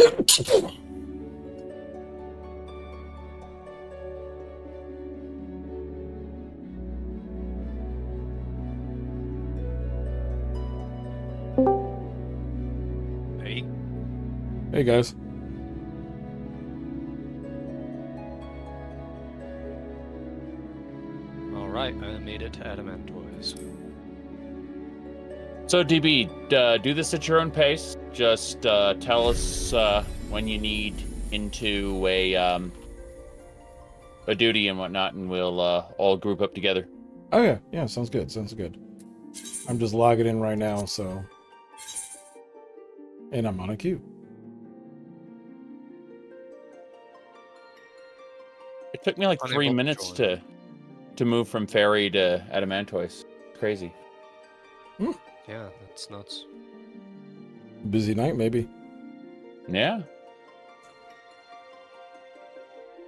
Hey. Hey guys. Alright, I made it to Adamantoise. So DB, do this at your own pace. Just tell us when you need into a duty and whatnot, and we'll all group up together. Oh yeah, sounds good. Sounds good. I'm just logging in right now, so, and I'm on a queue. It took me like 3 minutes to move from Ferry to Adamantoise. Crazy. Yeah, that's nuts. Busy night, maybe. Yeah.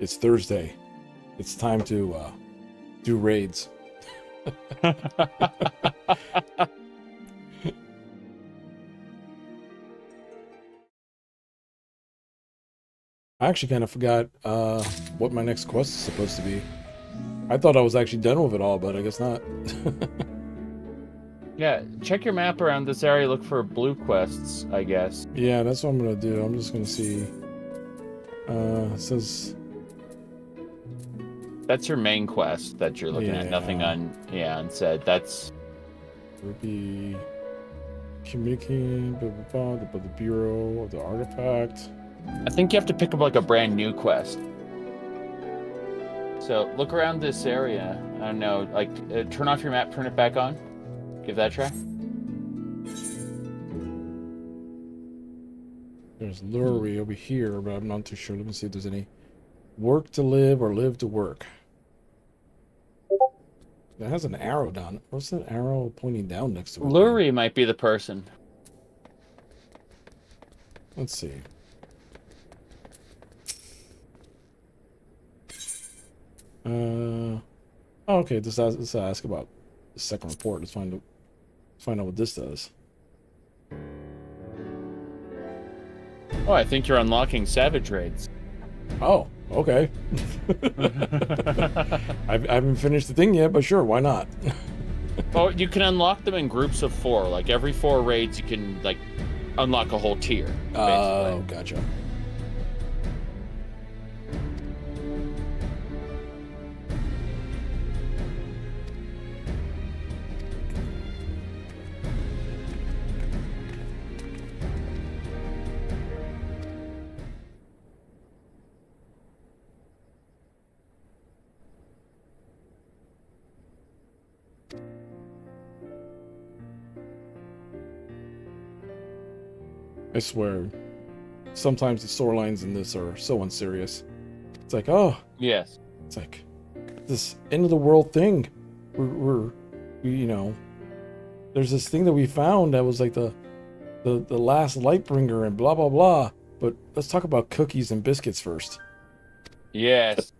It's Thursday. It's time to do raids. I actually kind of forgot what my next quest is supposed to be. I thought I was actually done with it all, but I guess not. Yeah, check your map around this area. Look for blue quests, I guess. Yeah, that's what I'm gonna do. I'm just gonna see. It says that's your main quest that you're looking at. Nothing unsaid. That's be communicating the Bureau of the Artifact. I think you have to pick up like a brand new quest. So look around this area. I don't know, like turn off your map, turn it back on. Give that a try. There's Lurie over here, but I'm not too sure. Let me see if there's any work to live or live to work. That has an arrow down. What's that arrow pointing down next to it? Lurie might be the person. Let's see. Oh, okay. This ask about the second report. Let's find out what this does. Oh, I think you're unlocking Savage Raids. Oh, okay. I haven't finished the thing yet, but sure, why not? Oh, you can unlock them in groups of 4. Like every 4 raids, you can like unlock a whole tier. Oh, gotcha. I swear, sometimes the storylines in this are so unserious. It's like, oh, Yes. it's like this end of the world thing. We you know, there's this thing that we found that was like the last light bringer and blah blah blah. But let's talk about cookies and biscuits first. Yes.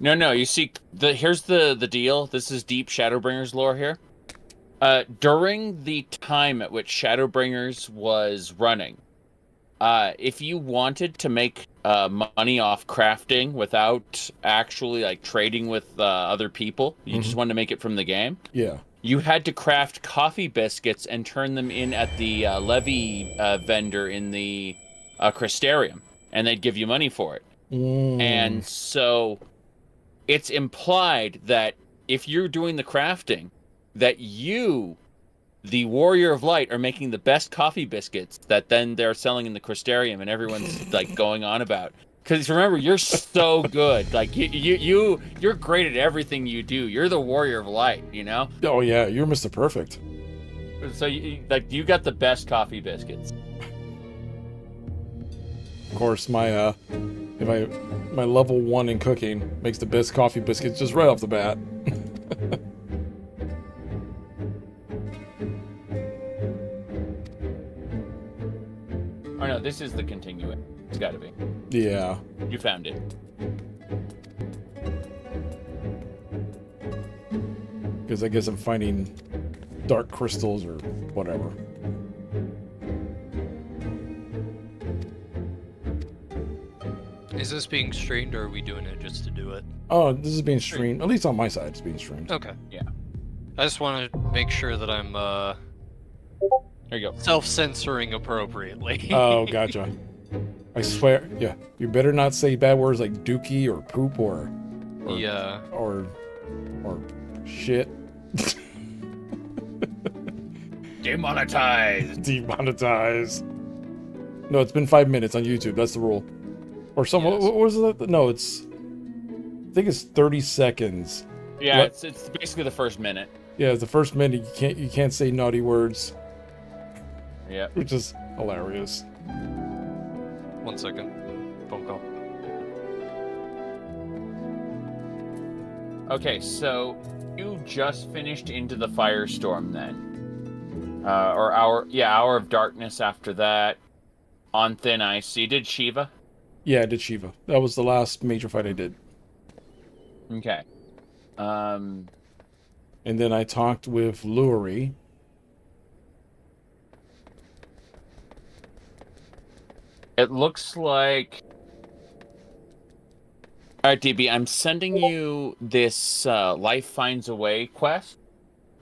No. You see, here's the deal. This is deep Shadowbringers lore here. During the time at which Shadowbringers was running, if you wanted to make money off crafting without actually like trading with other people, you just wanted to make it from the game. Yeah. You had to craft coffee biscuits and turn them in at the levy vendor in the Crystarium, and they'd give you money for it. And so it's implied that if you're doing the crafting, that you, the Warrior of Light, are making the best coffee biscuits that then they're selling in the Crystarium, and everyone's like going on about. Because remember, you're so good. Like you're great at everything you do. You're the Warrior of Light, you know. Oh yeah, you're Mr. Perfect. So you got the best coffee biscuits. Of course, my level 1 in cooking makes the best coffee biscuits just right off the bat. Oh no, this is the continuing. It's got to be. Yeah. You found it. Because I guess I'm finding dark crystals or whatever. Is this being streamed, or are we doing it just to do it? Oh, this is being streamed. At least on my side, it's being streamed. Okay. Yeah. I just want to make sure that I'm There you go. self-censoring appropriately. Oh, gotcha. I swear, yeah. You better not say bad words like dookie or poop or Yeah. or shit. Demonetized. Demonetized. No, it's been 5 minutes on YouTube. That's the rule. Or some. Yes. What was that? No, it's. I think it's 30 seconds. Yeah, What? it's basically the first minute. Yeah, the first minute you can't say naughty words, Yeah. which is hilarious. 1 second. Phone call. Okay, so you just finished Into the Firestorm then, or Hour of Darkness after that. On Thin Ice. So you did Shiva. Yeah, I did Shiva. That was the last major fight I did. Okay. And then I talked with Lurie. It looks like. All right, DB, I'm sending you this Life Finds a Way quest.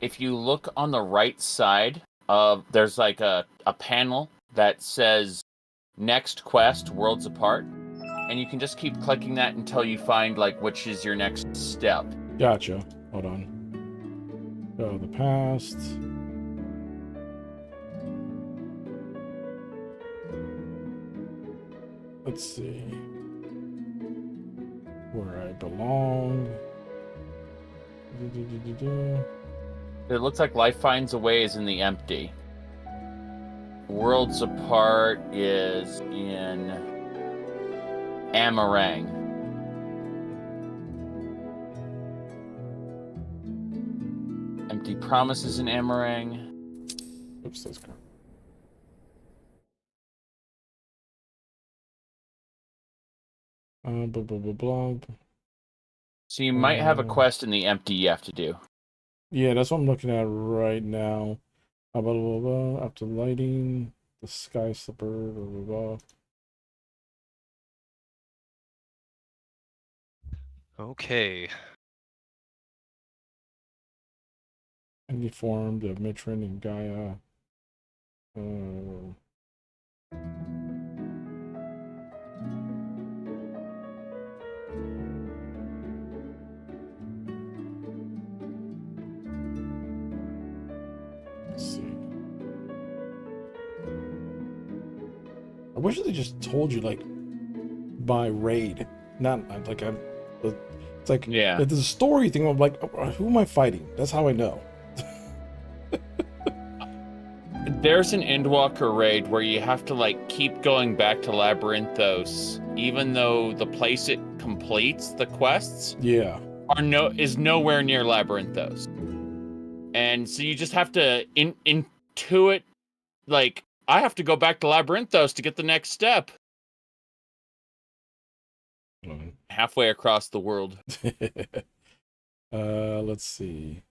If you look on the right side of, there's like a panel that says Next Quest, Worlds Apart. And you can just keep clicking that until you find like which is your next step. Gotcha. Hold on. Go the past. Let's see. Where I belong. It looks like Life Finds a Way is in the empty. Worlds Apart is in Amarang. Empty Promises in Amarang. Oops, that's good. Blah, blah, blah, blah. So you might have a quest in the empty you have to do. Yeah, that's what I'm looking at right now. Blah, blah, blah, blah. After lighting, the sky slipper, blah, blah, blah. Okay. Any form of Mitrin and Gaia. Let's see. I wish they just told you like by raid, not like I'm. It's like Yeah. there's a story thing. I'm like, who am I fighting? That's how I know. There's an Endwalker raid where you have to like keep going back to Labyrinthos, even though the place it completes the quests Yeah. is nowhere near Labyrinthos. And so you just have to intuit, like, I have to go back to Labyrinthos to get the next step. Halfway across the world. Let's see.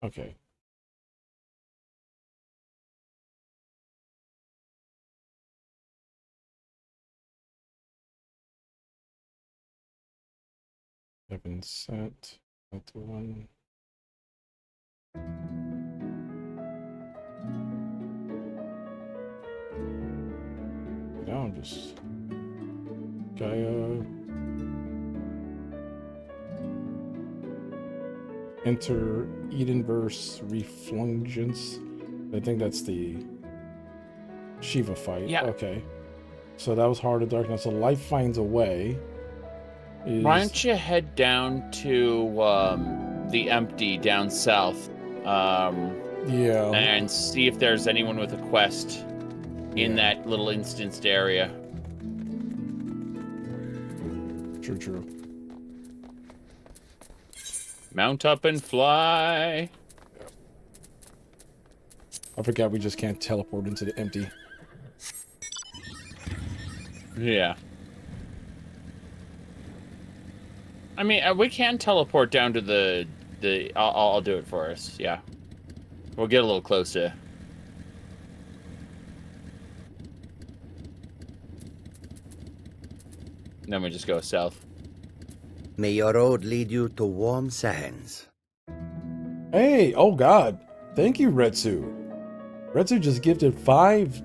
Okay. Have been sent. That's the one. Now I'm just Gaia. Enter Edenverse Refulgence. I think that's the Shiva fight. Yeah. Okay. So that was Heart of Darkness. So Life Finds a Way. Why don't you head down to the empty down south? Yeah. And see if there's anyone with a quest in that little instanced area. True. Mount up and fly. I forgot we just can't teleport into the empty. Yeah. I mean, we can teleport down to the I'll do it for us. Yeah. We'll get a little closer. Then we just go south. May your road lead you to warm sands. Hey, oh God. Thank you, Retsu. Retsu just gifted 5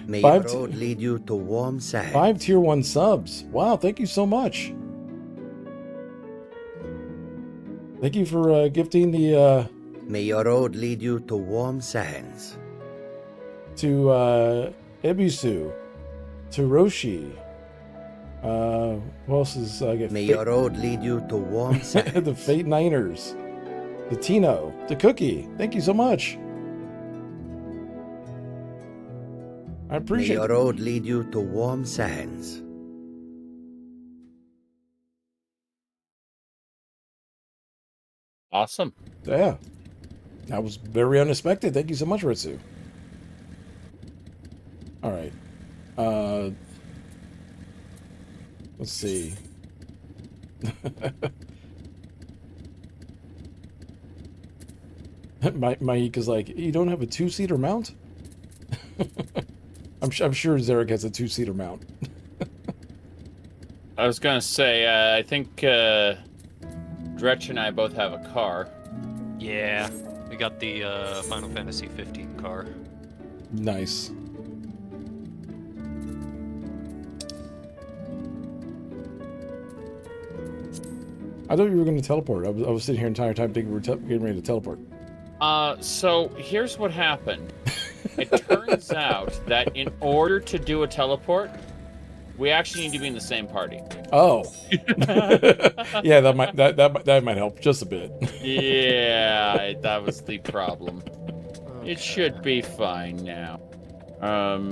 May Five your road lead you to warm sands. 5 tier 1 subs. Wow, thank you so much. Thank you for gifting the May your road lead you to warm sands. to Ebisu, to Roshi. Who else is get May your road lead you to warm sands. the Fate Niners, the Tino, the Cookie. Thank you so much. I May appreciate your it. road lead you to warm sands. Awesome. Yeah. That was very unexpected. Thank you so much, Ritsu. All right. Let's see. Mike is like, you don't have a 2-seater mount? I'm sure Zarek has a 2-seater mount. I was gonna say, I think Dretch and I both have a car. Yeah, we got the Final Fantasy XV car. Nice. I thought you were going to teleport. I was sitting here the entire time thinking we were getting ready to teleport. So here's what happened. It turns out that in order to do a teleport, we actually need to be in the same party. Oh. Yeah, that might help just a bit. Yeah, that was the problem. It should be fine now. Let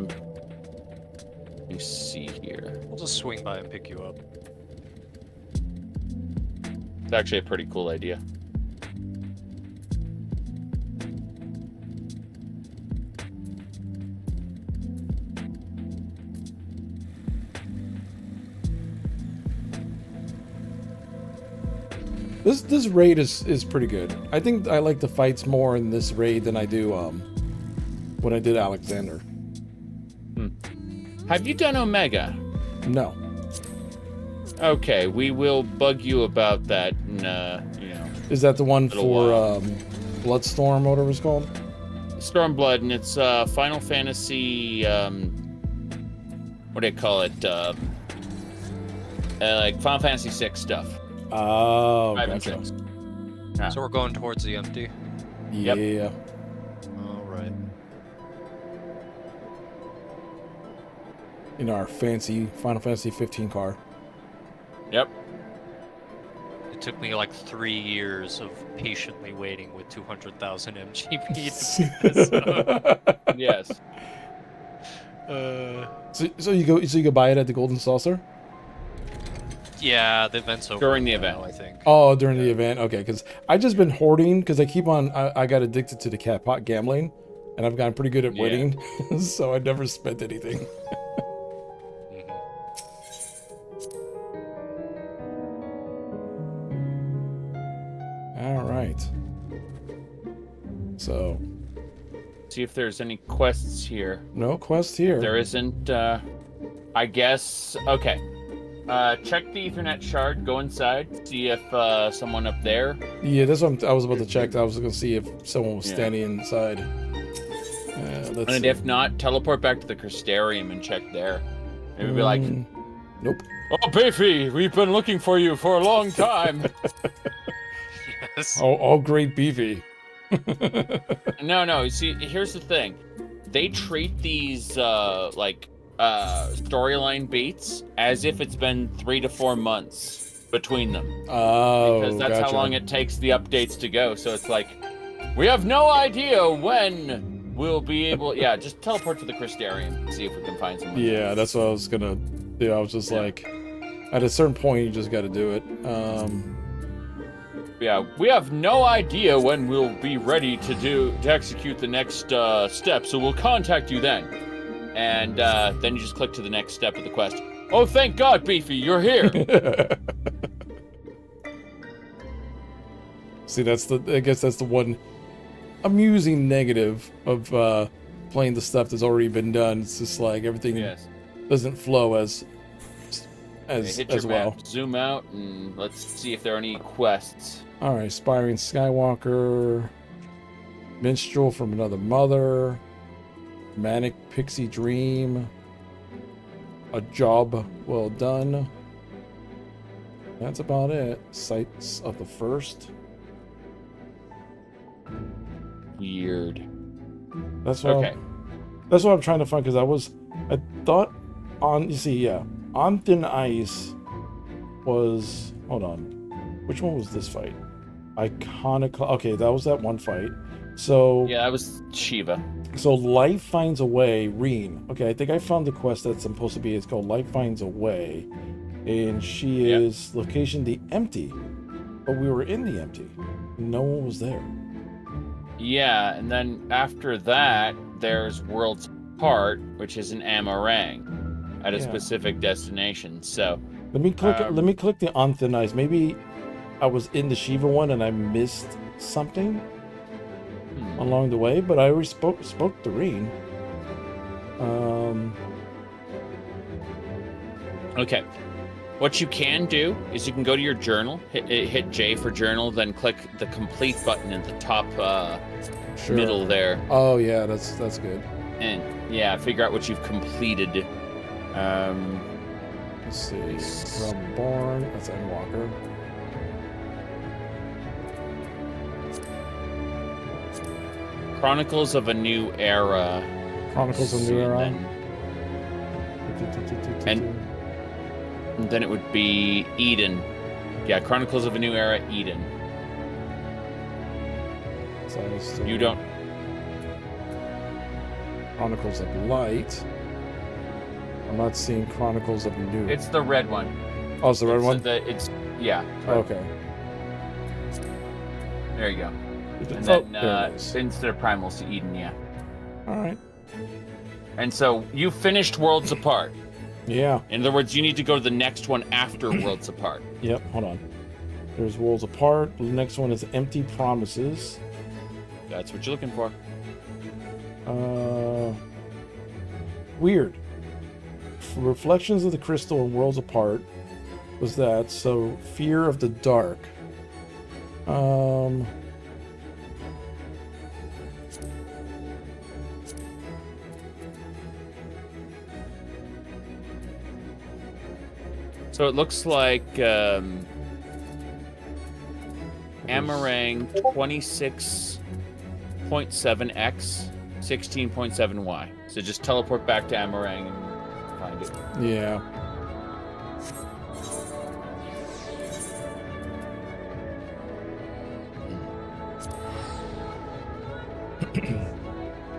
me see here. We'll just swing by and pick you up. It's actually a pretty cool idea. This raid is pretty good. I think I like the fights more in this raid than I do when I did Alexander. Have you done Omega? No. Okay, we will bug you about that. Is that the one Little for Bloodstorm, whatever it's called? Stormblood, and it's Final Fantasy. What do you call it? Like Final Fantasy VI stuff. Oh, 5 and gotcha. 6. Ah. So we're going towards the empty. Yeah. All right. In our fancy Final Fantasy 15 car. Yep. It took me like 3 years of patiently waiting with 200,000 MGP to pick this up. Yes. So you go buy it at the Golden Saucer? Yeah, the event's over During the now, event. I think. Oh, during the event. Okay, because I just been hoarding because I keep on. I got addicted to the cat pot gambling, and I've gotten pretty good at Yeah. winning, so I never spent anything. Mhm. All right. So See if there's any quests here. no quest here. There isn't. I guess. Okay. Check the Ethernet shard. Go inside. See if someone up there. Yeah, that's what I was about to check. I was gonna see if someone was Yeah. standing inside. Let's And see. if not, teleport back to the Crystarium and check there. Maybe be like, Nope. "Oh, Beefy, we've been looking for you for a long time." Yes. All great beefy. No. See, here's the thing. They treat these storyline beats as if it's been 3 to 4 months between them, Oh, because that's gotcha. how long it takes the updates to go. So it's like, we have no idea when we'll be able. Yeah, just teleport to the Crystarium and see if we can find someone. Yeah, that's what I was gonna do. I was just Yeah. like, at a certain point, you just got to do it. Yeah, we have no idea when we'll be ready to execute the next step, so we'll contact you then. And then you just click to the next step of the quest. Oh, thank God, Beefy, you're here. See, I guess that's the one amusing negative of playing the stuff that's already been done. It's just like everything Yes. doesn't flow as Hit as your well. map, zoom out, and let's see if there are any quests. All right, aspiring Skywalker, minstrel from another mother, manic pixie dream, a job well done. That's about it. Sights of the first. Weird. That's what. Okay. That's what I'm trying to find because I thought on thin ice was. Hold on, which one was this fight? Iconic. Okay, that was that one fight. So Yeah, that was Shiva. So Life Finds a Way, Reen. Okay, I think I found the quest that's supposed to be. It's called Life Finds a Way, and she is location the Empty, but we were in the Empty. No one was there. Yeah, and then after that, there's Worlds Apart, which is an Amarang at a specific destination. So let me click. Let me click the on thin ice. Maybe I was in the Shiva one and I missed something along the way, but I already spoke to Reen. Okay. What you can do is you can go to your journal, hit J for journal, then click the complete button in the top middle there. Oh yeah, that's good. And yeah, figure out what you've completed. Let's see. Realm Born. That's Endwalker. Chronicles of a New Era. Chronicles of a New Era. And then it would be Eden. Yeah, Chronicles of a New Era, Eden. So you don't. Chronicles of Light. I'm not seeing Chronicles of a New. It's the red one. Oh, it's the red one? Yeah. Okay. There you go. And then instead of Primals to Eden, yeah. All right. And so you finished Worlds Apart. Yeah. In other words, you need to go to the next one after Worlds Apart. Yep, hold on. There's Worlds Apart. The next one is Empty Promises. That's what you're looking for. Weird. Reflections of the Crystal and Worlds Apart was that. So, Fear of the Dark. So it looks like Amarang 26.7x, 16.7y. So just teleport back to Amarang and find it. Yeah.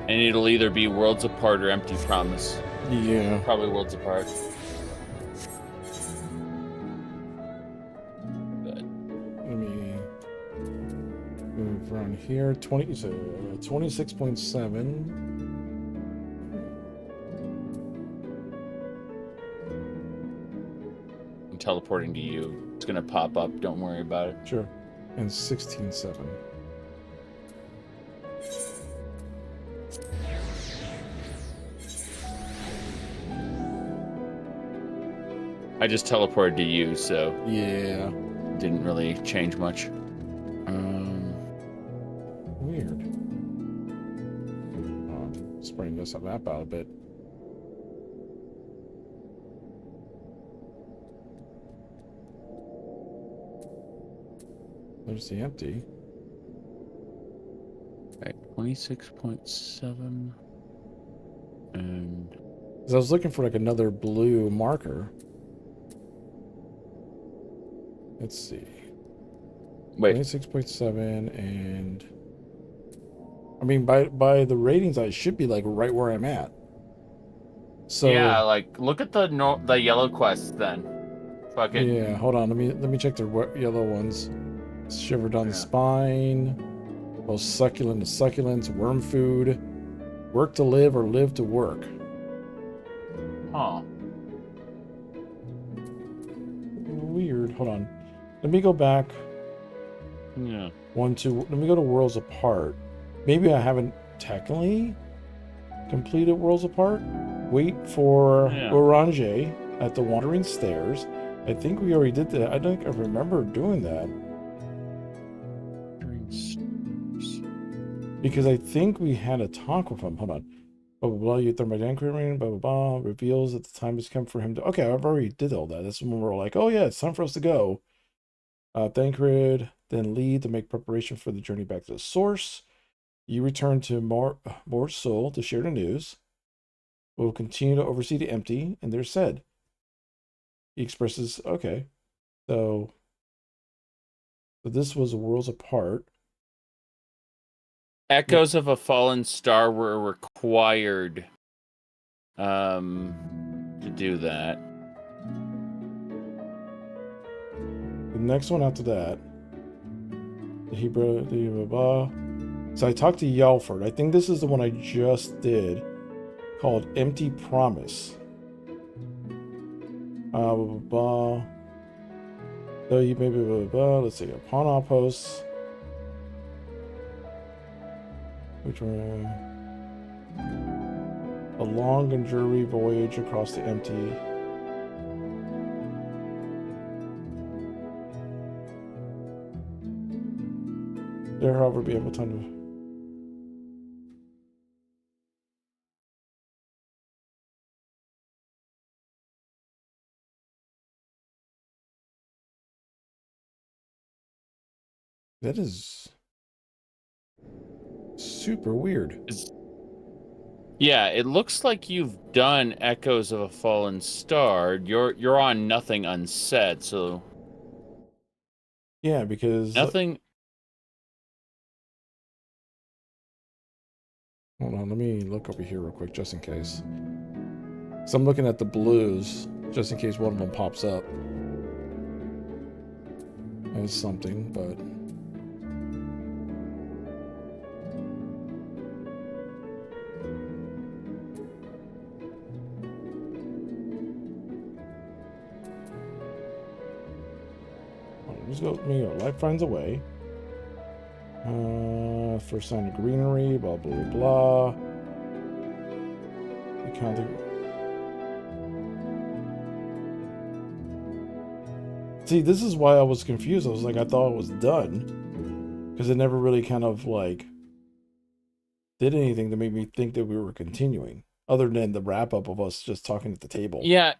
And it'll either be Worlds Apart or Empty Promise. Yeah. Probably Worlds Apart. Around here, 26.7. I'm teleporting to you. It's gonna pop up. Don't worry about it. Sure. And 16.7. I just teleported to you, so yeah, didn't really change much. Weird. Let's bring this map out a bit. There's the Empty. Right, 26.7. And I was looking for like another blue marker. Let's see. Wait. 26.7 and I mean by the ratings I should be like right where I'm at. So yeah, like look at the yellow quests then. Fuck it. Yeah, hold on. Let me check the yellow ones. Shiver down the spine. Most succulent of succulents. Worm food. Work to live or live to work. Huh. Weird. Hold on. Let me go back. Yeah. Let me go to Worlds Apart. Maybe I haven't technically completed Worlds Apart. Wait for Orange at the Wandering Stairs. I think we already did that. I don't think I remember doing that. Because I think we had a talk with him. Hold on. Blah, blah, blah. You thermodynamic ring, blah, blah, blah. Reveals that the time has come for him to... Okay, I've already did all that. That's when we were like, oh, yeah, it's time for us to go. Thancred, then lead to make preparation for the journey back to the source. You return to Mor's soul to share the news. We'll continue to oversee the empty, and they're said. He expresses, okay. So this was worlds apart. Echoes of a fallen star were required to do that. The next one after that, the Hebrew, the blah. So I talked to Yelford. I think this is the one I just did, called Empty Promise. Blah, blah, blah. So you maybe blah, blah, blah. Let's see. Upon outposts. Which were a long and dreary voyage across the empty. There, however, be able time to. That is super weird. Yeah, it looks like you've done Echoes of a Fallen Star. You're on Nothing Unsaid, so Yeah, because nothing. Hold on, let me look over here real quick just in case. So I'm looking at the blues just in case one of them pops up as something, but let's go. Life finds a way. First sign of greenery, blah, blah, blah, blah. See, this is why I was confused. I was like, I thought it was done. Because it never really kind of, like, did anything to make me think that we were continuing. Other than the wrap-up of us just talking at the table. Yeah,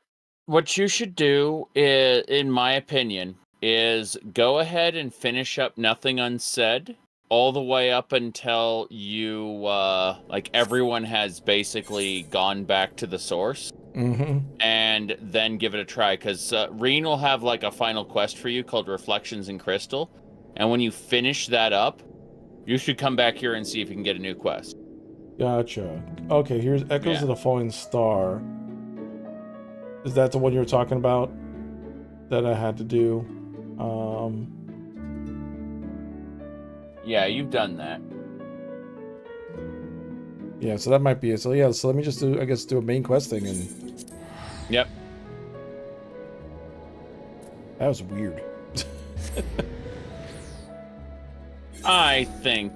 what you should do, is, in my opinion, is go ahead and finish up Nothing Unsaid all the way up until you, like, everyone has basically gone back to the source. Mm-hmm. And then give it a try, because Reen will have, like, a final quest for you called Reflections in Crystal. And when you finish that up, you should come back here and see if you can get a new quest. Gotcha. Okay, here's Echoes of the Falling Star. Is that the one you were talking about that I had to do? Yeah, you've done that. Yeah, so that might be it. So yeah, so let me just do, I guess, do a main quest thing and... Yep. That was weird. I think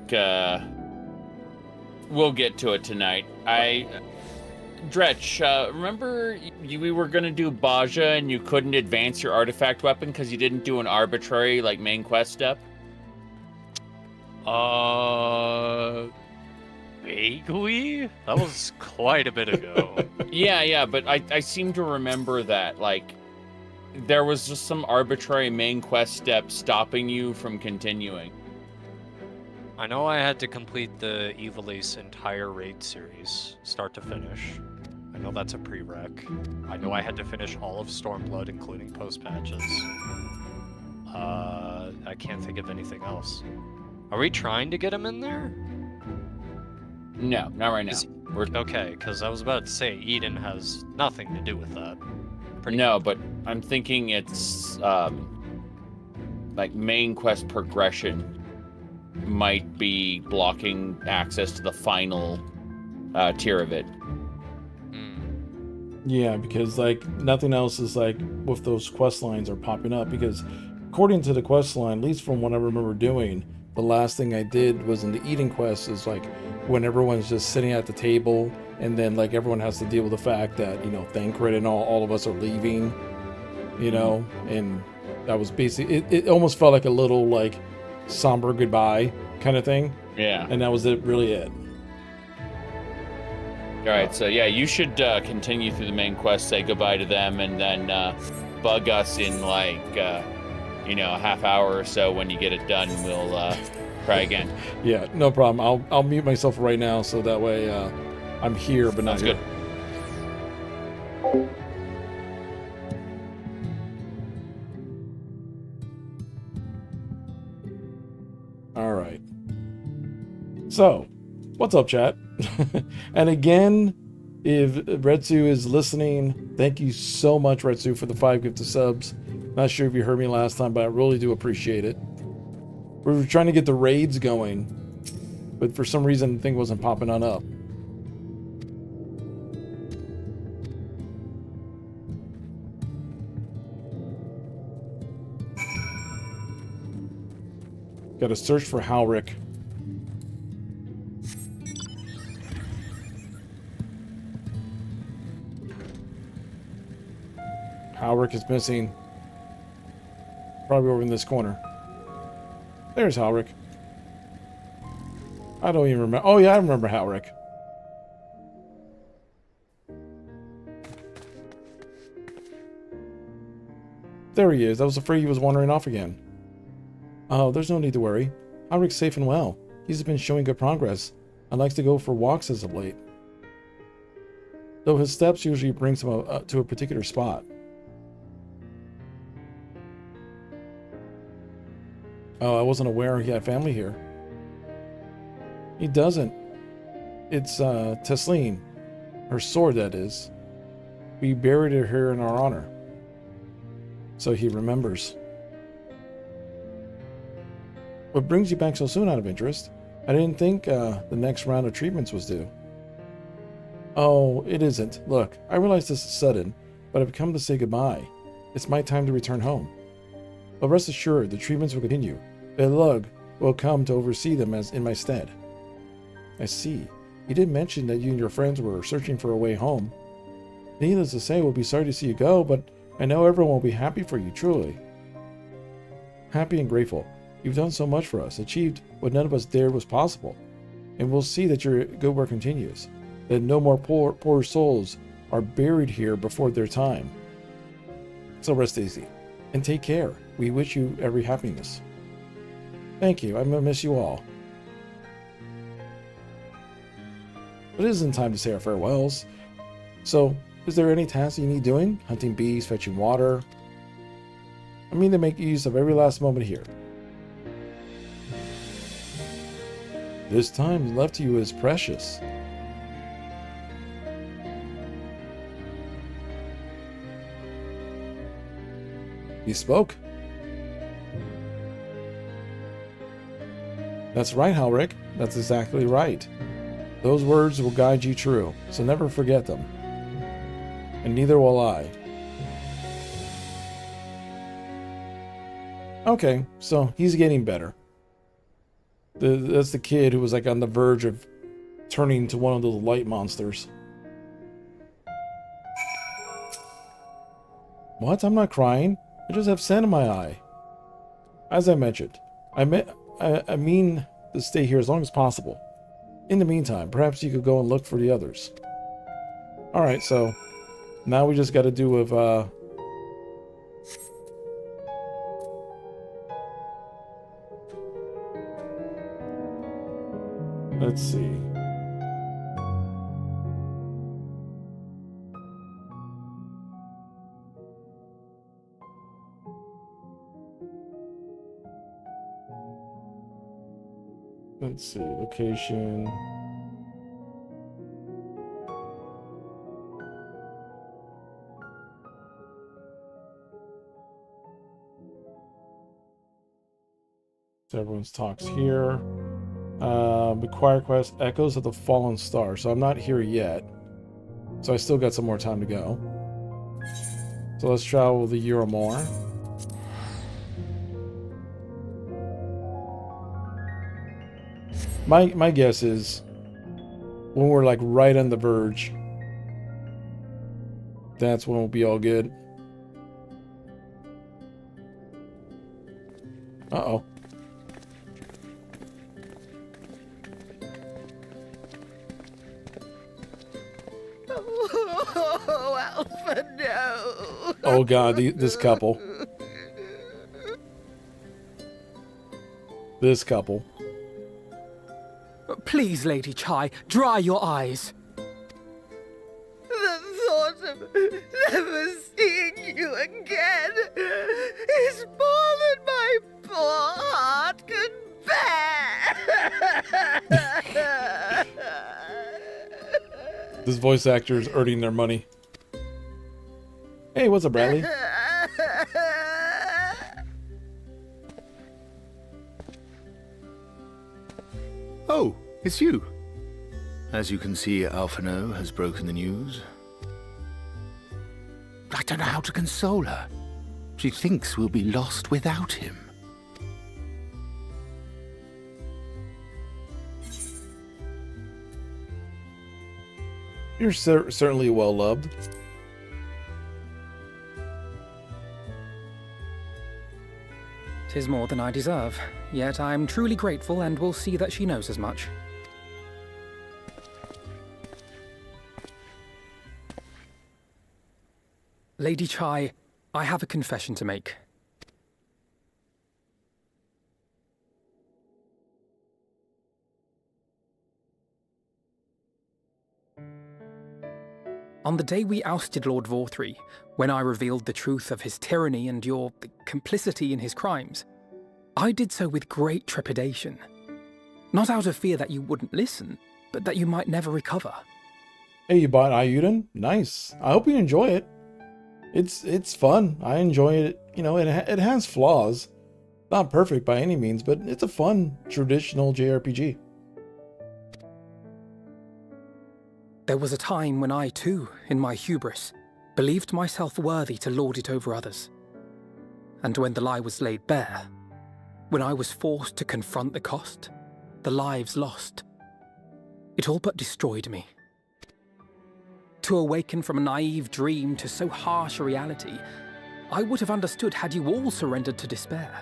we'll get to it tonight. Dretch, remember we were going to do Baja and you couldn't advance your artifact weapon because you didn't do an arbitrary, like, main quest step? Vaguely? That was quite a bit ago. Yeah, but I seem to remember that, like, there was just some arbitrary main quest step stopping you from continuing. I know I had to complete the Evil Ace entire raid series, start to finish. I know that's a prereq. I know I had to finish all of Stormblood, including post-patches. I can't think of anything else. Are we trying to get him in there? No, not right now. Okay, because I was about to say Eden has nothing to do with that. No, but I'm thinking it's, like, main quest progression might be blocking access to the final tier of it. Yeah, because, like, nothing else is, like, with those quest lines are popping up, because according to the quest line, at least from what I remember doing, the last thing I did was in the eating quest is, like, when everyone's just sitting at the table, and then, like, everyone has to deal with the fact that, you know, Thancred and all of us are leaving, you know, and that was basically it almost felt like a little like somber goodbye kind of thing. Yeah. And that was really it. All right, so yeah, you should continue through the main quest, say goodbye to them, and then bug us in like a half hour or so when you get it done. We'll try again. Yeah, no problem. I'll mute myself right now so that way I'm here but not Sounds here. good. All right. So, what's up, chat? And again, if Retsu is listening, thank you so much, Retsu, for the 5 gifted subs. Not sure if you heard me last time, but I really do appreciate it. We were trying to get the raids going, but for some reason, the thing wasn't popping on up. Got to search for Halric. Halric is missing. Probably over in this corner. There's Halric. I don't even remember. Oh yeah, I remember Halric. There he is. I was afraid he was wandering off again. Oh, there's no need to worry. Halric's safe and well. He's been showing good progress and likes to go for walks as of late. Though his steps usually brings him to a particular spot. Oh, I wasn't aware he had family here. He doesn't. It's Tesleen. Her sword, that is. We buried her here in our honor. So he remembers. What brings you back so soon, out of interest? I didn't think the next round of treatments was due. Oh, it isn't. Look, I realize this is sudden, but I've come to say goodbye. It's my time to return home. But rest assured, the treatments will continue. Belug will come to oversee them as in my stead. I see. You did mention that you and your friends were searching for a way home. Needless to say, we'll be sorry to see you go, but I know everyone will be happy for you, truly. Happy and grateful. You've done so much for us, achieved what none of us dared was possible. And we'll see that your good work continues, that no more poor souls are buried here before their time. So rest easy, and take care. We wish you every happiness. Thank you. I'm gonna miss you all. But it isn't time to say our farewells. So, is there any tasks you need doing? Hunting bees, fetching water? I mean to make use of every last moment here. This time left to you is precious. You spoke. That's right, Halric. That's exactly right. Those words will guide you true, so never forget them. And neither will I. Okay, so he's getting better. That's the kid who was like on the verge of turning into one of those light monsters. What? I'm not crying. I just have sand in my eye. As I mentioned, I mean to stay here as long as possible. In the meantime, perhaps you could go and look for the others. Alright, so now we just got to do with let's see. Let's see, location. So everyone's talks here. Require quest, Echoes of the Fallen Star. So I'm not here yet. So I still got some more time to go. So let's travel the year or more. My guess is when we're like right on the verge, that's when we'll be all good. Uh-oh. Oh, Alpha, no. Oh god, this couple. This couple. Please, Lady Chai, dry your eyes. The thought of never seeing you again is more than my poor heart can bear. This voice actor is earning their money. Hey, what's up, Bradley? Oh, it's you. As you can see, Alphino has broken the news. I don't know how to console her. She thinks we'll be lost without him. You're certainly well loved. Tis more than I deserve, yet I'm truly grateful and will see that she knows as much. Lady Chai, I have a confession to make. On the day we ousted Lord Vorthree, when I revealed the truth of his tyranny and your complicity in his crimes, I did so with great trepidation. Not out of fear that you wouldn't listen, but that you might never recover. Hey, you bought Ayuden? Nice. I hope you enjoy it. It's fun. I enjoy it. You know, it has flaws. Not perfect by any means, but it's a fun, traditional JRPG. There was a time when I too, in my hubris, believed myself worthy to lord it over others. And when the lie was laid bare, when I was forced to confront the cost, the lives lost, it all but destroyed me. To awaken from a naive dream to so harsh a reality, I would have understood had you all surrendered to despair.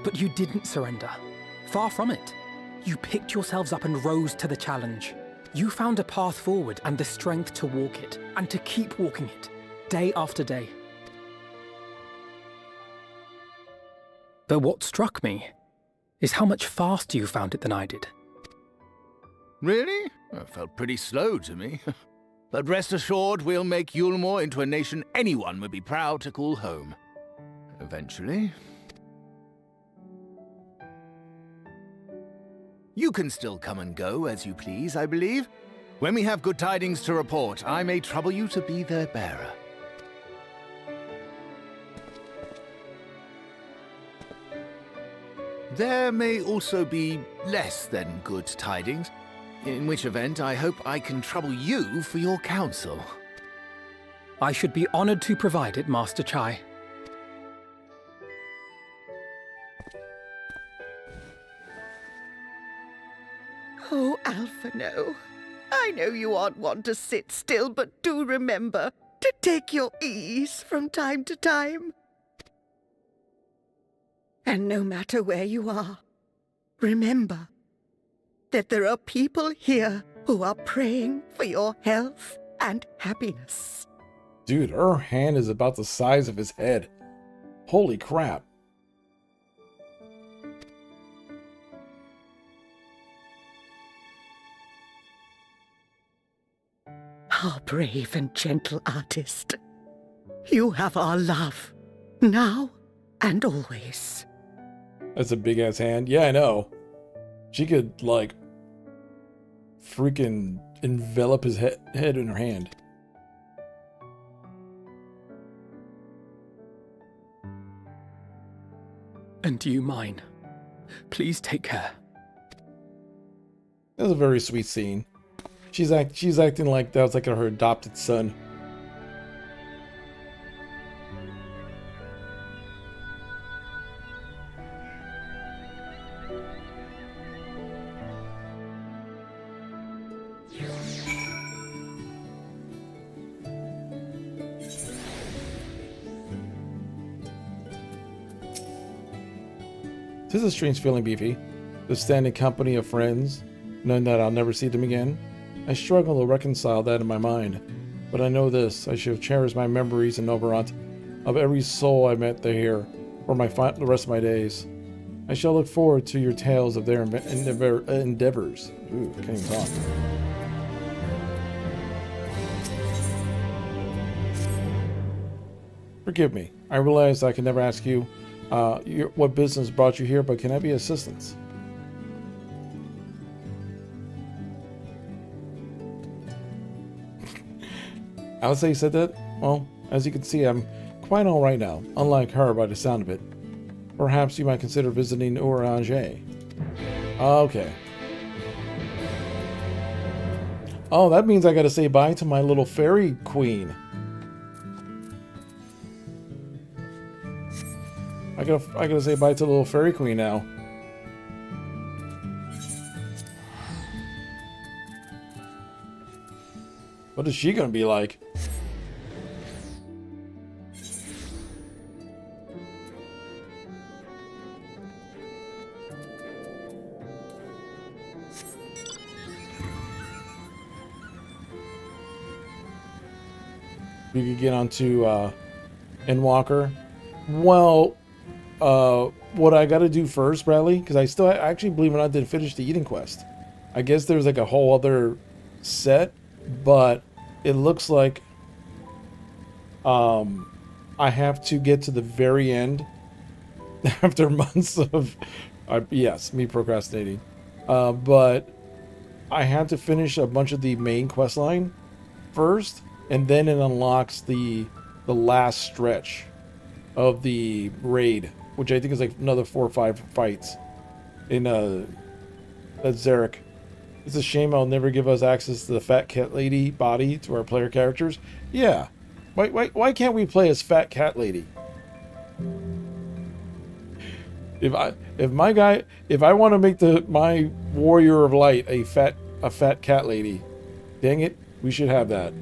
But you didn't surrender. Far from it. You picked yourselves up and rose to the challenge. You found a path forward and the strength to walk it, and to keep walking it, day after day. But what struck me is how much faster you found it than I did. Really? That felt pretty slow to me. But rest assured, we'll make Yulmore into a nation anyone would be proud to call home. Eventually. You can still come and go as you please, I believe. When we have good tidings to report, I may trouble you to be their bearer. There may also be less than good tidings, in which event I hope I can trouble you for your counsel. I should be honored to provide it, Master Chai. Oh, Alphino, I know you aren't one to sit still, but do remember to take your ease from time to time. And no matter where you are, remember that there are people here who are praying for your health and happiness. Dude, her hand is about the size of his head. Holy crap. Our brave and gentle artist, you have our love, now and always. That's a big ass hand. Yeah, I know. She could, like, freaking envelop his head in her hand. And you mine. Please take care. That was a very sweet scene. She's acting like that was like her adopted son. 'Tis a strange feeling, Beefy, to stand in company of friends, knowing that I'll never see them again. I struggle to reconcile that in my mind, but I know this: I shall cherish my memories in Overant of every soul I met here for the rest of my days. I shall look forward to your tales of their endeavors. Ooh, I can't even talk. Forgive me. I realize I can never ask you what business brought you here, but can I be assistance? I would say you said that. Well, as you can see, I'm quite all right now, unlike her by the sound of it. Perhaps you might consider visiting Orange. Okay. Oh, that means I gotta say bye to my little fairy queen. I gotta say bye to the little fairy queen now. What is she gonna be like? We could get onto Endwalker. Well, what I got to do first, Bradley, because I actually, believe it or not, didn't finish the Eden quest. I guess there's like a whole other set, but it looks like I have to get to the very end after months of yes, me procrastinating. But I had to finish a bunch of the main quest line first, and then it unlocks the last stretch of the raid, which I think is like another 4 or 5 fights in that Zarek. It's a shame I'll never give us access to the Fat Cat Lady body to our player characters. Yeah, why can't we play as Fat Cat Lady? If I want to make my Warrior of Light a fat cat lady, dang it, we should have that.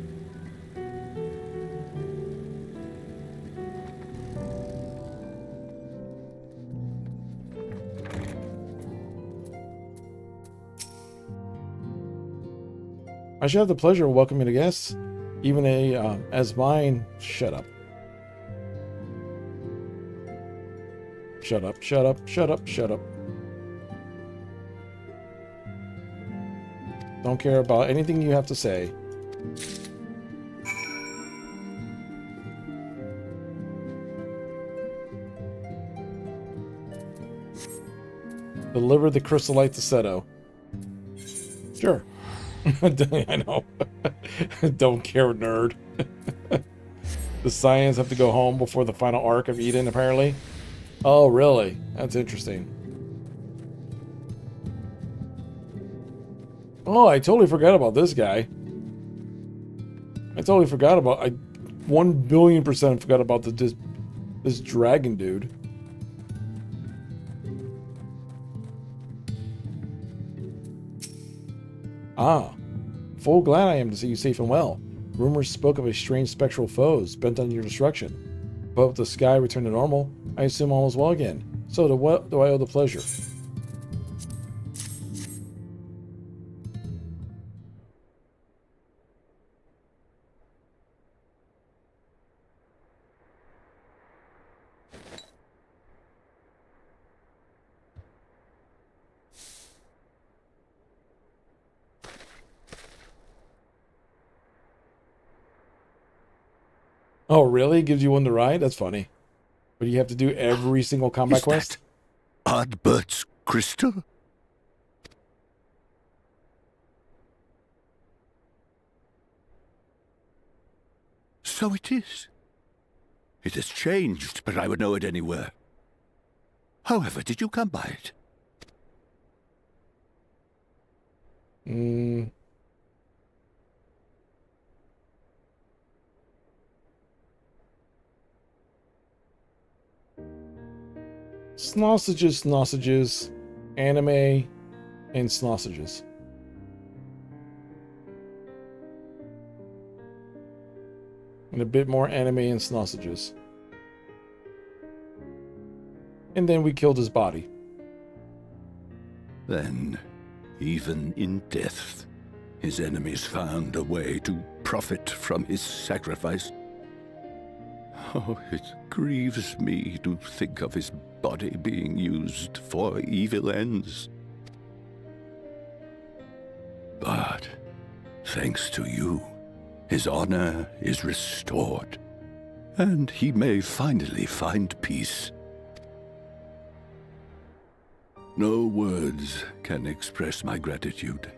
I should have the pleasure of welcoming the guests, even as mine. Shut up. Shut up, shut up, shut up, shut up. Don't care about anything you have to say. Deliver the crystallite to Seto. Sure. I know. Don't care, nerd. The Scions have to go home before the final arc of Eden, apparently. Oh, really? That's interesting. Oh, I totally forgot about this guy. I totally forgot about... I 1,000,000,000% forgot about this dragon dude. Ah. Full glad I am to see you safe and well. Rumors spoke of a strange spectral foes bent on your destruction. But with the sky returned to normal, I assume all is well again. So to what do I owe the pleasure? Oh, really? Gives you one to ride? That's funny. But you have to do every single combat quest? Ardbert's crystal? So it is. It has changed, but I would know it anywhere. However, did you come by it? Snossages, anime, and snossages. And a bit more anime and snossages. And then we killed his body. Then, even in death, his enemies found a way to profit from his sacrifice. Oh, it grieves me to think of his body being used for evil ends. But, thanks to you, his honor is restored, and he may finally find peace. No words can express my gratitude.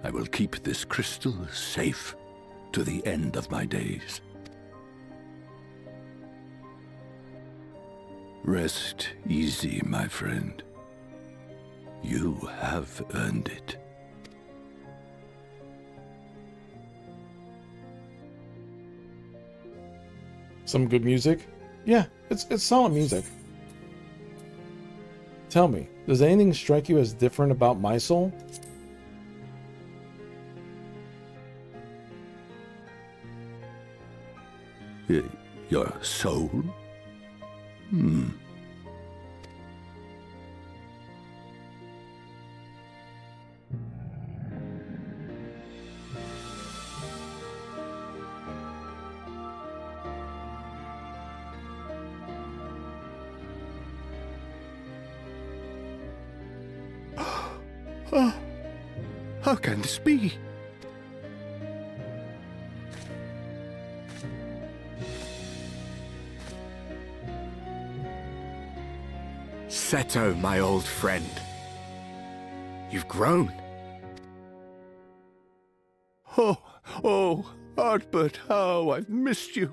I will keep this crystal safe to the end of my days. Rest easy, my friend. You have earned it. Some good music? Yeah, it's solid music. Tell me, does anything strike you as different about my soul? Your soul? How can this be? Seto, my old friend. You've grown. Oh, Artbert, how I've missed you.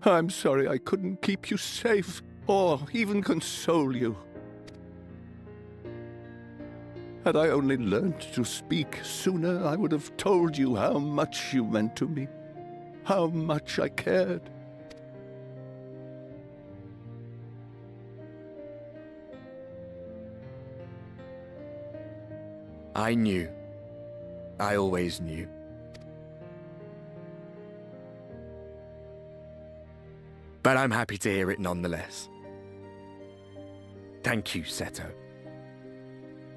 I'm sorry I couldn't keep you safe, or even console you. Had I only learned to speak sooner, I would have told you how much you meant to me, how much I cared. I knew. I always knew. But I'm happy to hear it nonetheless. Thank you, Seto.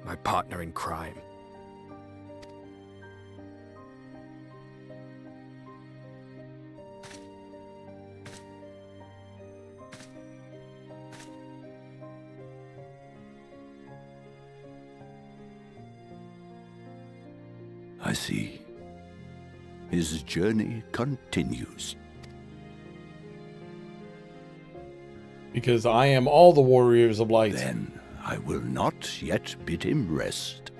My partner in crime. I see. His journey continues. Because I am all the warriors of light. Then I will not yet bid him rest.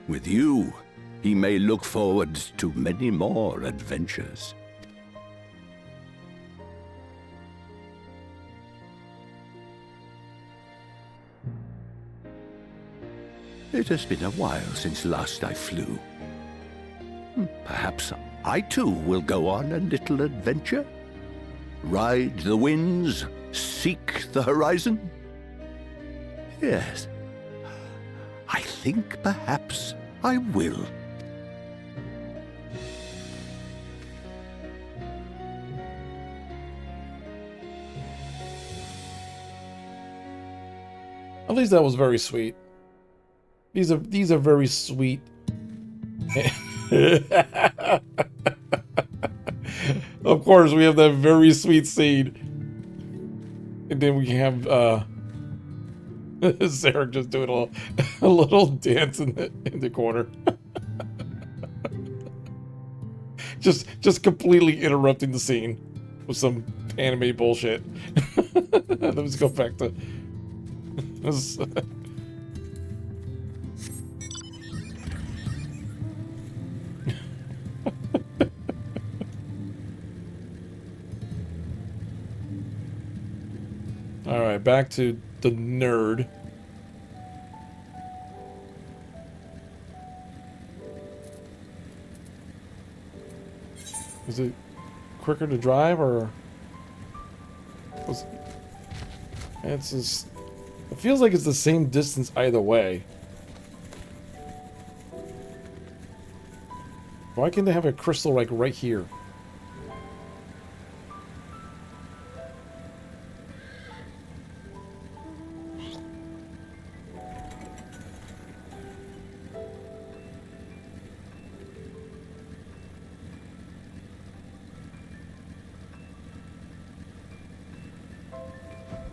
With you, he may look forward to many more adventures. It has been a while since last I flew. Perhaps I too will go on a little adventure? Ride the winds, seek the horizon? Yes, I think perhaps I will. At least that was very sweet. These are very sweet. Of course, we have that very sweet scene. And then we have Sarah just doing a little dance in the corner. just completely interrupting the scene with some anime bullshit. Let's go back to this. All right, back to the nerd. Is it quicker to drive, or it's just, it feels like it's the same distance either way. Why can't they have a crystal like right here?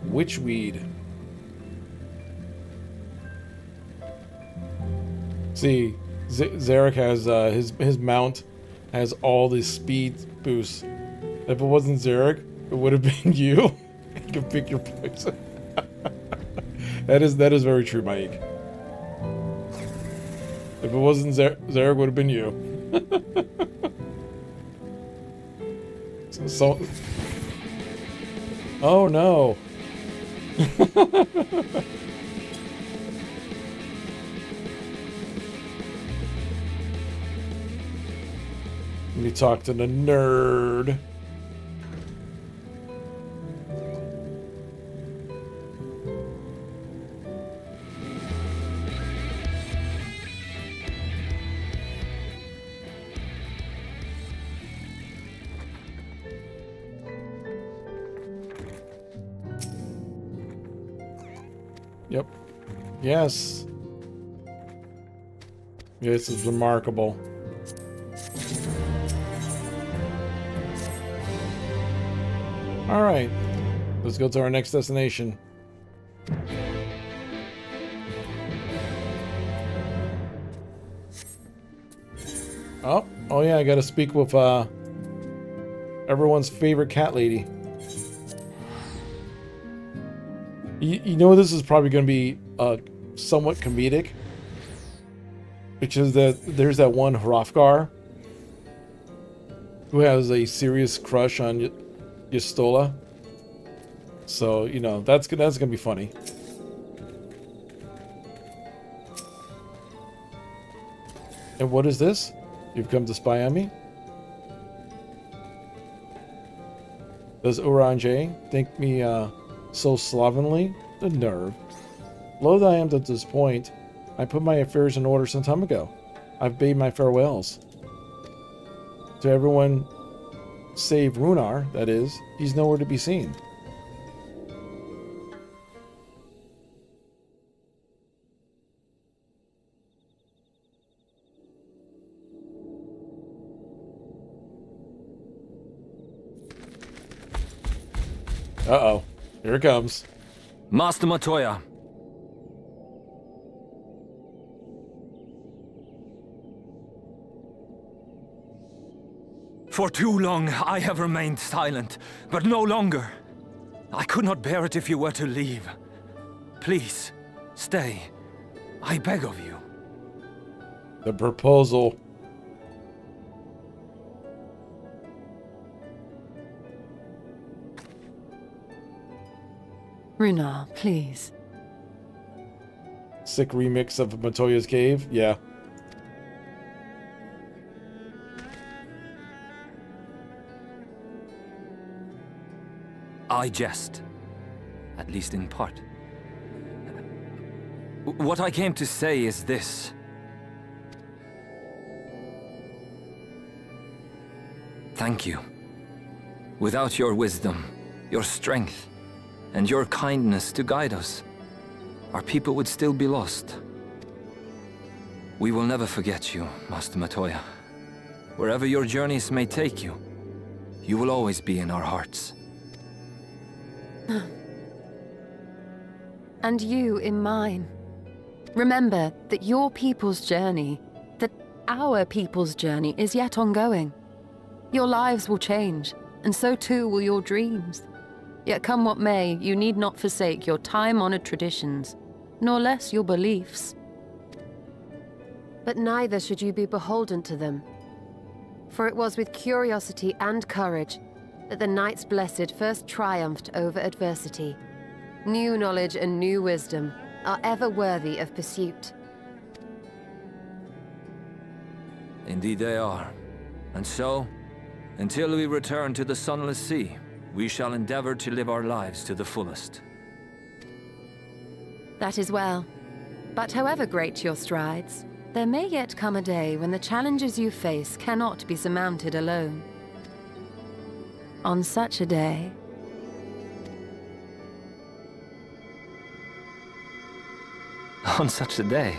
Witchweed. See, Zarek has his mount has all these speed boosts. If it wasn't Zarek, it would have been you. You can pick your poison. that is very true, Mike. If it wasn't Zarek, would have been you. so oh no. Let me talk to the nerd. Yep. Yes. This is remarkable. All right. Let's go to our next destination. Oh yeah, I gotta speak with everyone's favorite cat lady. You know this is probably going to be somewhat comedic, which is that there's that one Hrothgar who has a serious crush on Yistola. So, you know, that's gonna be funny. And what is this? You've come to spy on me? Does Uranjay think me so slovenly? The nerve. Loath I am at this point. I put my affairs in order some time ago. I've bade my farewells. To everyone save Runar, that is, he's nowhere to be seen. Uh-oh. Here it comes. Master Matoya. For too long I have remained silent, but no longer. I could not bear it if you were to leave. Please, stay. I beg of you. The proposal. Runar, please. Sick remix of Matoya's Cave? Yeah. I jest. At least in part. What I came to say is this. Thank you. Without your wisdom, your strength, and your kindness to guide us, our people would still be lost. We will never forget you, Master Matoya. Wherever your journeys may take you, you will always be in our hearts. And you in mine. Remember that your people's journey, that our people's journey is yet ongoing. Your lives will change, and so too will your dreams. Yet come what may, you need not forsake your time-honored traditions, nor less your beliefs. But neither should you be beholden to them. For it was with curiosity and courage that the Knights Blessed first triumphed over adversity. New knowledge and new wisdom are ever worthy of pursuit. Indeed they are. And so, until we return to the Sunless Sea, we shall endeavor to live our lives to the fullest. That is well. But however great your strides, There may yet come a day when the challenges you face cannot be surmounted alone. On such a day, On such a day.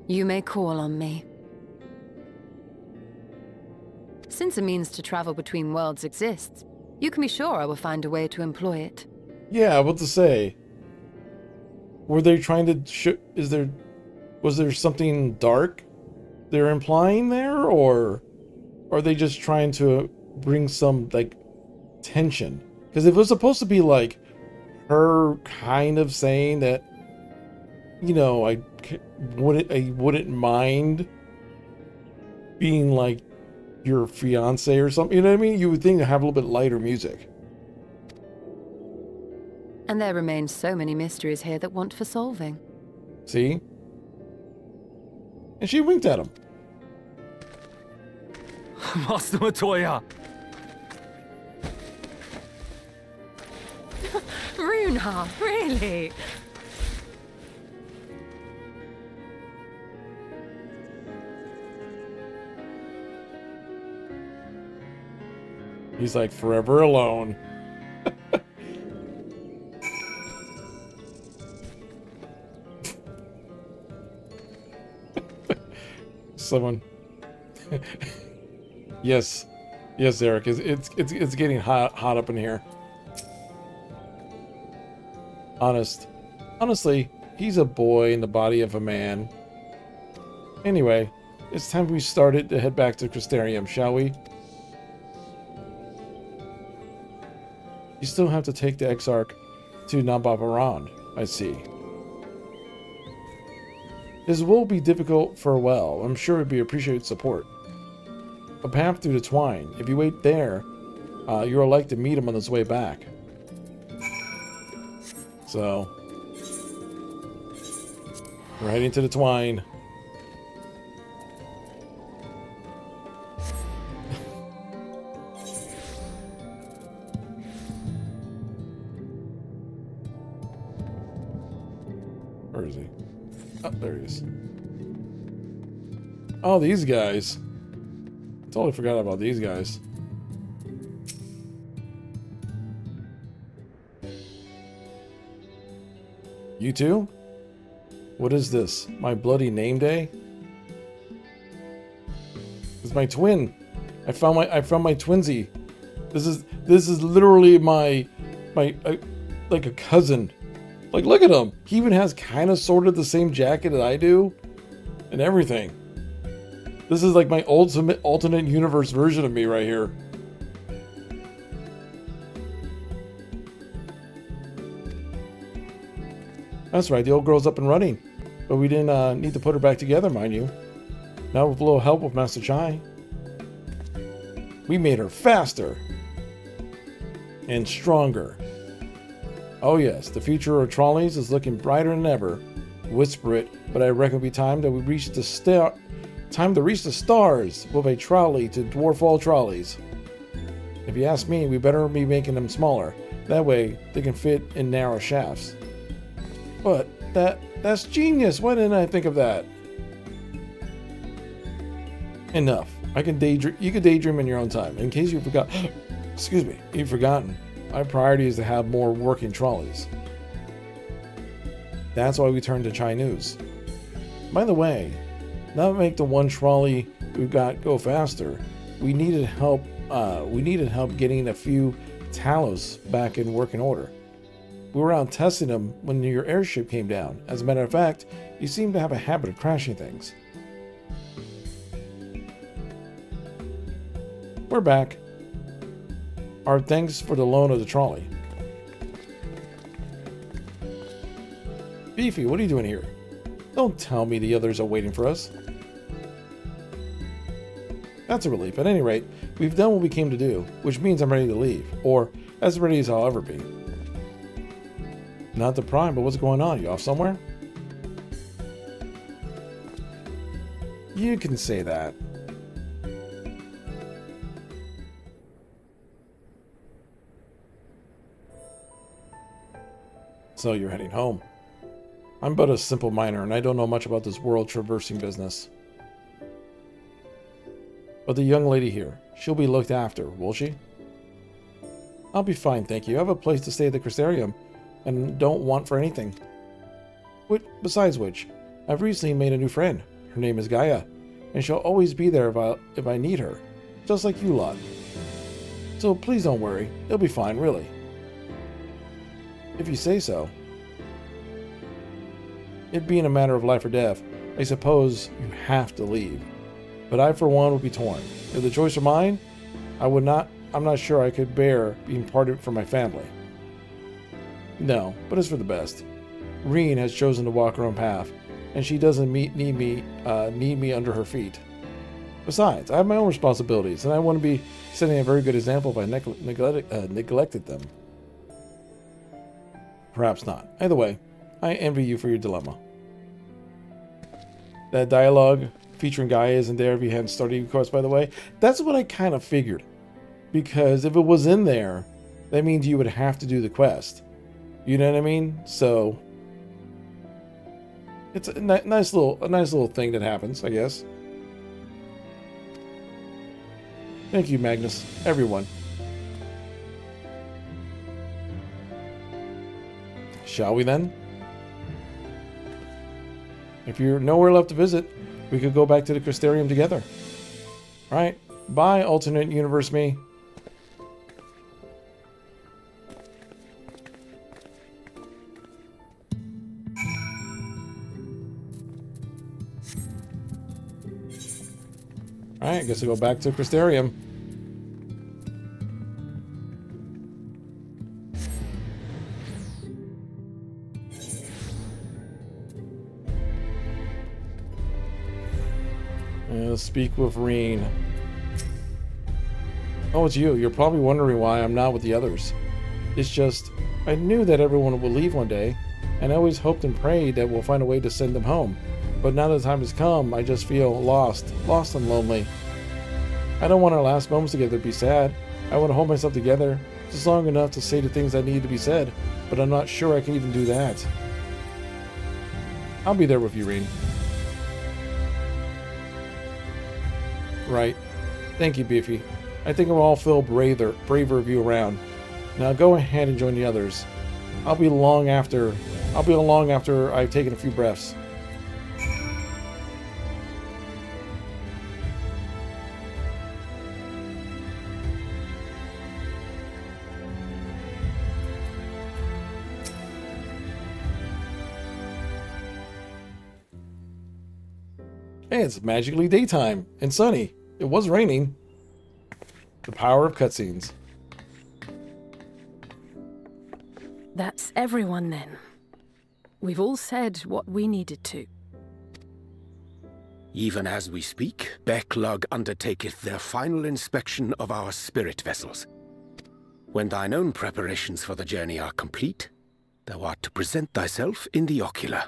you may call on me. Since a means to travel between worlds exists, you can be sure I will find a way to employ it. Yeah, what to say? Were they trying to was there something dark they're implying there, or are they just trying to bring some, like, tension? Because if it was supposed to be, like, her kind of saying that, you know, I wouldn't mind being, like, your fiance or something, you know what I mean? You would think to have a little bit lighter music. And there remain so many mysteries here that want for solving. See? And she winked at him. Master Matoya! Runha, really? He's like, forever alone. Someone. Yes, Eric. It's getting hot up in here. Honestly, he's a boy in the body of a man. Anyway, it's time we started to head back to Crystarium, shall we? You still have to take the Exarch to Nabavaran, I see. This will be difficult for a while. I'm sure it'd be appreciated support. A path through the twine. If you wait there, you're like to meet him on his way back. So, we're heading to the twine. Where is he? Oh, there he is. Oh, these guys. I totally forgot about these guys. You too? What is this? My bloody name day? It's my twin. I found my twinsy. This is literally my like a cousin. Like, look at him. He even has kind of sort of the same jacket that I do and everything. This is like my alternate universe version of me right here. That's right, the old girl's up and running. But we didn't need to put her back together, mind you. Now with a little help with Master Chai. We made her faster. And stronger. Oh yes, the future of trolleys is looking brighter than ever. Whisper it, but I reckon it'll be time that we reach the time to reach the stars with a trolley to dwarf all trolleys. If you ask me, we better be making them smaller. That way, they can fit in narrow shafts. But that's genius. Why didn't I think of that? Enough. I can daydream. You can daydream in your own time. In case you forgot, excuse me, you've forgotten. My priority is to have more working trolleys. That's why we turned to Chai News. By the way, now to make the one trolley we've got go faster, we needed help. Getting a few Talos back in working order. We were out testing them when your airship came down. As a matter of fact, you seem to have a habit of crashing things. We're back. Our thanks for the loan of the trolley. Beefy, what are you doing here? Don't tell me the others are waiting for us. That's a relief. At any rate, we've done what we came to do, which means I'm ready to leave. Or, as ready as I'll ever be. Not the prime, but what's going on? You off somewhere? You can say that. So you're heading home. I'm but a simple miner, and I don't know much about this world traversing business. But the young lady here, she'll be looked after, will she? I'll be fine, thank you. I have a place to stay at the Crystarium, and don't want for anything. Besides which, I've recently made a new friend. Her name is Gaia, and she'll always be there if I need her, just like you lot. So please don't worry, it'll be fine, really. If you say so. It being a matter of life or death, I suppose you have to leave. But I, for one, would be torn. If the choice were mine, I'm not sure I could bear being parted from my family. No, but it's for the best. Reen has chosen to walk her own path, and she doesn't need me under her feet. Besides, I have my own responsibilities, and I wouldn't be setting a very good example if I neglected them. Perhaps not. Either way, I envy you for your dilemma. That dialogue featuring Gaia isn't there if you hadn't started your quest, by the way. That's what I kind of figured. Because if it was in there, that means you would have to do the quest. You know what I mean? So it's a nice little thing that happens, I guess. Thank you, Magnus. Everyone. Shall we then? If you're nowhere left to visit, we could go back to the Crystarium together. Alright, bye, alternate universe me. Alright, I guess I'll go back to Crystarium. Speak with Reen. Oh, it's you. You're probably wondering why I'm not with the others. It's just, I knew that everyone will leave one day, and I always hoped and prayed that we'll find a way to send them home. But now that the time has come, I just feel lost and lonely. I don't want our last moments together to be sad. I want to hold myself together just long enough to say the things that need to be said, but I'm not sure I can even do that. I'll be there with you, Reen. Right. Thank you, Beefy. I think I'll all feel braver of you around. Now go ahead and join the others. I'll be along after I've taken a few breaths. Hey, it's magically daytime and sunny. It was raining. The power of cutscenes. That's everyone then. We've all said what we needed to. Even as we speak, Backlog undertaketh their final inspection of our spirit vessels. When thine own preparations for the journey are complete, thou art to present thyself in the ocular.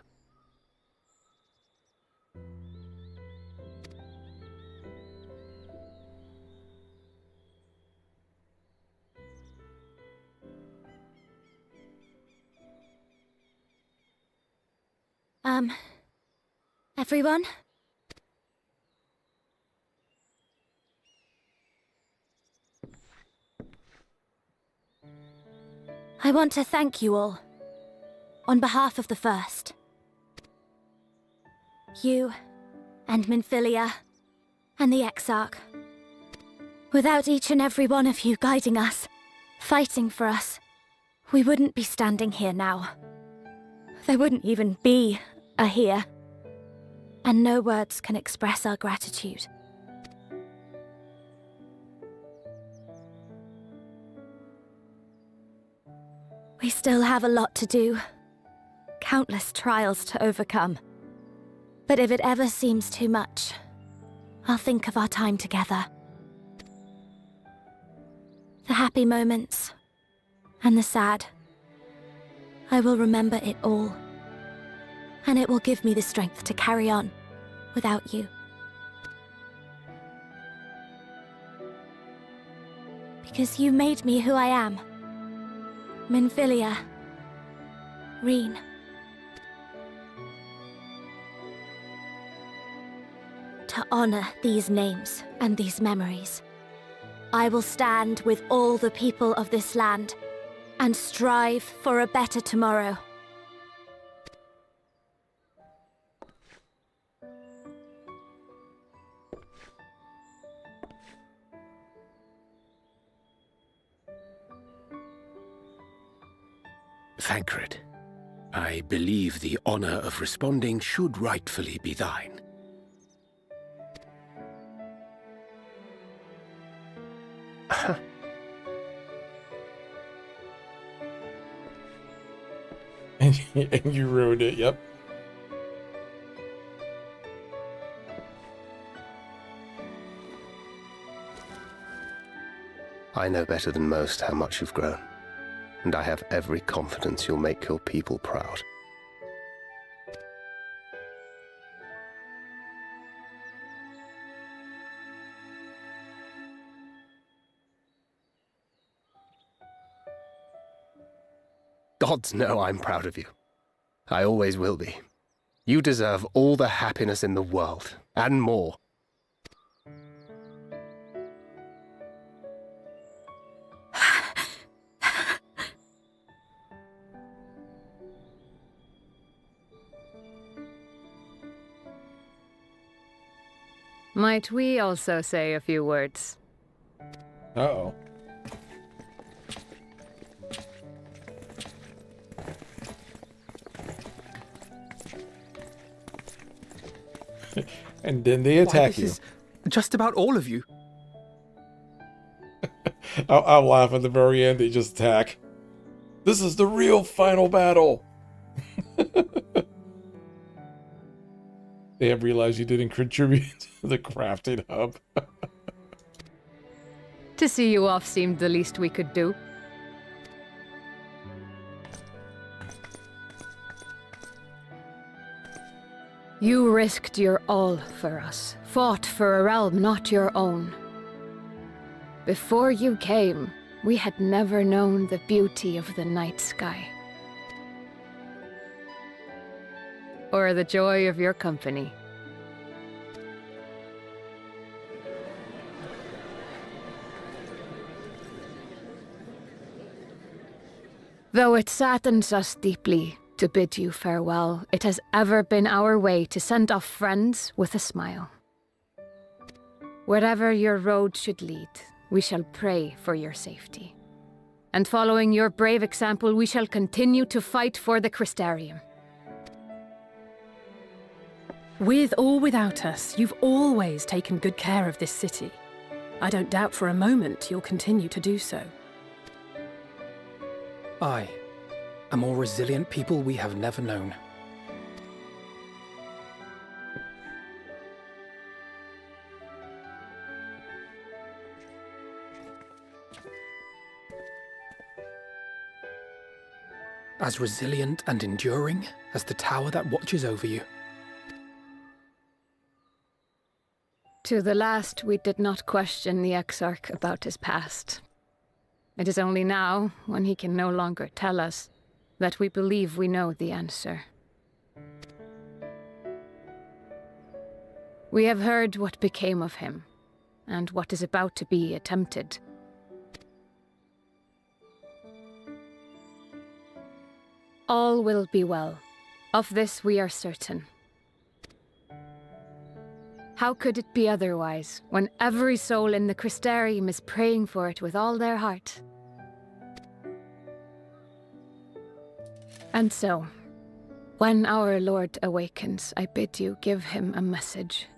Everyone? I want to thank you all, on behalf of the First. You, and Minfilia, and the Exarch. Without each and every one of you guiding us, fighting for us, we wouldn't be standing here now. There wouldn't even be a here. And no words can express our gratitude. We still have a lot to do. Countless trials to overcome. But if it ever seems too much, I'll think of our time together. The happy moments, and the sad. I will remember it all. And it will give me the strength to carry on without you. because you made me who I am. Minfilia. Reen. To honor these names and these memories, I will stand with all the people of this land and strive for a better tomorrow. Thancred, I believe the honor of responding should rightfully be thine. And you ruined it, yep. I know better than most how much you've grown, and I have every confidence you'll make your people proud. Gods know I'm proud of you. I always will be. You deserve all the happiness in the world, and more. Might we also say a few words? Uh-oh. And then they attack you. Just about all of you. I'll laugh at the very end. They just attack. This is the real final battle. They have realized you didn't contribute to the crafting hub. To see you off seemed the least we could do. You risked your all for us, fought for a realm not your own. Before you came, we had never known the beauty of the night sky. Or the joy of your company. Though it saddens us deeply to bid you farewell, it has ever been our way to send off friends with a smile. Wherever your road should lead, we shall pray for your safety. And following your brave example, we shall continue to fight for the Crystarium. With or without us, you've always taken good care of this city. I don't doubt for a moment you'll continue to do so. Aye. A more resilient people we have never known. As resilient and enduring as the tower that watches over you. To the last, we did not question the Exarch about his past. It is only now, when he can no longer tell us, that we believe we know the answer. We have heard what became of him, and what is about to be attempted. All will be well. Of this we are certain. How could it be otherwise, when every soul in the Crystarium is praying for it with all their heart? And so, when our Lord awakens, I bid you give him a message.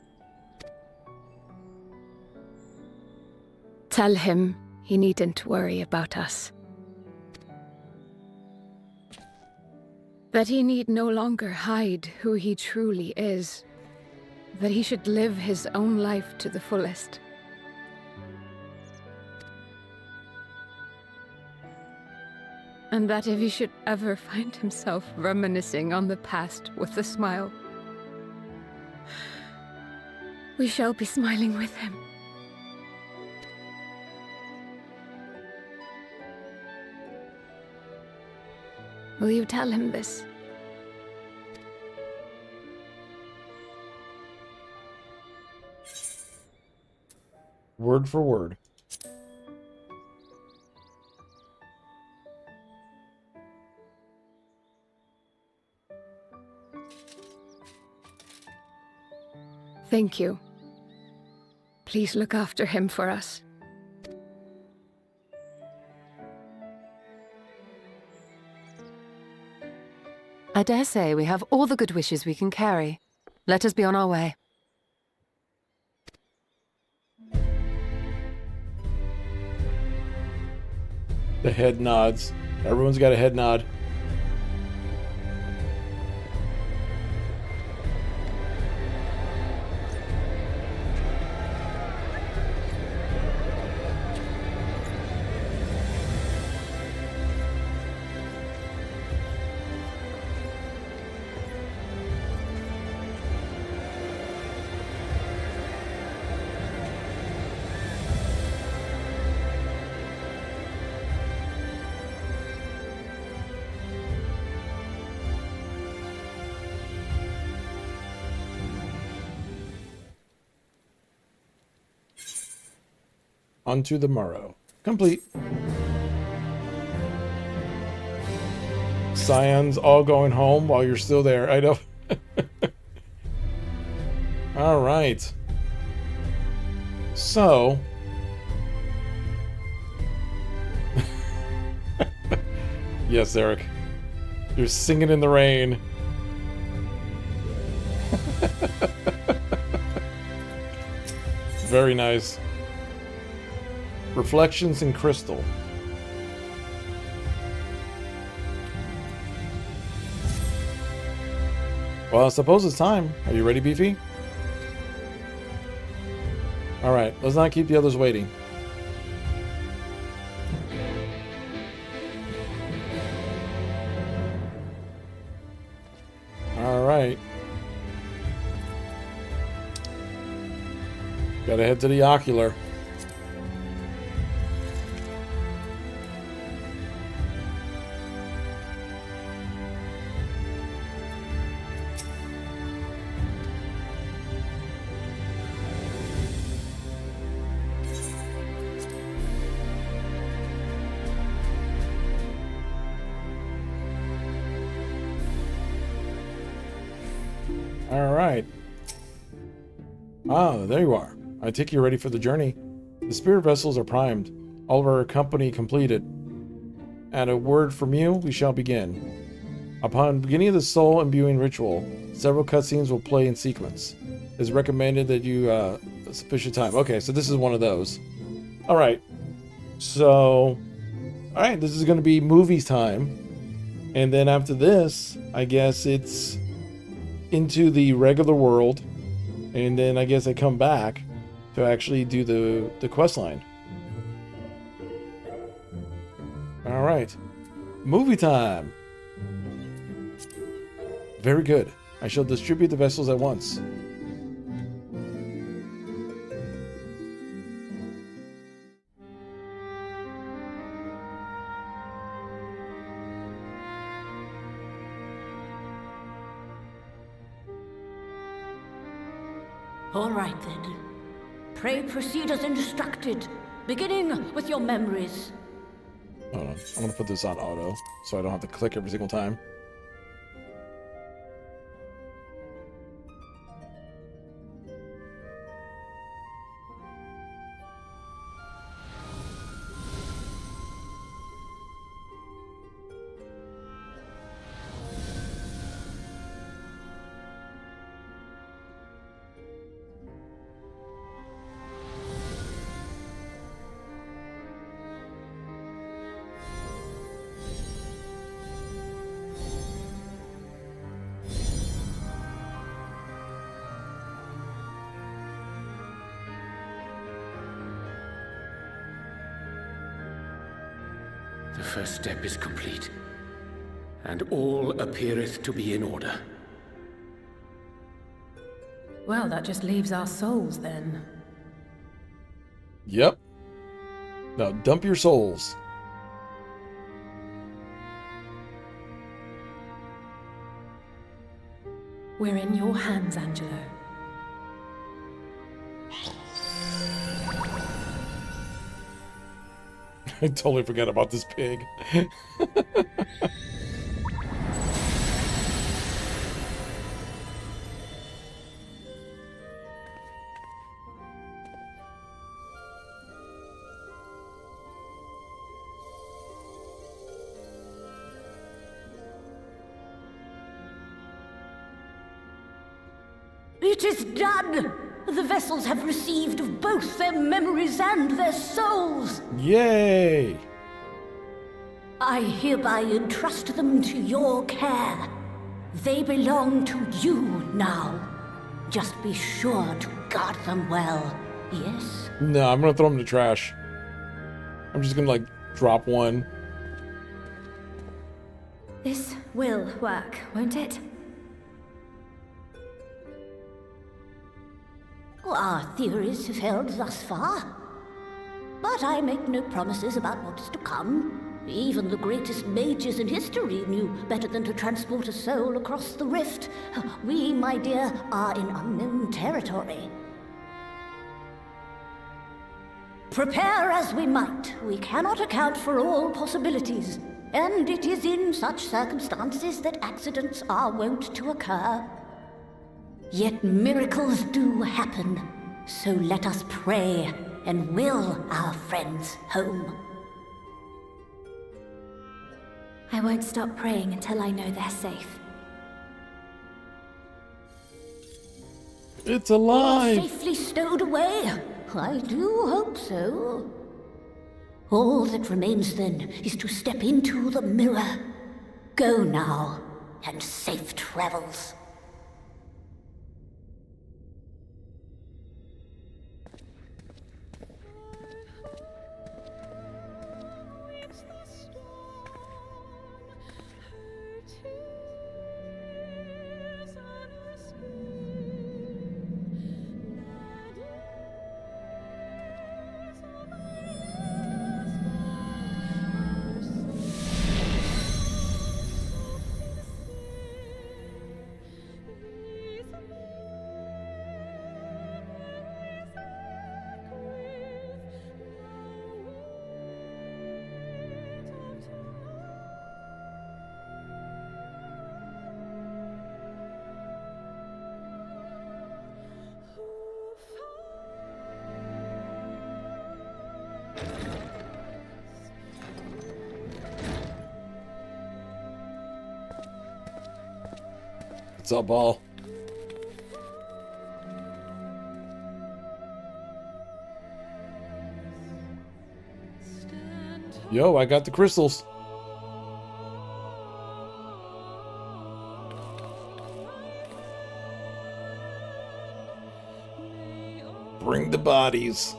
Tell him he needn't worry about us. That he need no longer hide who he truly is. That he should live his own life to the fullest. And that if he should ever find himself reminiscing on the past with a smile, we shall be smiling with him. Will you tell him this? Word for word. Thank you. Please look after him for us. I dare say we have all the good wishes we can carry. Let us be on our way. The head nods. Everyone's got a head nod. Onto the morrow. Complete. Scions all going home while you're still there. I know. All right. So. Yes, Eric. You're singing in the rain. Very nice. Reflections in crystal. Well, I suppose it's time. Are you ready, Beefy? Alright, let's not keep the others waiting. Alright. Gotta head to the ocular. Alright. Ah, there you are. I take you ready for the journey. The spirit vessels are primed. All of our company completed. At a word from you, we shall begin. Upon beginning of the soul imbuing ritual, several cutscenes will play in sequence. It is recommended that you sufficient time. Okay, so this is one of those. Alright. So, alright, this is going to be movies time. And then after this, I guess it's into the regular world, and then I guess I come back to actually do the quest line. All right, movie time. Very good. I shall distribute the vessels at once. All right then. Pray proceed as instructed, beginning with your memories. Hold on. I'm gonna put this on auto so I don't have to click every single time. The first step is complete, and all appeareth to be in order. Well, that just leaves our souls then. Yep. Now dump your souls. We're in your hands, Angelo. I totally forgot about this pig. It is done! The vessels have received both their memories and their souls! Yay! I hereby entrust them to your care. They belong to you now. Just be sure to guard them well, yes? No, I'm gonna throw them in the trash. I'm just gonna, like, drop one. This will work, won't it? Our theories have held thus far. But I make no promises about what is to come. Even the greatest mages in history knew better than to transport a soul across the rift. We, my dear, are in unknown territory. Prepare as we might, we cannot account for all possibilities. And it is in such circumstances that accidents are wont to occur. Yet miracles do happen, so let us pray and will our friends home. I won't stop praying until I know they're safe. It's alive! Or safely stowed away. I do hope so. All that remains then is to step into the mirror. Go now, and safe travels. What's up, Ball? Yo, I got the crystals. Bring the bodies.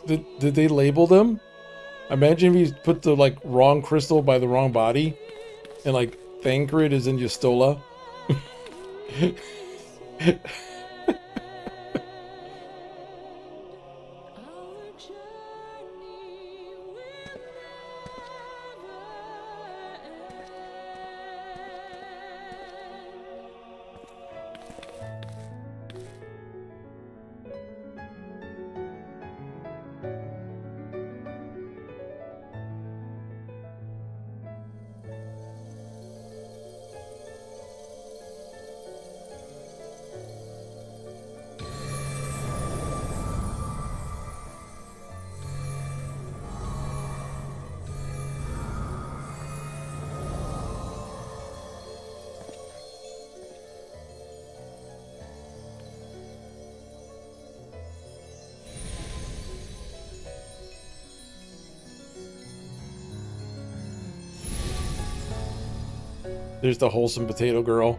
Did they label them? Imagine if you put the like wrong crystal by the wrong body, and like Thancred is in Yustola. There's the wholesome potato girl.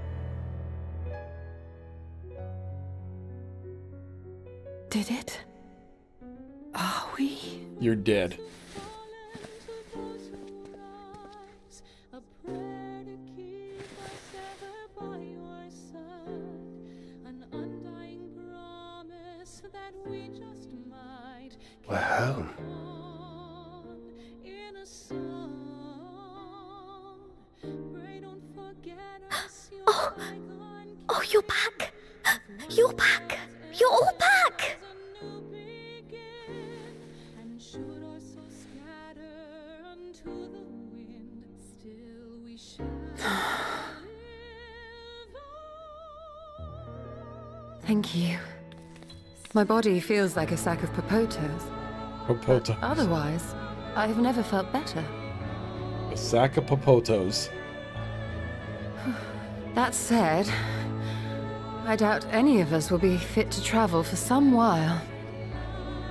Did it? Are we? You're dead. home. Oh, you're back! You're back! You're all back! Thank you. My body feels like a sack of popotos. Popotos. Otherwise, I've never felt better. A sack of popotos. That said, I doubt any of us will be fit to travel for some while.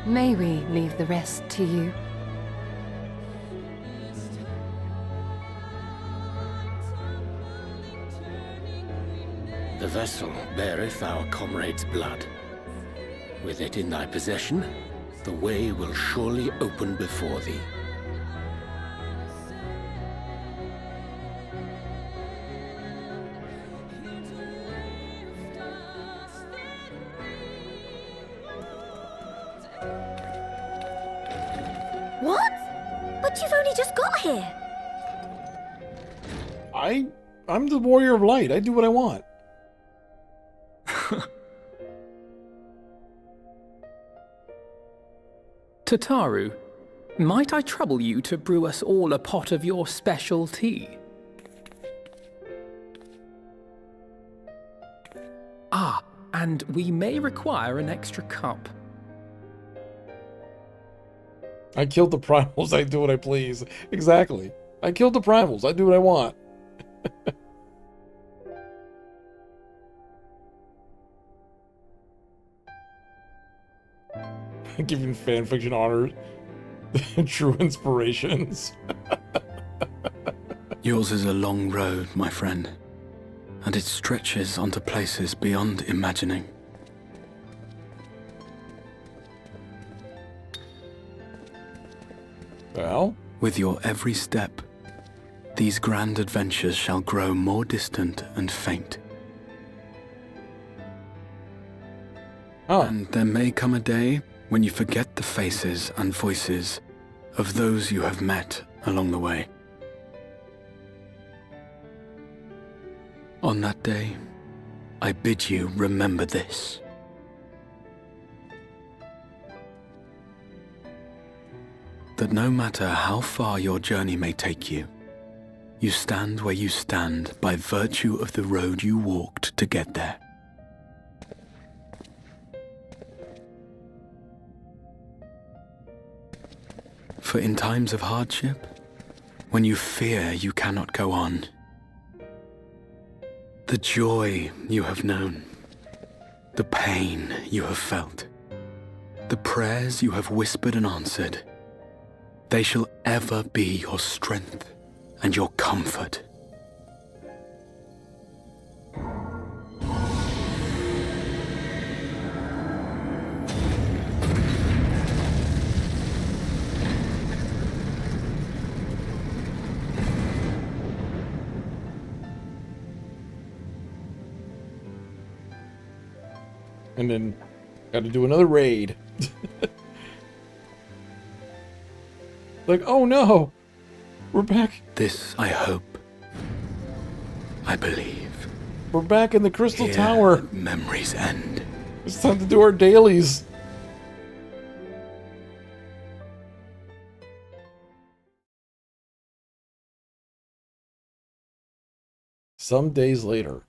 May we leave the rest to you? The vessel beareth our comrade's blood. With it in thy possession, the way will surely open before thee. What? But you've only just got here. I'm the warrior of light. I do what I want. Tataru, might I trouble you to brew us all a pot of your special tea? Ah, and we may require an extra cup. I killed the primals. I do what I please. Exactly. I killed the primals. I do what I want. Giving fanfiction honor true inspirations. Yours is a long road, my friend, and it stretches onto places beyond imagining. Well? With your every step, these grand adventures shall grow more distant and faint. Oh. And there may come a day when you forget the faces and voices of those you have met along the way. On that day, I bid you remember this. That no matter how far your journey may take you, you stand where you stand by virtue of the road you walked to get there. For in times of hardship, when you fear you cannot go on, the joy you have known, the pain you have felt, the prayers you have whispered and answered, they shall ever be your strength and your comfort. And then got to do another raid. Like, oh no, we're back. This I hope. I believe. We're back in the Crystal Here Tower. Memories end. It's time to do our dailies. Some days later.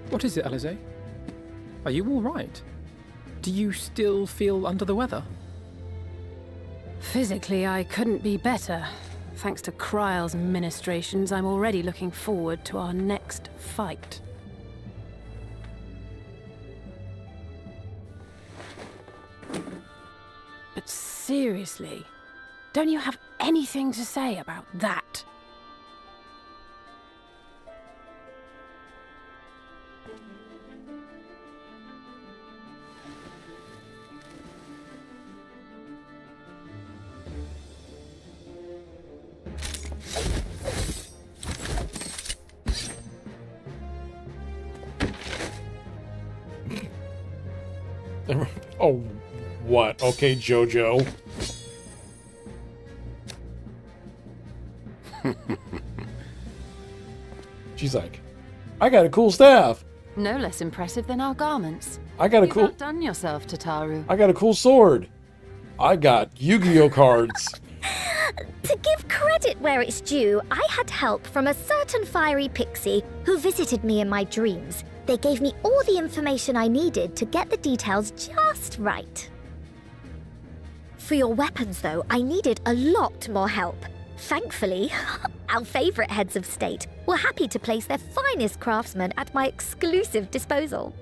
What is it, Alize? Are you all right? Do you still feel under the weather? Physically, I couldn't be better. Thanks to Kryle's ministrations, I'm already looking forward to our next fight. But seriously, don't you have anything to say about that? Oh, what? Okay, Jojo. She's like, I got a cool staff. No less impressive than our garments. I got a You've cool. outdone yourself, Tataru. I got a cool sword. I got Yu-Gi-Oh cards. To give credit where it's due, I had help from a certain fiery pixie who visited me in my dreams. They gave me all the information I needed to get the details just right. For your weapons, though, I needed a lot more help. Thankfully, our favourite heads of state were happy to place their finest craftsmen at my exclusive disposal.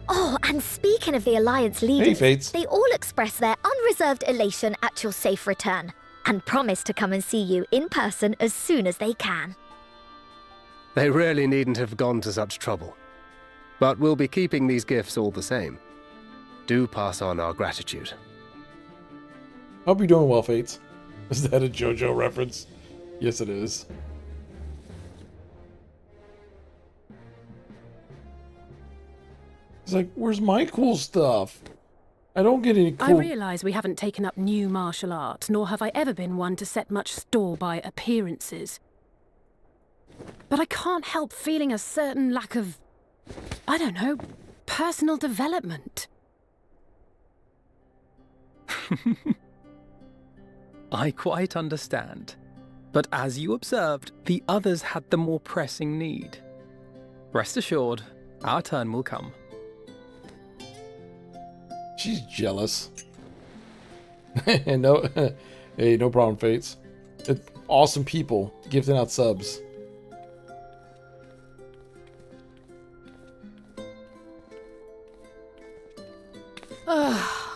Oh, and speaking of the Alliance leaders, they all expressed their unreserved elation at your safe return and promised to come and see you in person as soon as they can. They really needn't have gone to such trouble. But we'll be keeping these gifts all the same. Do pass on our gratitude. Hope you're doing well, Fates. Is that a JoJo reference? Yes, it is. He's like, where's my cool stuff? I don't get any cool... I realise we haven't taken up new martial arts, nor have I ever been one to set much store by appearances. But I can't help feeling a certain lack of, I don't know, personal development. I quite understand. But as you observed, the others had the more pressing need. Rest assured, our turn will come. She's jealous. No, hey, no problem, Fates. Awesome people gifting out subs.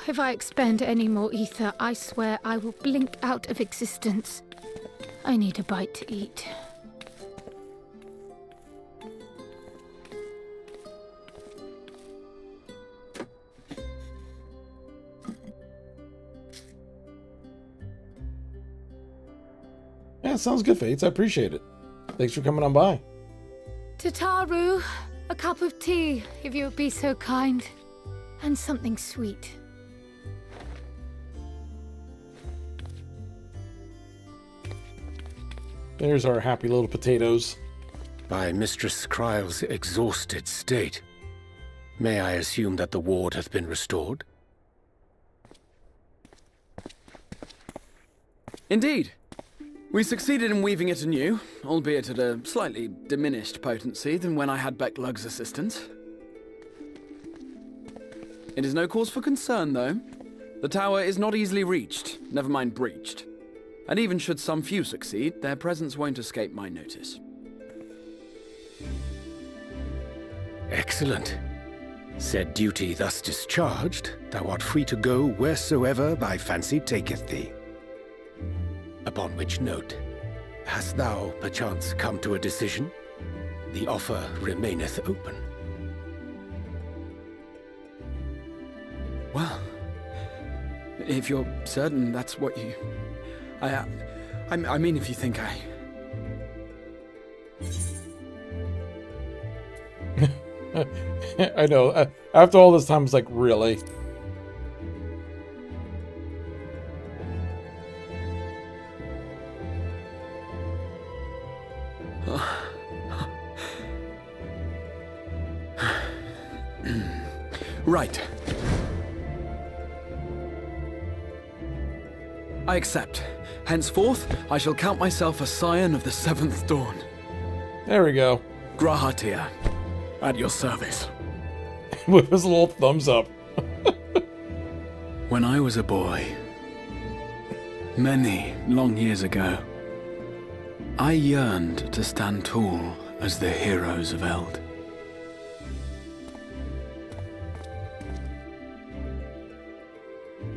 If I expend any more ether, I swear I will blink out of existence. I need a bite to eat. Yeah, sounds good, Fates. I appreciate it. Thanks for coming on by. Tataru, a cup of tea, if you would be so kind. And something sweet. There's our happy little potatoes. By Mistress Kryle's exhausted state, may I assume that the ward hath been restored? Indeed. We succeeded in weaving it anew, albeit at a slightly diminished potency than when I had Becklug's assistance. It is no cause for concern, though. The tower is not easily reached, never mind breached. And even should some few succeed, their presence won't escape my notice. Excellent. Said duty thus discharged, thou art free to go wheresoever thy fancy taketh thee. Upon which note, hast thou perchance come to a decision? The offer remaineth open. Well, if you're certain that's what you... I mean, if you think I... I know. After all this time, it's like, really? Right. I accept. Henceforth, I shall count myself a scion of the Seventh Dawn. There we go. Grahatia, at your service. With his little thumbs up. When I was a boy, Many long years ago, I yearned to stand tall as the heroes of Eld.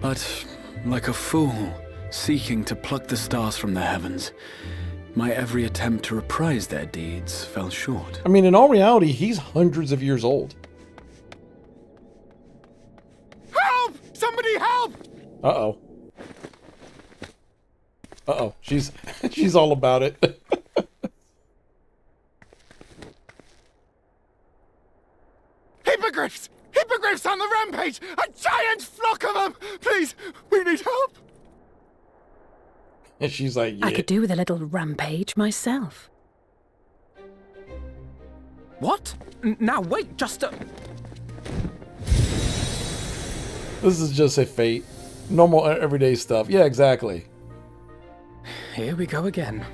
But, like a fool seeking to pluck the stars from the heavens, my every attempt to reprise their deeds fell short. I mean, in all reality, he's hundreds of years old. Help! Somebody help! Uh-oh. Uh-oh. She's all about it. Hippogriffs! Hippogriffs on the rampage! A giant flock of them! Please, we need help! And she's like, yeah. I could do with a little rampage myself. What? Now wait, just a... This is just a fate. Normal, everyday stuff. Yeah, exactly. Here we go again.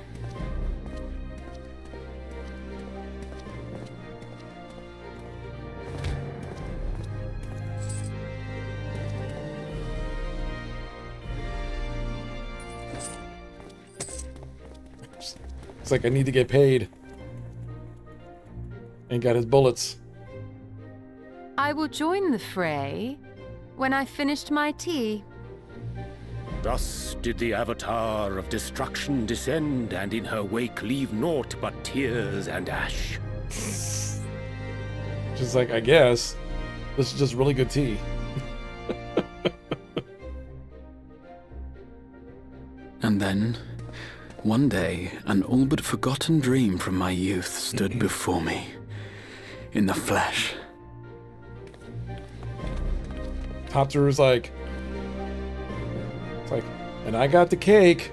It's like, I need to get paid. Ain't got his bullets. I will join the fray when I finished my tea. Thus did the Avatar of Destruction descend, and in her wake leave naught but tears and ash. Just like, I guess. This is just really good tea. And then, one day, an all but forgotten dream from my youth stood before me, in the flesh. Tatsuru's like, it's like, and I got the cake.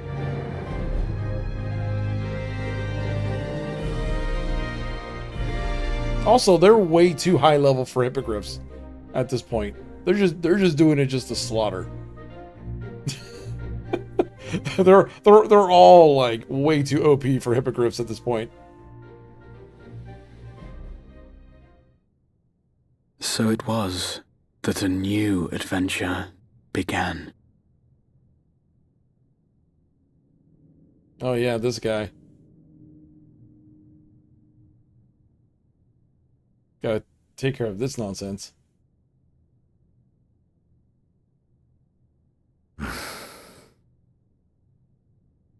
Also, they're way too high level for hippogriffs at this point. They're just doing it just to slaughter. they're all like way too OP for hippogriffs at this point. So it was that a new adventure began. Oh yeah, this guy. Gotta take care of this nonsense.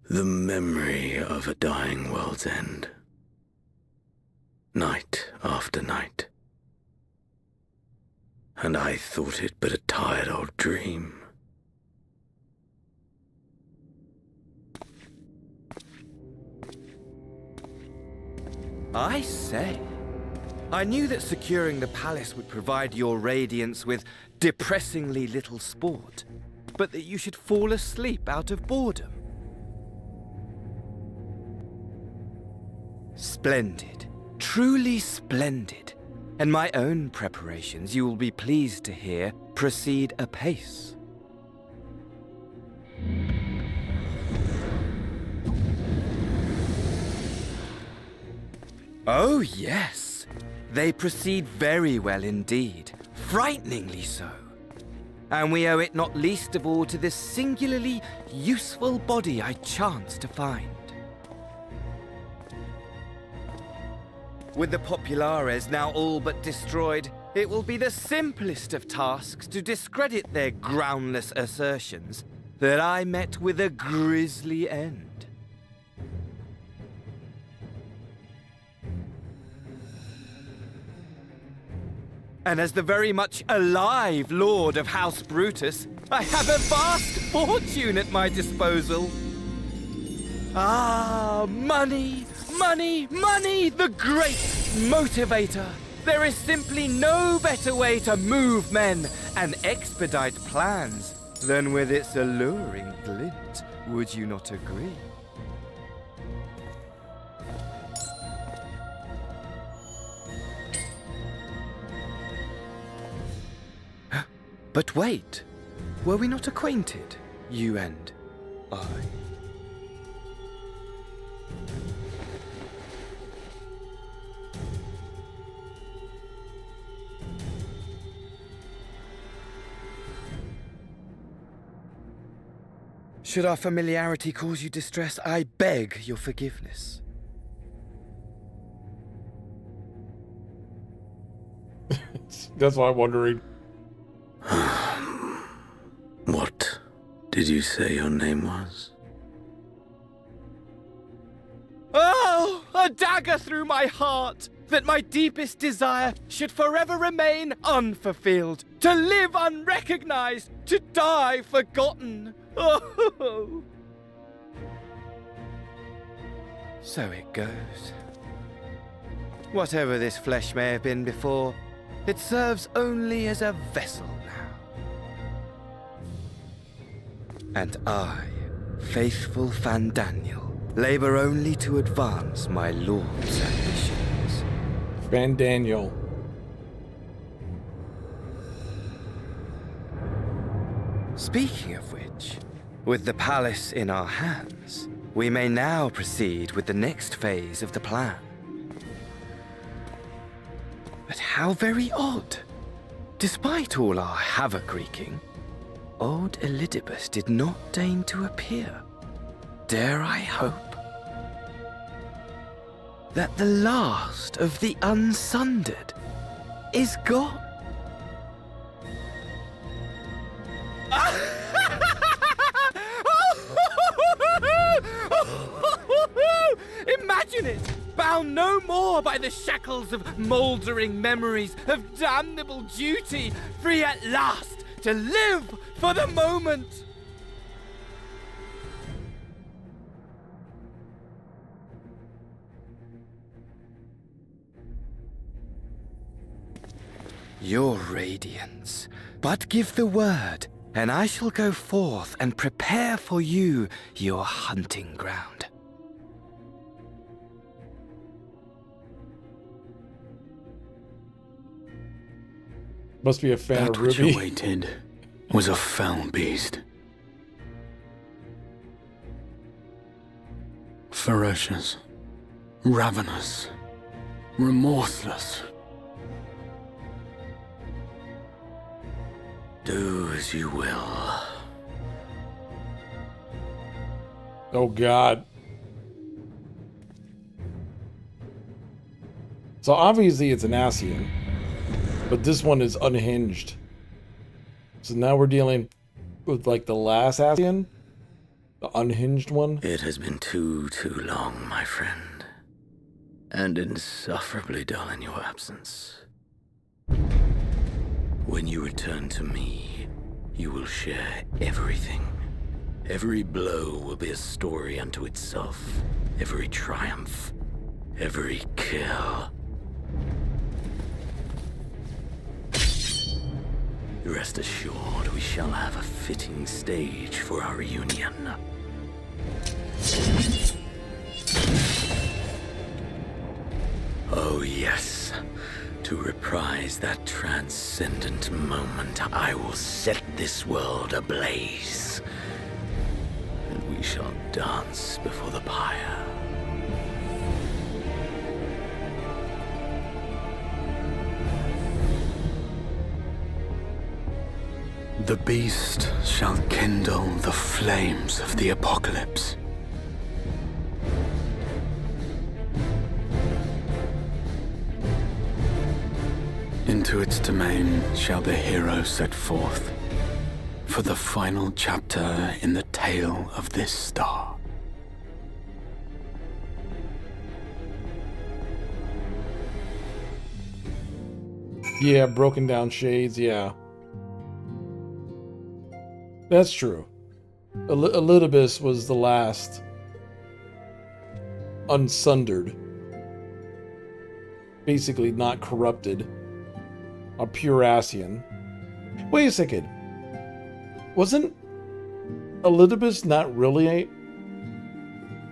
The memory of a dying world's end. Night after night. And I thought it but a tired old dream. I say, I knew that securing the palace would provide your radiance with depressingly little sport, but that you should fall asleep out of boredom. Splendid, truly splendid. And my own preparations, you will be pleased to hear, proceed apace. Oh, yes. They proceed very well indeed. Frighteningly so. And we owe it not least of all to this singularly useful body I chanced to find. With the Populares now all but destroyed, it will be the simplest of tasks to discredit their groundless assertions that I met with a grisly end. And as the very much alive Lord of House Brutus, I have a vast fortune at my disposal. Ah, money! Money, money, the great motivator. There is simply no better way to move men and expedite plans than with its alluring glint. Would you not agree? But wait, were we not acquainted, you and I? Should our familiarity cause you distress, I beg your forgiveness. That's why I'm wondering. What did you say your name was? Oh, a dagger through my heart, that my deepest desire should forever remain unfulfilled, to live unrecognized, to die forgotten. Oh. So it goes. Whatever this flesh may have been before, it serves only as a vessel now. And I, faithful Fandaniel, labor only to advance my lord's ambitions. Fandaniel. Speaking of which, with the palace in our hands, we may now proceed with the next phase of the plan. But how very odd. Despite all our havoc wreaking, old Elidibus did not deign to appear. Dare I hope that the last of the unsundered is gone? Imagine it! Bound no more by the shackles of mouldering memories of damnable duty, free at last to live for the moment! Your radiance, but give the word, and I shall go forth and prepare for you your hunting ground. Must be a fan that of which Ruby. awaited was a foul beast. Ferocious, ravenous, remorseless. Do as you will. Oh God. So obviously it's an Ascian, but this one is unhinged. So now we're dealing with like the last Ascian, the unhinged one. It has been too long, my friend, and insufferably dull in your absence. When you return to me, you will share everything. Every blow will be a story unto itself. Every triumph, every kill. Rest assured, we shall have a fitting stage for our reunion. Oh yes. To reprise that transcendent moment, I will set this world ablaze. And we shall dance before the pyre. The beast shall kindle the flames of the apocalypse. Into its domain shall the hero set forth for the final chapter in the tale of this star. Yeah, broken down shades, yeah. That's true. Elidibus was the last unsundered. Basically not corrupted. A pure Ascian. Wait a second. Wasn't Elidibus not really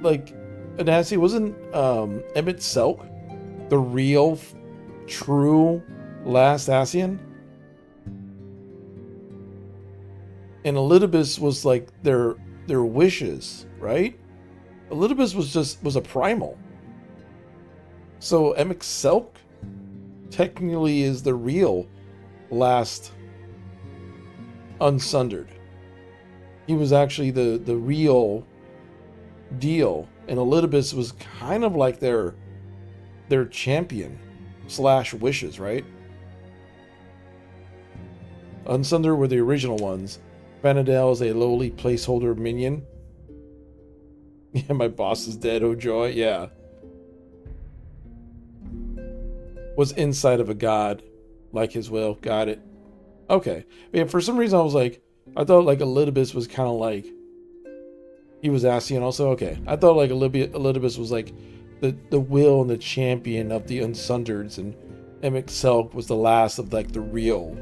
like an Ascian? Wasn't Emmett Selk the real, true last Ascian? And Elidibus was like their wishes, right? Elidibus was a primal. So Emmett Selk technically is the real last unsundered. he was actually the real deal, and Elidibus was kind of like their champion / wishes, right? Unsunder were the original ones. Vanadel is a lowly placeholder minion. Yeah, my boss is dead, oh joy, yeah. Was inside of a god, like his will, got it. Okay, yeah, for some reason I thought like Elidibus was kind of like, he was Ascian also, okay. I thought like Elidibus was like the will and the champion of the Unsundered, and MSQ was the last of like the real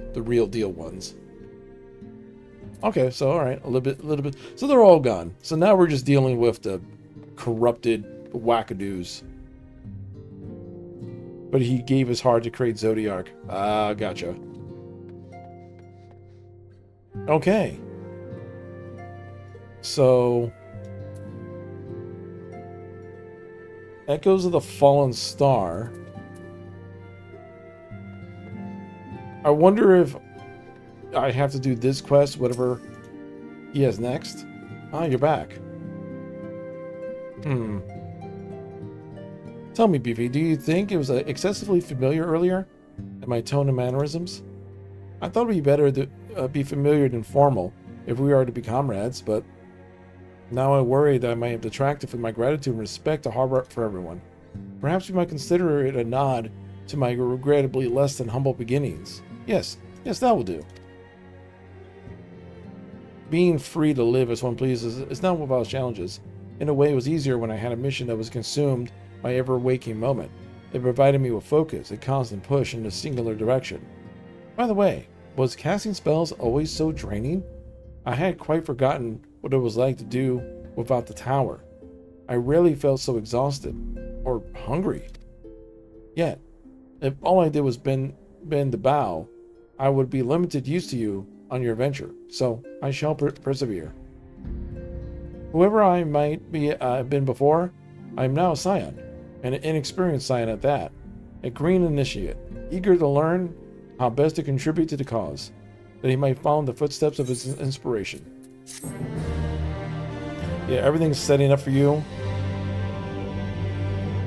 deal ones. Okay, so all right, a little bit. So they're all gone. So now we're just dealing with the corrupted wackadoos. But he gave his heart to create Zodiac. Ah, gotcha. Okay. So Echoes of the Fallen Star. I wonder if I have to do this quest, whatever he has next. Ah, you're back. Tell me, Beefy, do you think it was excessively familiar earlier? In my tone and mannerisms? I thought it would be better to be familiar than formal if we are to be comrades, but now I worry that I might have detracted from my gratitude and respect to harbor for everyone. Perhaps we might consider it a nod to my regrettably less than humble beginnings. Yes, that will do. Being free to live as one pleases is not without challenges. In a way, it was easier when I had a mission that was consumed by every waking moment. It provided me with focus, a constant push in a singular direction. By the way, was casting spells always so draining? I had quite forgotten what it was like to do without the tower. I rarely felt so exhausted or hungry. Yet, if all I did was bend the bow, I would be limited use to you on your adventure, so I shall persevere. Whoever I might be been before, I am now a scion, and an inexperienced scion at that, a green initiate, eager to learn how best to contribute to the cause, that he might follow in the footsteps of his inspiration. Yeah, everything's setting up for you.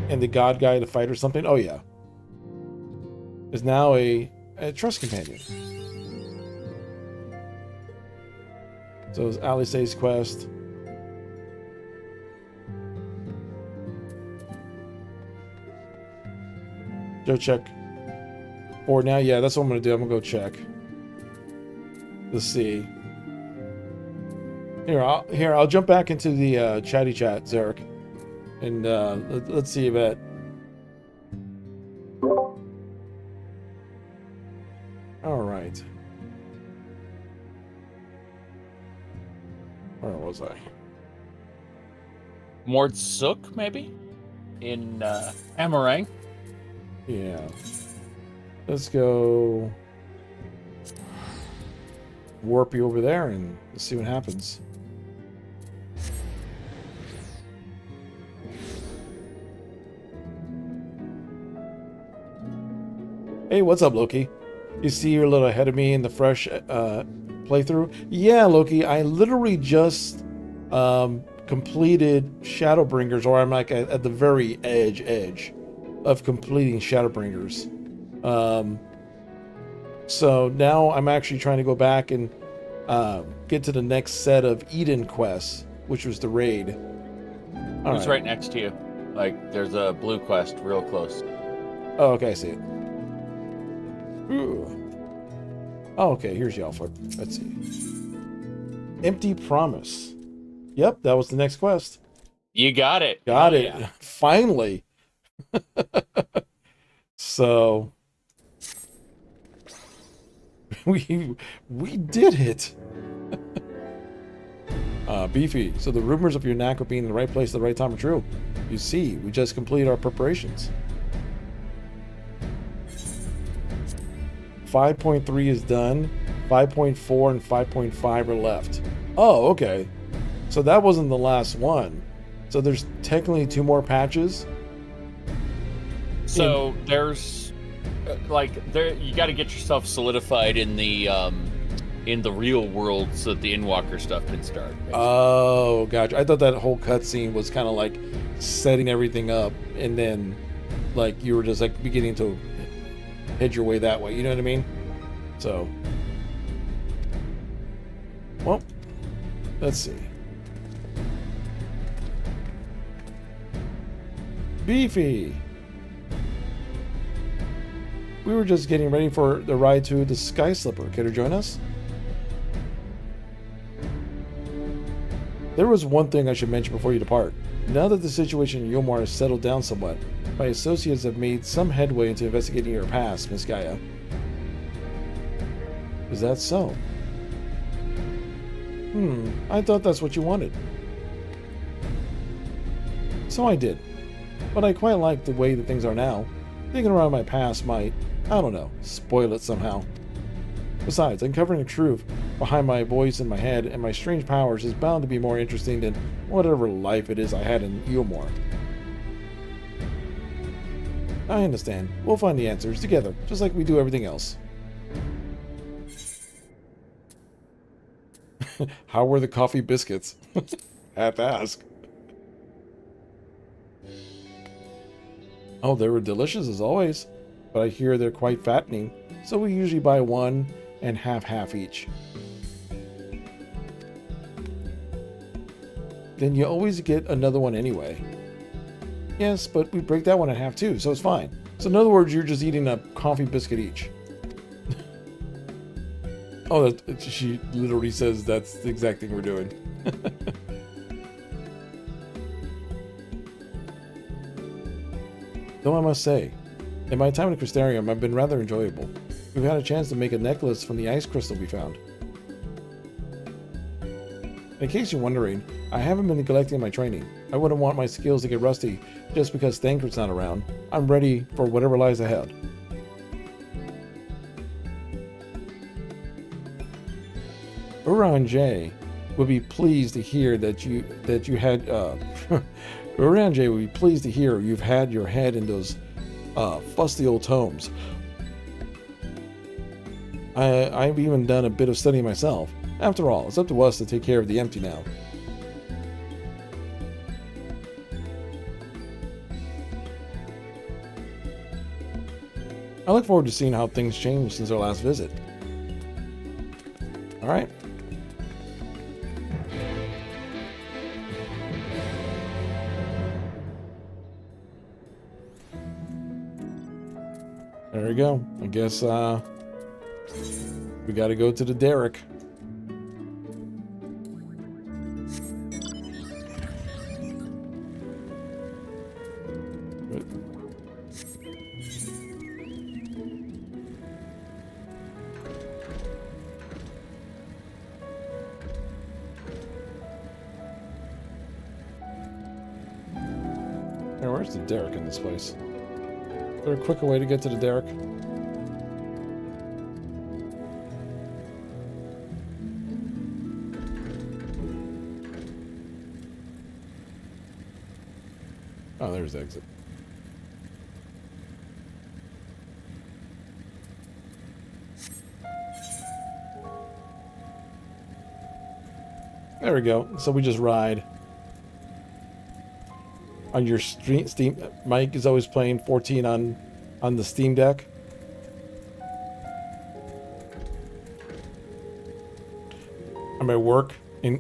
And the god guy to fight or something. Oh yeah, is now a trust companion. So it's Alice's quest. Go check. Or now, yeah, that's what I'm gonna do. I'm gonna go check. Let's see. Here, I'll jump back into the chatty chat, Zarek, and let's see if that. All right. Where was I? Mordsuk, maybe? In Amarang? Yeah. Let's go warp you over there and see what happens. Hey, what's up, Loki? You see you're a little ahead of me in the fresh playthrough? Yeah, Loki, I literally just completed Shadowbringers, or I'm like at the very edge of completing Shadowbringers. So now I'm actually trying to go back and get to the next set of Eden quests, which was the raid. It's right next to you. Like, there's a blue quest real close. Oh, okay, I see it. Ooh. Oh, okay, here's Yalford. Let's see. Empty Promise. Yep, that was the next quest. You got it. Got it. Yeah. Finally. So we did it. Beefy, so the rumors of your knack of being in the right place at the right time are true. You see, we just completed our preparations. 5.3 is done. 5.4 and 5.5 are left. Oh, okay. So that wasn't the last one. So there's technically 2 more patches. So there's you got to get yourself solidified in the in the real world so that the Endwalker stuff can start. Basically. Oh, gotcha. I thought that whole cutscene was kind of like setting everything up, and then like you were just like beginning to head your way that way. You know what I mean? So, well, let's see. Beefy. We were just getting ready for the ride to the Sky Slipper. Care to join us? There was one thing I should mention before you depart. Now that the situation in Yulmar has settled down somewhat, my associates have made some headway into investigating your past, Miss Gaia. Is that so? I thought that's what you wanted. So I did. But I quite like the way that things are now. Thinking around my past might, I don't know, spoil it somehow. Besides, uncovering the truth behind my voice in my head and my strange powers is bound to be more interesting than whatever life it is I had in Yulmar. I understand. We'll find the answers together, just like we do everything else. How were the coffee biscuits? Have to ask. Oh, they were delicious as always, but I hear they're quite fattening, so we usually buy one and half each. Then you always get another one anyway. Yes, but we break that one in half too, so it's fine. So in other words, you're just eating a coffee biscuit each. Oh, she literally says that's the exact thing we're doing. Though I must say, in my time in the Crystarium, I've been rather enjoyable. We've had a chance to make a necklace from the ice crystal we found. In case you're wondering, I haven't been neglecting my training. I wouldn't want my skills to get rusty just because Thanker's not around. I'm ready for whatever lies ahead. Uran J would be pleased to hear that you had Uran J would be pleased to hear you've had your head in those fusty old tomes. I've even done a bit of studying myself. After all, it's up to us to take care of the empty now. I look forward to seeing how things changed since our last visit. Alright. There we go. I guess we gotta go to the derrick. Hey, where's the derrick in this place? Is there a quicker way to get to the derrick? Oh, there's the exit. There we go. So we just ride. On your Steam, Mike is always playing 14 on the Steam Deck. I'm at work in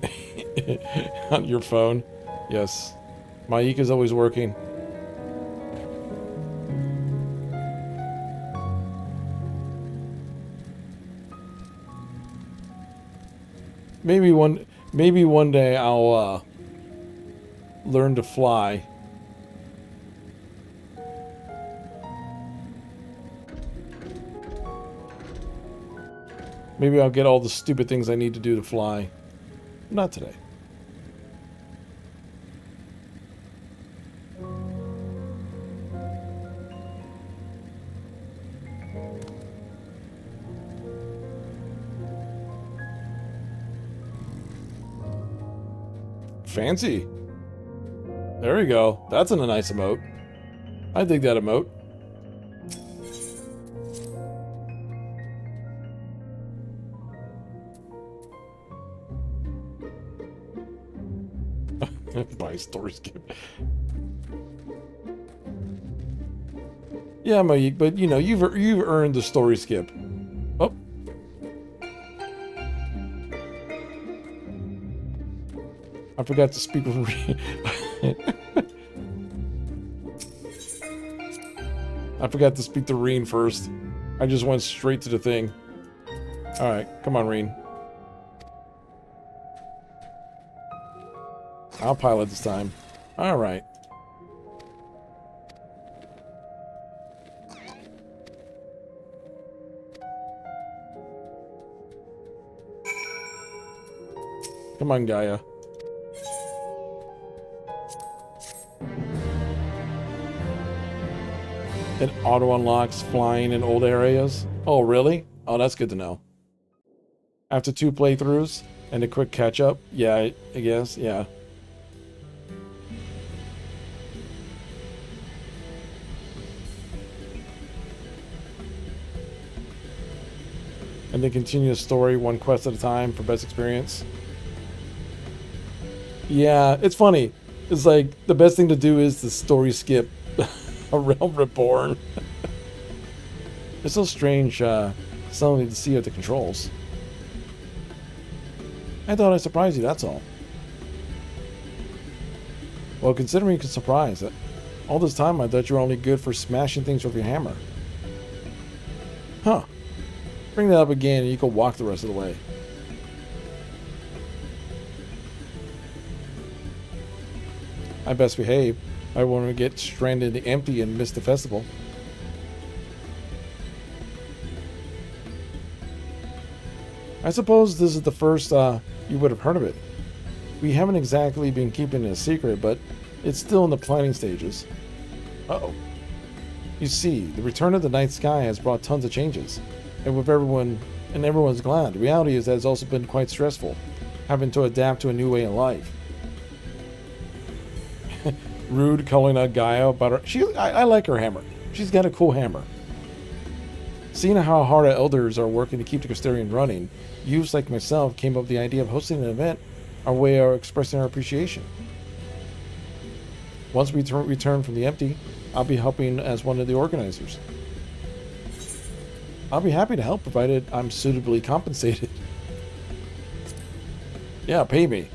on your phone. Yes, Mike is always working. Maybe one day I'll learn to fly. Maybe I'll get all the stupid things I need to do to fly. Not today. Fancy. There we go. That's a nice emote. I dig that emote. By story skip. Yeah, Mike, but you know, you've earned the story skip. Oh. I forgot to speak with I forgot to speak to Reen first. I just went straight to the thing. Alright, come on, Reen. I'll pilot this time. Alright. Come on, Gaia. It auto-unlocks flying in old areas. Oh, really? Oh, that's good to know. After 2 playthroughs and a quick catch-up? Yeah, I guess, yeah. And then continue the story 1 quest at a time for best experience. Yeah, it's funny. It's like, the best thing to do is the story skip A Realm Reborn. It's so strange, suddenly to see at the controls. I thought I'd surprise you, that's all. Well, considering you can surprise it, all this time I thought you were only good for smashing things with your hammer. Huh. Bring that up again and you can walk the rest of the way. I best behave. I want to get stranded in the empty and miss the festival. I suppose this is the first you would have heard of it. We haven't exactly been keeping it a secret, but it's still in the planning stages. Uh-oh. You see, the return of the night sky has brought tons of changes, and everyone's glad. The reality is that it's also been quite stressful, having to adapt to a new way of life. Rude calling out Gaia about her. I like her hammer. She's got a cool hammer. Seeing how hard our elders are working to keep the Custodian running, youths like myself came up with the idea of hosting an event, our way of expressing our appreciation. Once we return from the empty, I'll be helping as one of the organizers. I'll be happy to help, provided I'm suitably compensated. Yeah, pay me.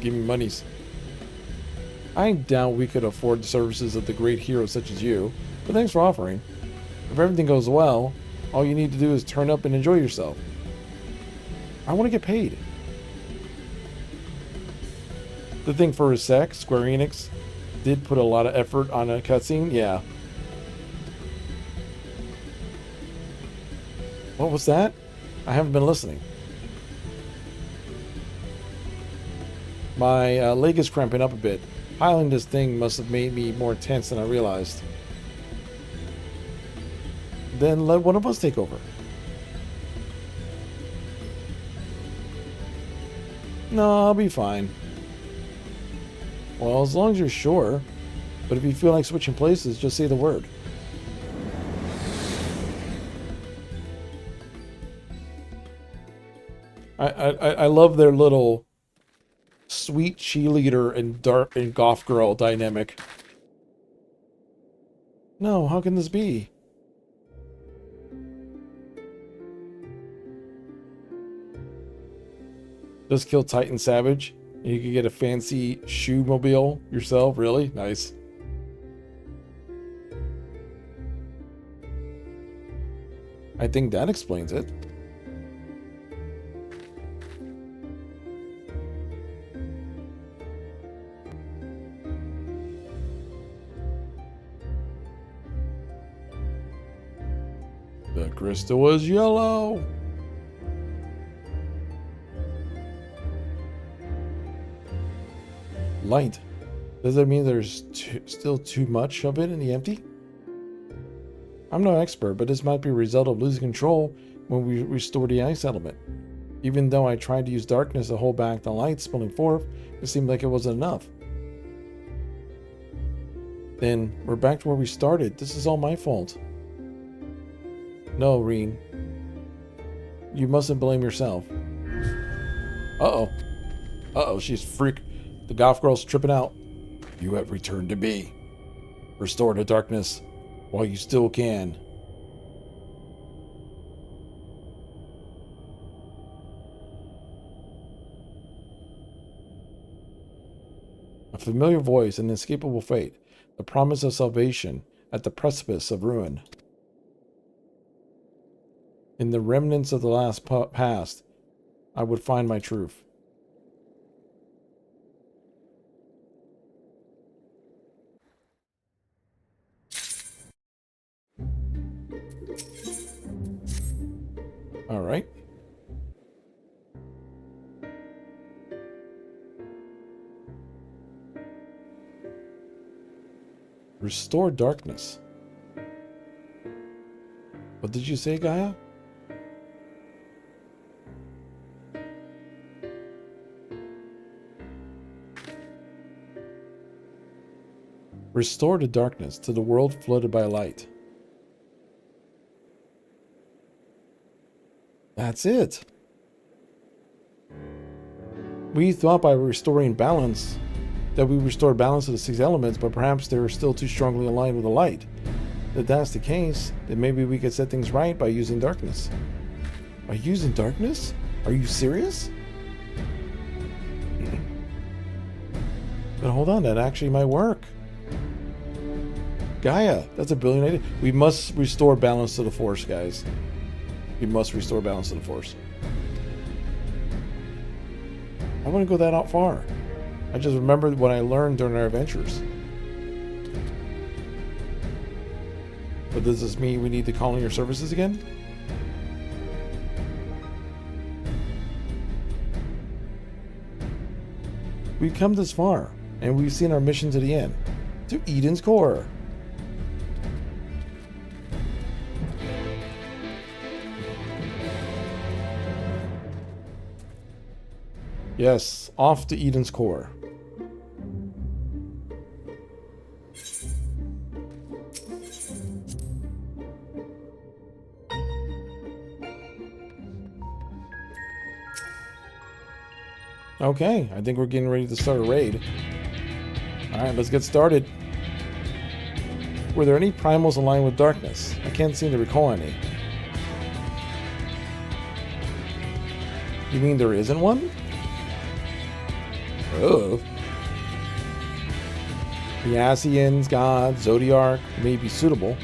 Give me monies. I doubt we could afford the services of the great heroes such as you, but thanks for offering. If everything goes well, all you need to do is turn up and enjoy yourself. I want to get paid. The thing for a sec, Square Enix did put a lot of effort on a cutscene, yeah. What was that? I haven't been listening. My leg is cramping up a bit. Piloting this thing must have made me more tense than I realized. Then let one of us take over. No, I'll be fine. Well, as long as you're sure. But if you feel like switching places, just say the word. I love their little sweet cheerleader and goth girl dynamic. No, how can this be? Just kill Titan Savage, and you can get a fancy shoe mobile yourself. Really? Nice. I think that explains it. The crystal was yellow. Light. Does that mean there's still too much of it in the empty? I'm no expert, but this might be a result of losing control when we restore the ice element. Even though I tried to use darkness to hold back the light spilling forth, it seemed like it wasn't enough. Then, we're back to where we started. This is all my fault. No, Reen. You mustn't blame yourself. Uh-oh. Uh-oh, she's freak. The goth girl's tripping out. You have returned to me. Restore the darkness while you still can. A familiar voice, an inescapable fate, the promise of salvation at the precipice of ruin. In the remnants of the last past, I would find my truth. All right. Restore darkness. What did you say, Gaia? Restore the darkness to the world flooded by light. That's it. We thought by restoring balance that we restored balance to the 6 elements, but perhaps they're still too strongly aligned with the light. If that's the case, then maybe we could set things right by using darkness. By using darkness? Are you serious? But hold on, that actually might work. Gaia, that's a brilliant idea. We must restore balance to the Force, guys. We must restore balance to the Force. I wouldn't go that out far. I just remembered what I learned during our adventures. But does this mean we need to call in your services again? We've come this far, and we've seen our mission to the end. To Eden's core. Yes, off to Eden's core. Okay, I think we're getting ready to start a raid. Alright, let's get started. Were there any primals aligned with darkness? I can't seem to recall any. You mean there isn't one? Oh. The Asians, God, Zodiac may be suitable,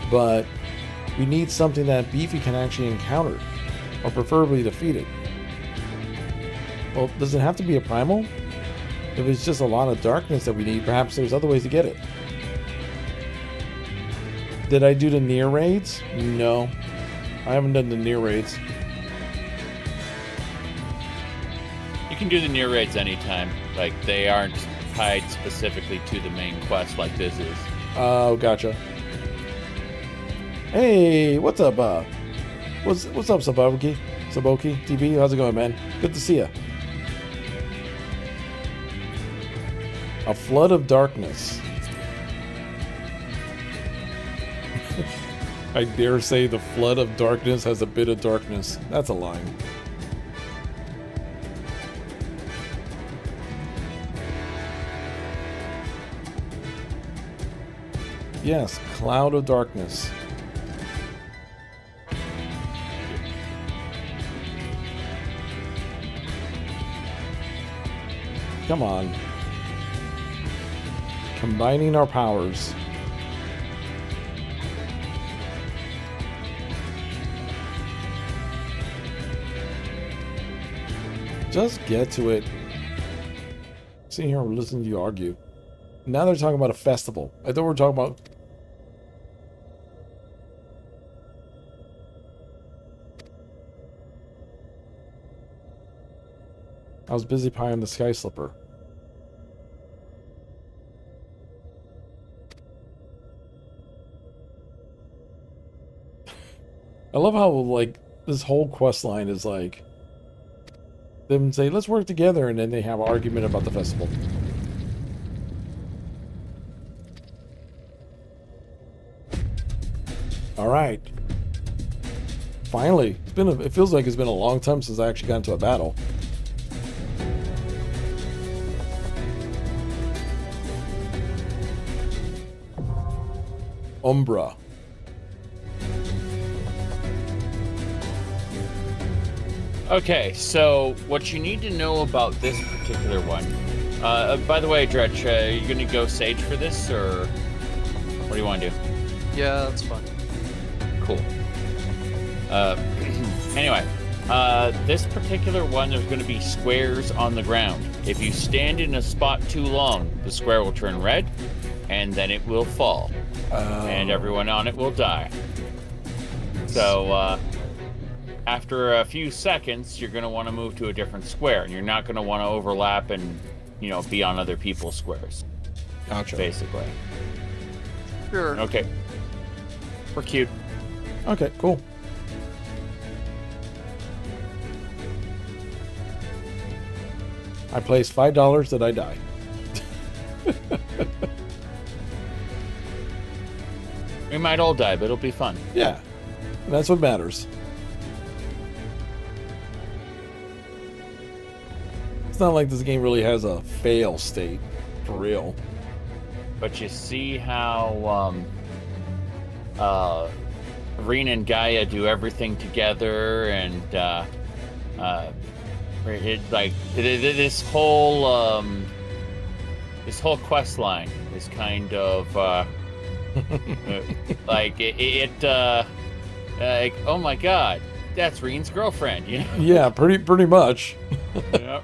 but we need something that Beefy can actually encounter, or preferably defeat it. Well, does it have to be a primal? If it's just a lot of darkness that we need, perhaps there's other ways to get it. Did I do the near raids? No. I haven't done the near raids. You can do the near raids anytime. Like, they aren't tied specifically to the main quest like this is. Oh, gotcha. Hey, what's up, what's up, Saboki TV? How's it going, man? Good to see ya. A flood of darkness. I dare say the flood of darkness has a bit of darkness. That's a line. Yes, cloud of darkness. Come on. Combining our powers. Just get to it. Sitting here listening to you argue. Now they're talking about a festival. I thought we were talking about... I was busy pieing the Sky Slipper. I love how, like, this whole quest line is like them say, let's work together, and then they have an argument about the festival. Alright. Finally. It feels like it's been a long time since I actually got into a battle. Umbra. Okay, so what you need to know about this particular one. By the way, Dretch, you gonna go Sage for this, or what do you want to do? Yeah, that's fine. Cool. Anyway, this particular one, there's going to be squares on the ground. If you stand in a spot too long, the square will turn red, and then it will fall, and everyone on it will die. So, after a few seconds, you're going to want to move to a different square, and you're not going to want to overlap and, you know, be on other people's squares. Gotcha. Basically. Sure. Okay. We're cute. Okay, cool. I place $5 that I die. We might all die, but it'll be fun. Yeah, that's what matters. It's not like this game really has a fail state, for real. But you see how Reen and Gaia do everything together, and this whole quest line is kind of like like, oh my god, that's Reen's girlfriend, you know? Yeah, pretty much. Yep.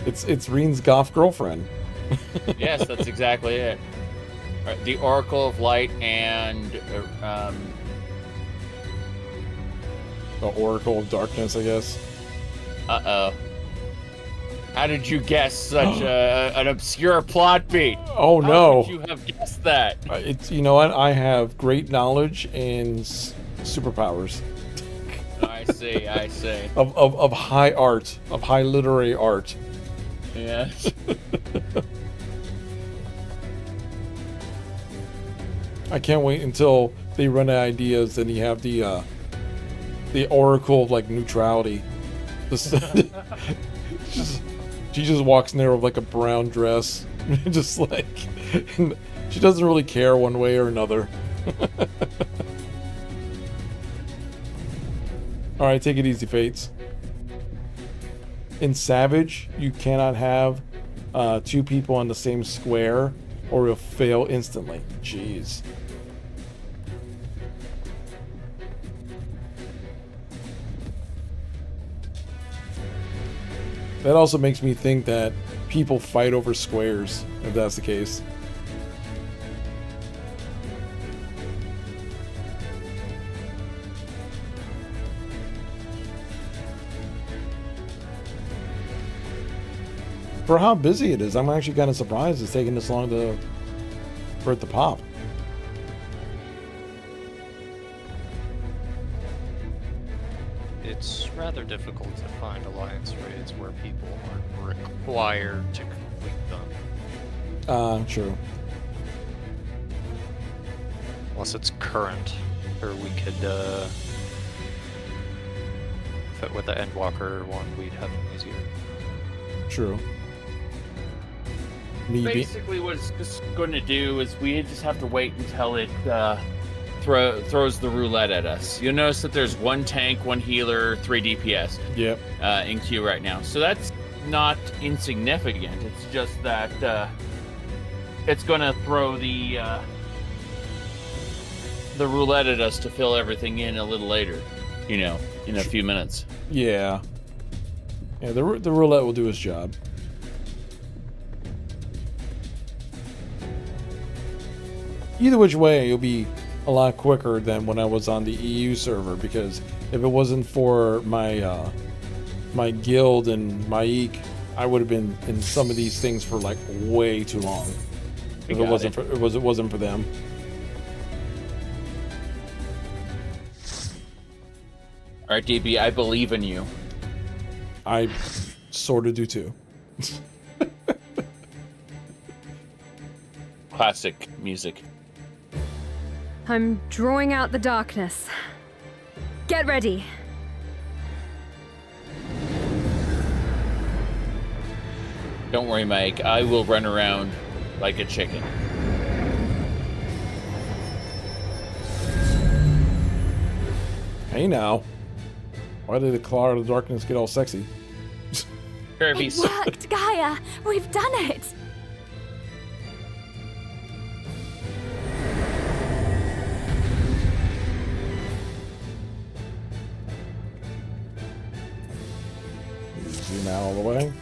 It's Reen's goth girlfriend. Yes, that's exactly it. All right, the Oracle of Light and the Oracle of Darkness, I guess. Uh-oh. How did you guess such an obscure plot beat? Oh no! How could you have guessed that? It's, you know what? I have great knowledge and superpowers. I see. I see. Of high art, of high literary art. Yes. I can't wait until they run out of ideas and you have the Oracle of like neutrality. She just walks in there with like a brown dress, just like she doesn't really care one way or another. All right, take it easy, Fates. In Savage, you cannot have two people on the same square, or you'll fail instantly. Jeez. That also makes me think that people fight over squares, if that's the case. For how busy it is, I'm actually kind of surprised it's taking this long for it to pop. It's rather difficult to find alliance raids where people aren't required to complete them. True. Unless it's current, or we could, with the Endwalker one, we'd have it easier. True. Basically, what it's just going to do is we just have to wait until it throws the roulette at us. You'll notice that there's one tank, one healer, 3 DPS. Yep. In queue right now. So that's not insignificant. It's just that it's going to throw the roulette at us to fill everything in a little later. You know, in a few minutes. Yeah. Yeah, the roulette will do its job. Either which way, you'll be a lot quicker than when I was on the EU server, because if it wasn't for my my guild and my eek, I would have been in some of these things for like way too long. If it wasn't for them. All right, DB, I believe in you. I sort of do too. Classic music. I'm drawing out the darkness. Get ready. Don't worry, Mike. I will run around like a chicken. Hey now. Why did the claw of the darkness get all sexy? It worked, Gaia! We've done it! Zoom out all the way.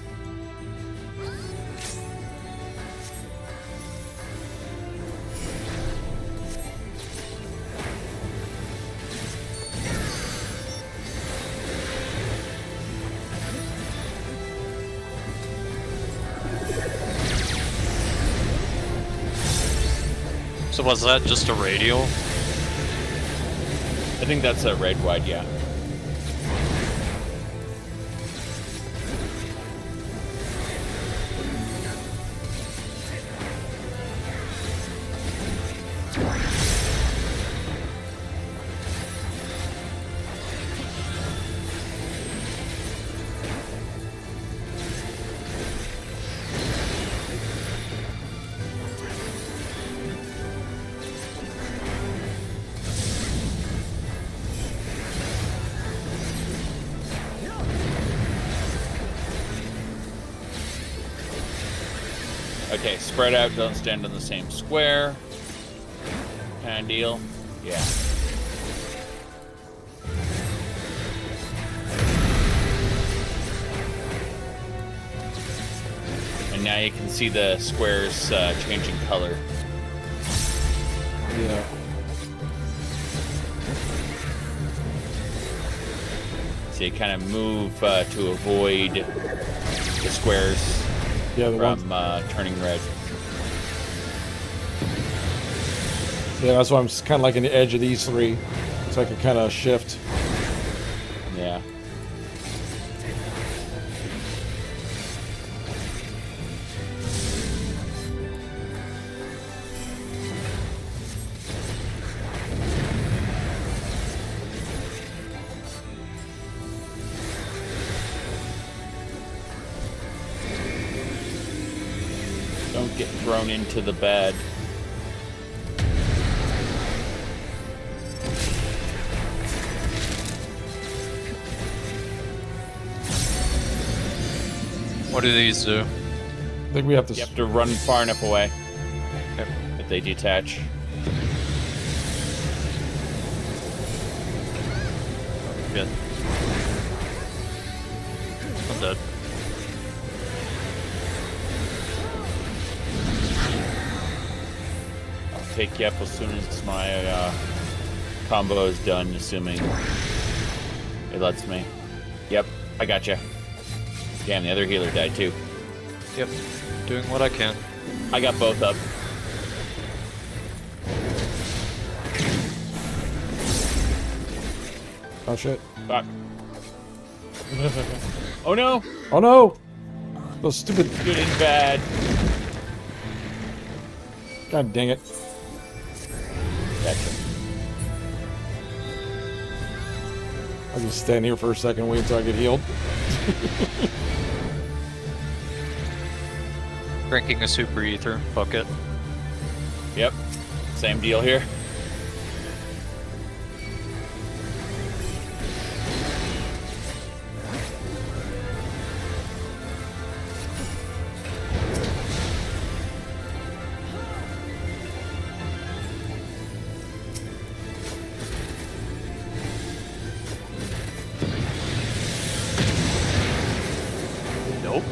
So was that just a radial? I think that's a red wide, yeah. Okay, spread out, don't stand in the same square. Kind of deal. Yeah. And now you can see the squares changing color. Yeah. So you kind of move to avoid the squares from turning red. Yeah, that's why I'm kind of like on the edge of these three, so I can kind of shift. Yeah. Don't get thrown into the bed. What do these do? I think we have to. You have to run far enough away. Okay. If they detach. Good. I'm dead. I'll take you up as soon as my combo is done, assuming it lets me. Yep, I got you. Damn, the other healer died too. Yep, doing what I can. I got both up. Oh shit. Fuck. Oh no! Oh no! Those stupid. Good and bad. God dang it. Gotcha. I'll just stand here for a second, wait until I get healed. Drinking a super ether. Fuck it. Yep. Same deal here. Nope.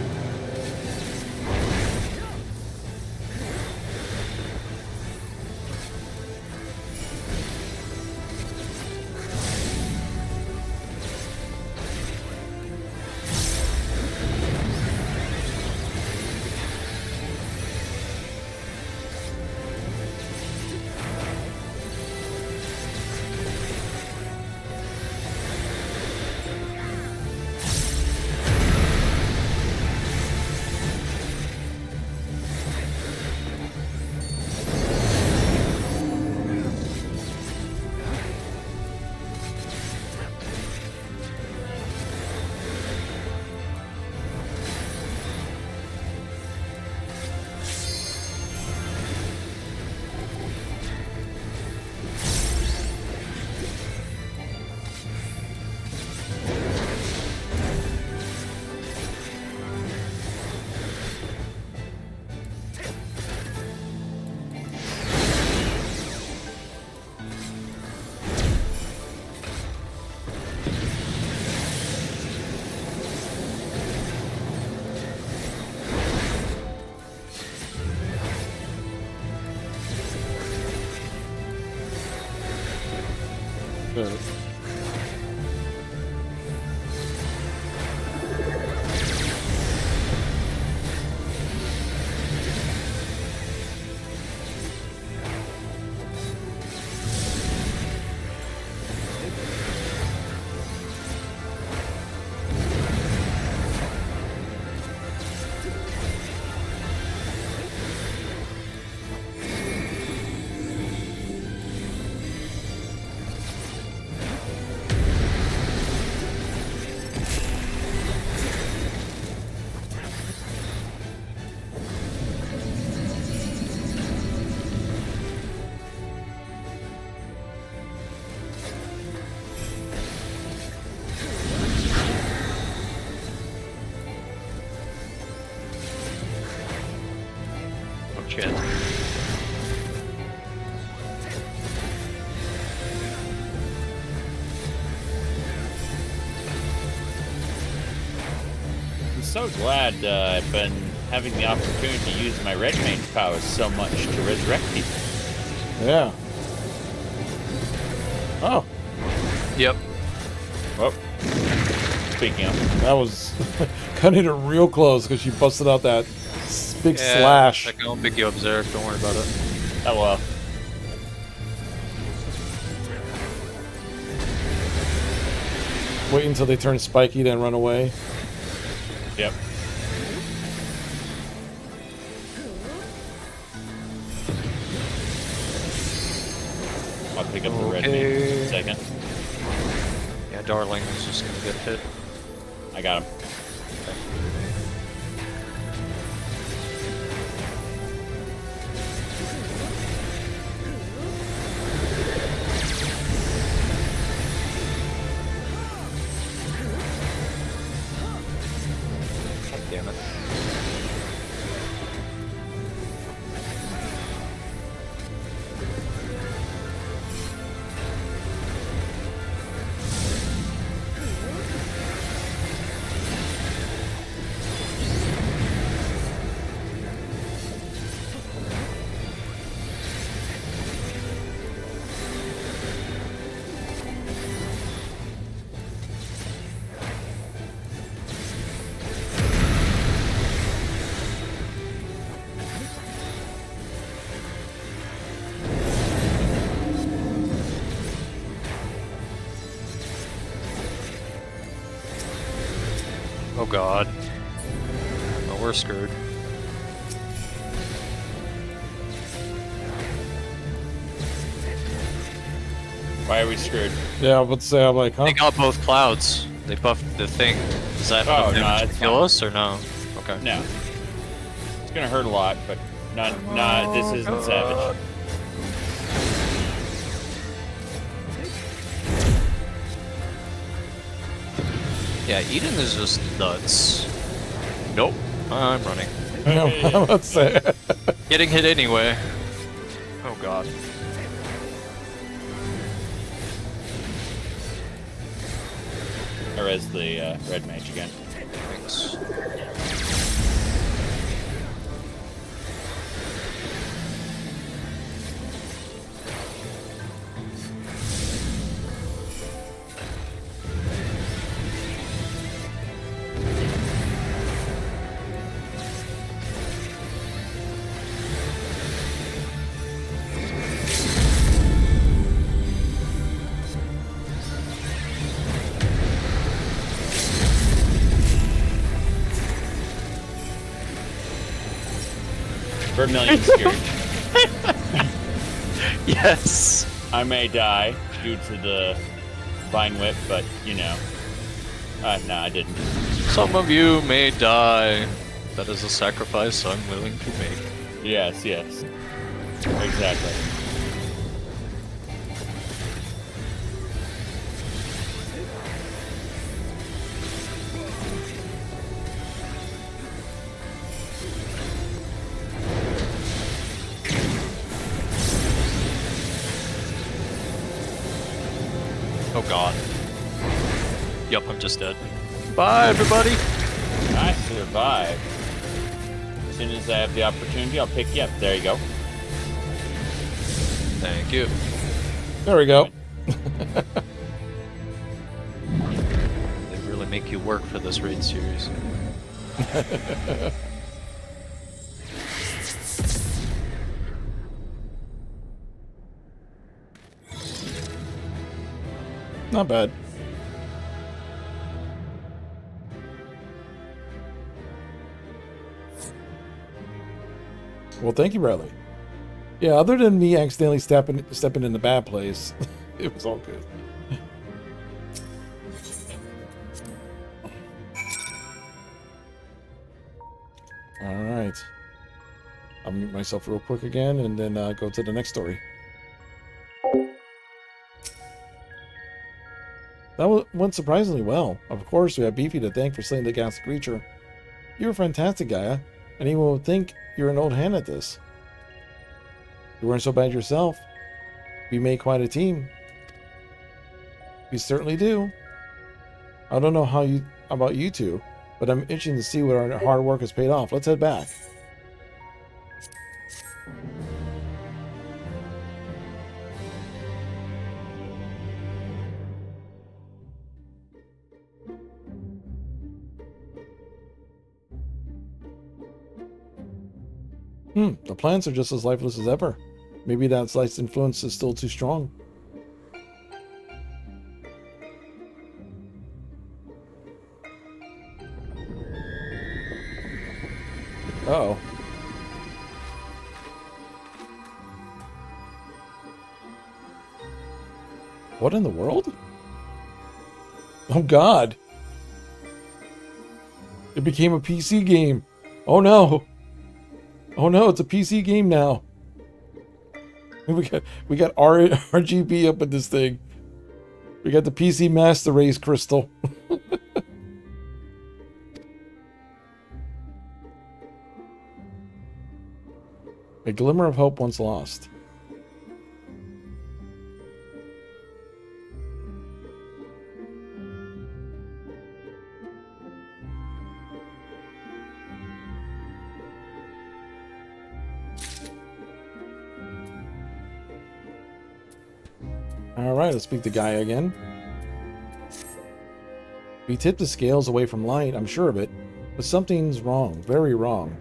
Good. Shit. I'm so glad I've been having the opportunity to use my red mage powers so much to resurrect people. Yeah. Oh. Yep. Well, speaking of. That was cutting it real close because she busted out that big slash. I don't think you observed. Don't worry about it. Oh well. Wait until they turn spiky, then run away. Yep. I'll pick up the red mage in a second. Yeah, Darling is just gonna get hit. I got him. Damn it. Oh god. Oh, we're screwed. Why are we screwed? Yeah, I was about to say, I'm like, huh? They got both clouds. They buffed the thing. Is that enough damage to kill us or no? Okay. No. It's gonna hurt a lot, but not this isn't savage. Yeah, Eden is just nuts. Nope. I'm running. Yeah, I'm about to say. Getting hit anyway. Oh god. I res the red mage again. Thanks. Vermilion scared. Yes. I may die due to the vine whip, but you know. No, I didn't. Some of you may die. That is a sacrifice I'm willing to make. Yes, yes. Exactly. Oh god. Yup, I'm just dead. Bye, everybody! I survived. As soon as I have the opportunity, I'll pick you up. There you go. Thank you. There we go. make you work for this raid series. Not bad. Well, thank you, Bradley. Yeah, other than me accidentally stepping in the bad place, it was all good. All right. I'll mute myself real quick again and then go to the next story. That went surprisingly well. Of course, we have Beefy to thank for slaying the ghastly creature. You were fantastic, Gaia. Anyone would think you're an old hand at this. You weren't so bad yourself. We made quite a team. We certainly do. I don't know about you two, but I'm itching to see what our hard work has paid off. Let's head back. The plants are just as lifeless as ever. Maybe that slight's influence is still too strong. Uh-oh. What in the world? Oh God. It became a PC game. Oh no. Oh no, it's a PC game now. We got RGB up in this thing. We got the PC Master Race crystal. A glimmer of hope once lost. Alright, let's speak to Gaia again. We tipped the scales away from light, I'm sure of it, but something's wrong, very wrong.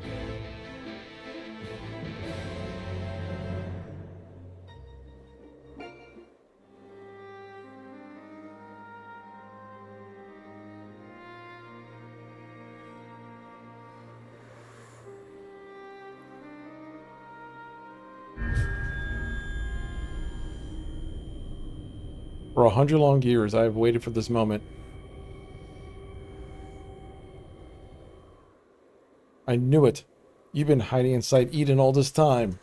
For 100 long years, I have waited for this moment. I knew it. You've been hiding inside Eden all this time.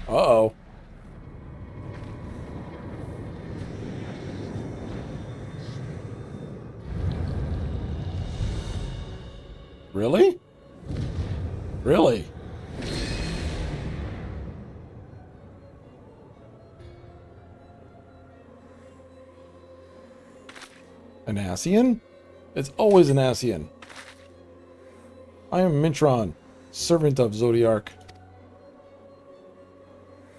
Uh-oh. Really? Really? An Ascian? It's always an Ascian. I am Mintron, servant of Zodiark.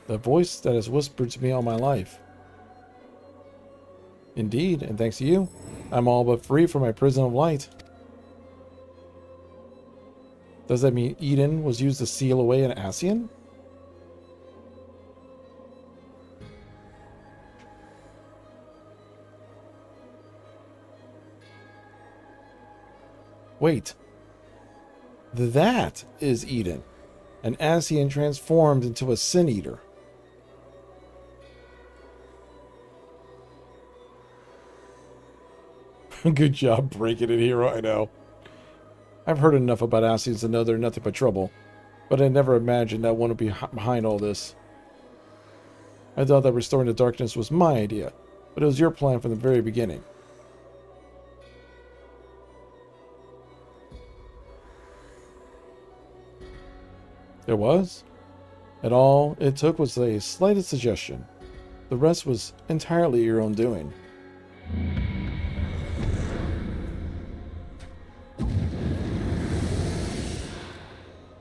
The voice that has whispered to me all my life. Indeed, and thanks to you, I'm all but free from my prison of light. Does that mean Eden was used to seal away an Ascian? Wait. That is Eden. An Ascian transformed into a Sin Eater. Good job breaking it, Hero, I know. I've heard enough about Ascians to know they're nothing but trouble, but I never imagined that one would be behind all this. I thought that restoring the darkness was my idea, but it was your plan from the very beginning. There was? And all it took was a slightest suggestion. The rest was entirely your own doing.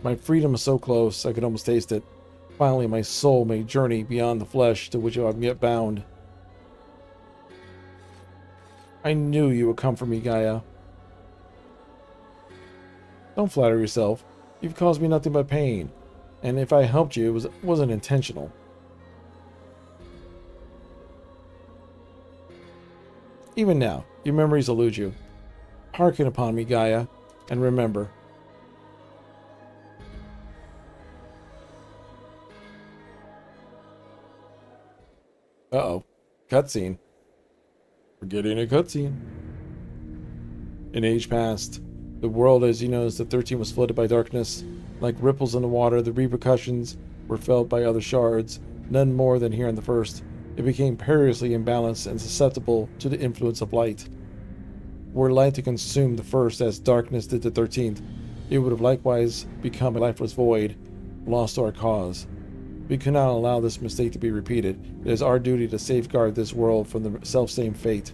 My freedom was so close, I could almost taste it. Finally, my soul may journey beyond the flesh to which I am yet bound. I knew you would come for me, Gaia. Don't flatter yourself. You've caused me nothing but pain. And if I helped you, it wasn't intentional. Even now, your memories elude you. Hearken upon me, Gaia, and remember. Uh-oh. Cutscene. We're getting a cutscene. An age passed. The world, as you know, as the 13 was flooded by darkness. Like ripples in the water, the repercussions were felt by other shards, none more than here in the first. It became perilously imbalanced and susceptible to the influence of light. Were light to consume the first as darkness did the 13th, it would have likewise become a lifeless void, lost to our cause. We cannot allow this mistake to be repeated. It is our duty to safeguard this world from the selfsame fate.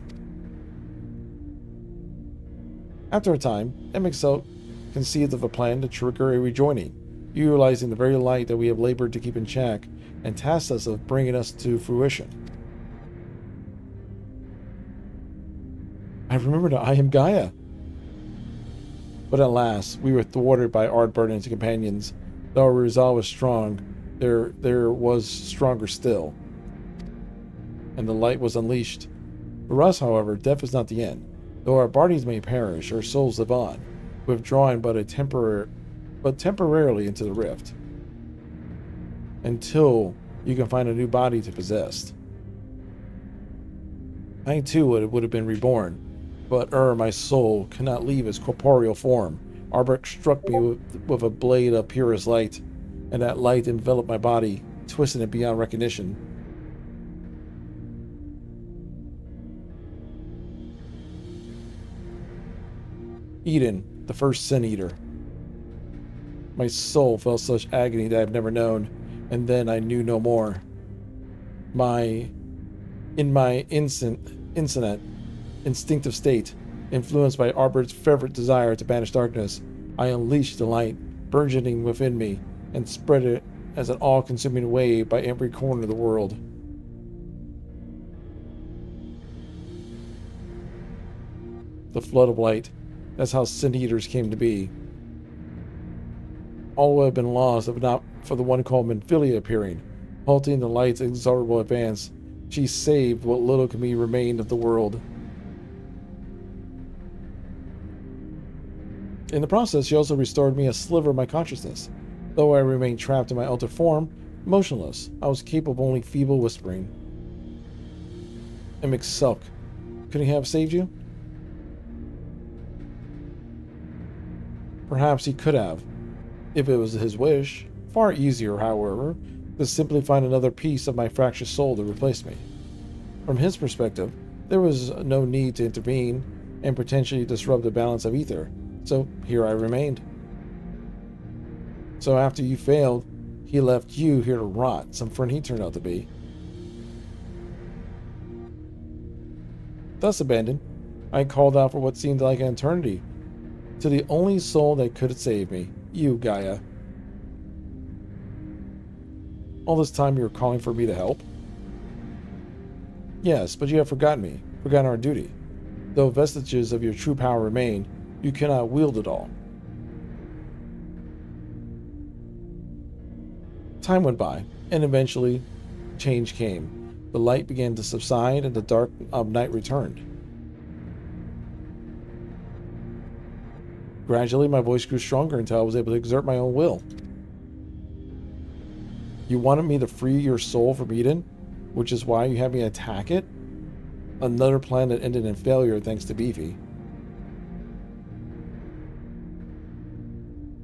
After a time, MSQ conceived of a plan to trigger a rejoining, utilizing the very light that we have labored to keep in check, and tasked us of bringing us to fruition. I remembered I am Gaia. But alas, we were thwarted by Ardbert and his companions. Though our resolve was strong, there was stronger still, and the light was unleashed. For us, however, death is not the end. Though our bodies may perish, our souls live on, withdrawn but temporarily into the rift, until you can find a new body to possess. I too would have been reborn, but my soul cannot leave its corporeal form. Ardbert struck me with a blade of purest light, and that light enveloped my body, twisting it beyond recognition. Eden, the first sin eater. My soul felt such agony that I've never known, and then I knew no more. In my instinctive state, influenced by Arbert's fervent desire to banish darkness, I unleashed the light, burgeoning within me, and spread it as an all-consuming wave by every corner of the world. The flood of light. That's how sin eaters came to be. All would have been lost if not for the one called Minfilia appearing, halting the light's inexorable advance. She saved what little can be remained of the world. In the process, she also restored me a sliver of my consciousness. Though I remained trapped in my altered form, motionless, I was capable of only feeble whispering. MSQ, could he have saved you? Perhaps he could have, if it was his wish. Far easier, however, to simply find another piece of my fractured soul to replace me. From his perspective, there was no need to intervene and potentially disrupt the balance of ether, so here I remained. So after you failed, he left you here to rot, some friend he turned out to be. Thus abandoned, I called out for what seemed like an eternity, to the only soul that could save me, you, Gaia. All this time you were calling for me to help? Yes, but you have forgotten our duty. Though vestiges of your true power remain, you cannot wield it all. Time went by, and eventually, change came. The light began to subside, and the dark of night returned. Gradually, my voice grew stronger until I was able to exert my own will. You wanted me to free your soul from Eden, which is why you had me attack it? Another plan that ended in failure thanks to Beefy.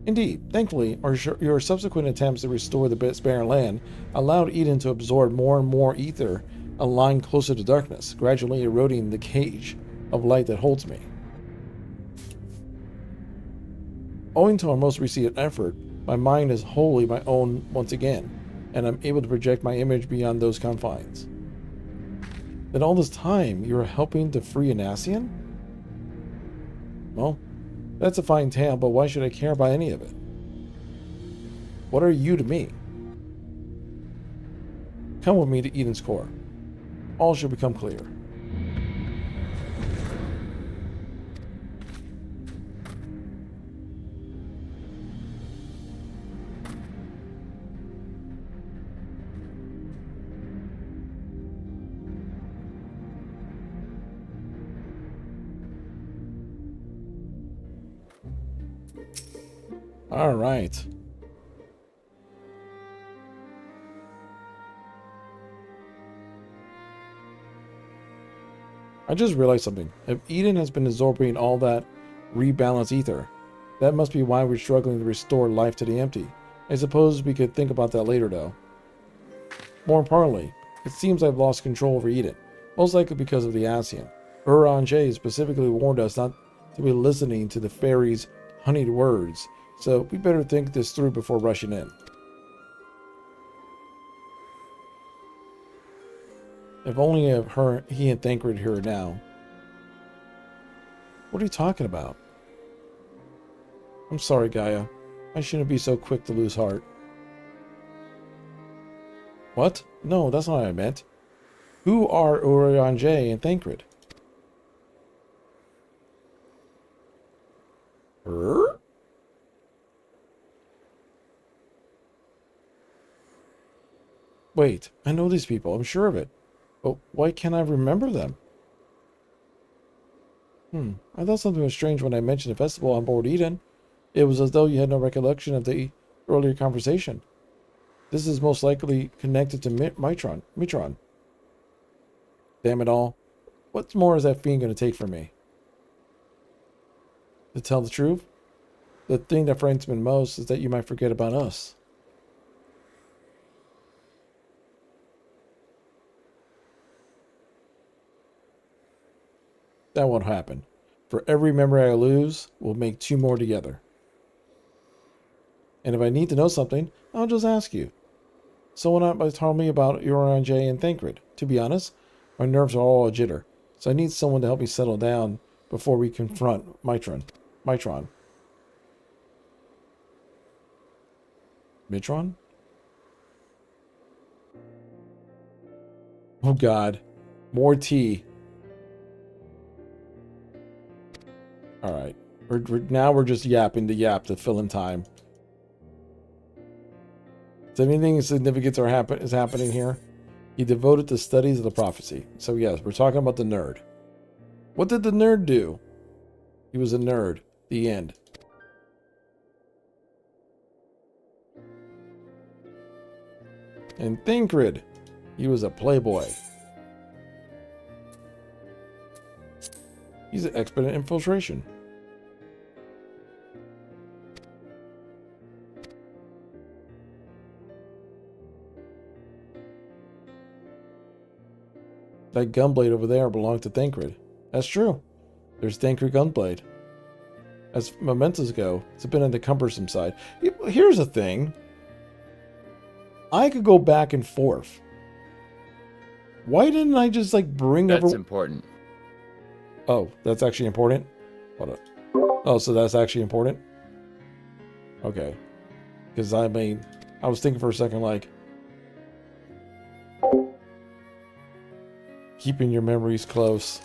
Indeed, thankfully, your subsequent attempts to restore the barren land allowed Eden to absorb more and more ether, a line closer to darkness, gradually eroding the cage of light that holds me. Owing to our most recent effort, my mind is wholly my own once again, and I'm able to project my image beyond those confines. Then all this time, you were helping to free Anassian? Well, that's a fine tale, but why should I care about any of it? What are you to me? Come with me to Eden's core. All should become clear. All right. I just realized something. If Eden has been absorbing all that rebalanced ether, that must be why we're struggling to restore life to the empty. I suppose we could think about that later, though. More importantly, it seems I've lost control over Eden, most likely because of the Ascian. Uranger specifically warned us not to be listening to the fairies' honeyed words, so we better think this through before rushing in. If only he and Thancred here now. What are you talking about? I'm sorry, Gaia. I shouldn't be so quick to lose heart. What? No, that's not what I meant. Who are Uranger and Thancred? Wait, I know these people, I'm sure of it. But why can't I remember them? I thought something was strange when I mentioned the festival on board Eden. It was as though you had no recollection of the earlier conversation. This is most likely connected to Mitron. Damn it all. What more is that fiend going to take from me? To tell the truth, the thing that frightens me most is that you might forget about us. That won't happen. For every memory I lose, we'll make 2 more together. And if I need to know something, I'll just ask you. Someone might tell me about Uranger and Thancred. To be honest, my nerves are all a jitter, so I need someone to help me settle down before we confront Mitron. Mitron? Oh God. More tea. Alright. Now we're just yapping to yap to fill in time. Is anything significant is happening here? He devoted to studies of the prophecy. So yes, we're talking about the nerd. What did the nerd do? He was a nerd. The end. And Thancred. He was a playboy. He's an expert in infiltration. That gunblade over there belonged to Thancred. That's true. There's Thancred gunblade. As mementos go, it's a bit on the cumbersome side. Here's the thing. I could go back and forth. Why didn't I just like bring That's important. Oh, that's actually important? Hold on. Oh, so that's actually important? Okay. Because I mean, I was thinking for a second like, keeping your memories close.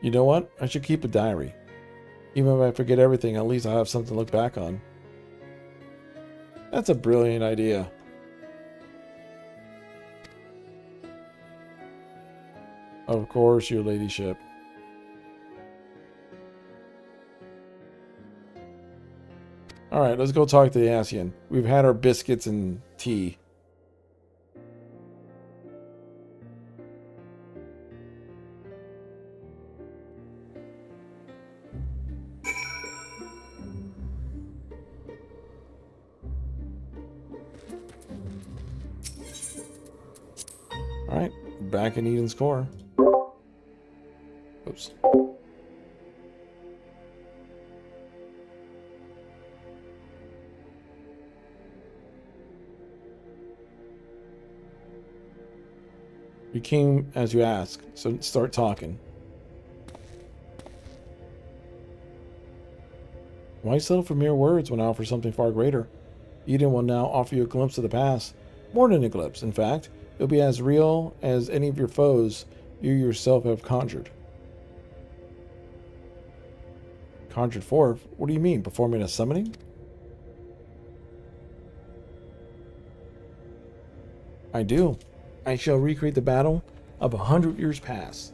You know what? I should keep a diary. Even if I forget everything, at least I have something to look back on. That's a brilliant idea. Of course, your ladyship. Alright, let's go talk to the Ascian. We've had our biscuits and tea. Alright, back in Eden's core. Oops. You came as you asked, so start talking. Why settle for mere words when I offer something far greater? Eden will now offer you a glimpse of the past. More than a glimpse, in fact. It'll be as real as any of your foes you yourself have conjured. Conjured forth? What do you mean? Performing a summoning? I do. I shall recreate the battle of 100 years past,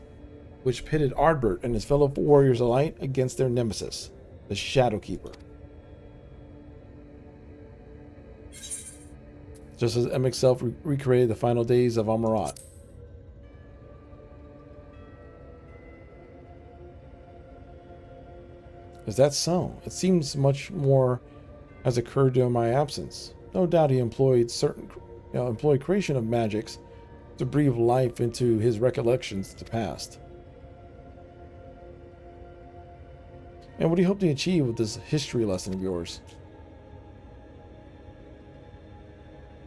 which pitted Ardbert and his fellow warriors alike against their nemesis, the Shadowkeeper. Just as MSQ recreated the final days of Amarat. Is that so? It seems much more has occurred during my absence. No doubt he employed creation of magics to breathe life into his recollections of the past. And what do you hope to achieve with this history lesson of yours?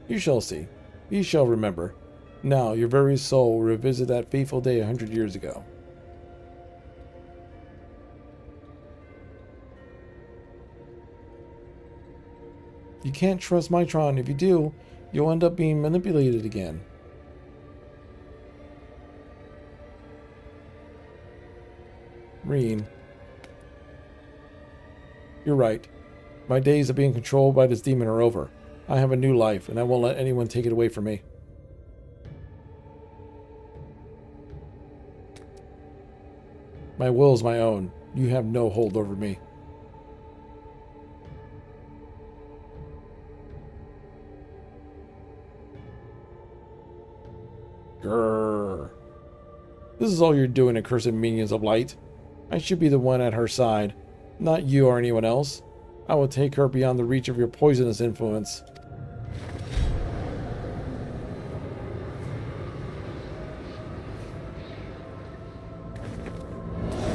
You shall see. You shall remember. Now your very soul will revisit that fateful day 100 years ago. You can't trust Mitron. If you do, you'll end up being manipulated again. Reen. You're right. My days of being controlled by this demon are over. I have a new life, and I won't let anyone take it away from me. My will is my own. You have no hold over me. Grrr. This is all you're doing, accursed minions of light. I should be the one at her side, not you or anyone else. I will take her beyond the reach of your poisonous influence.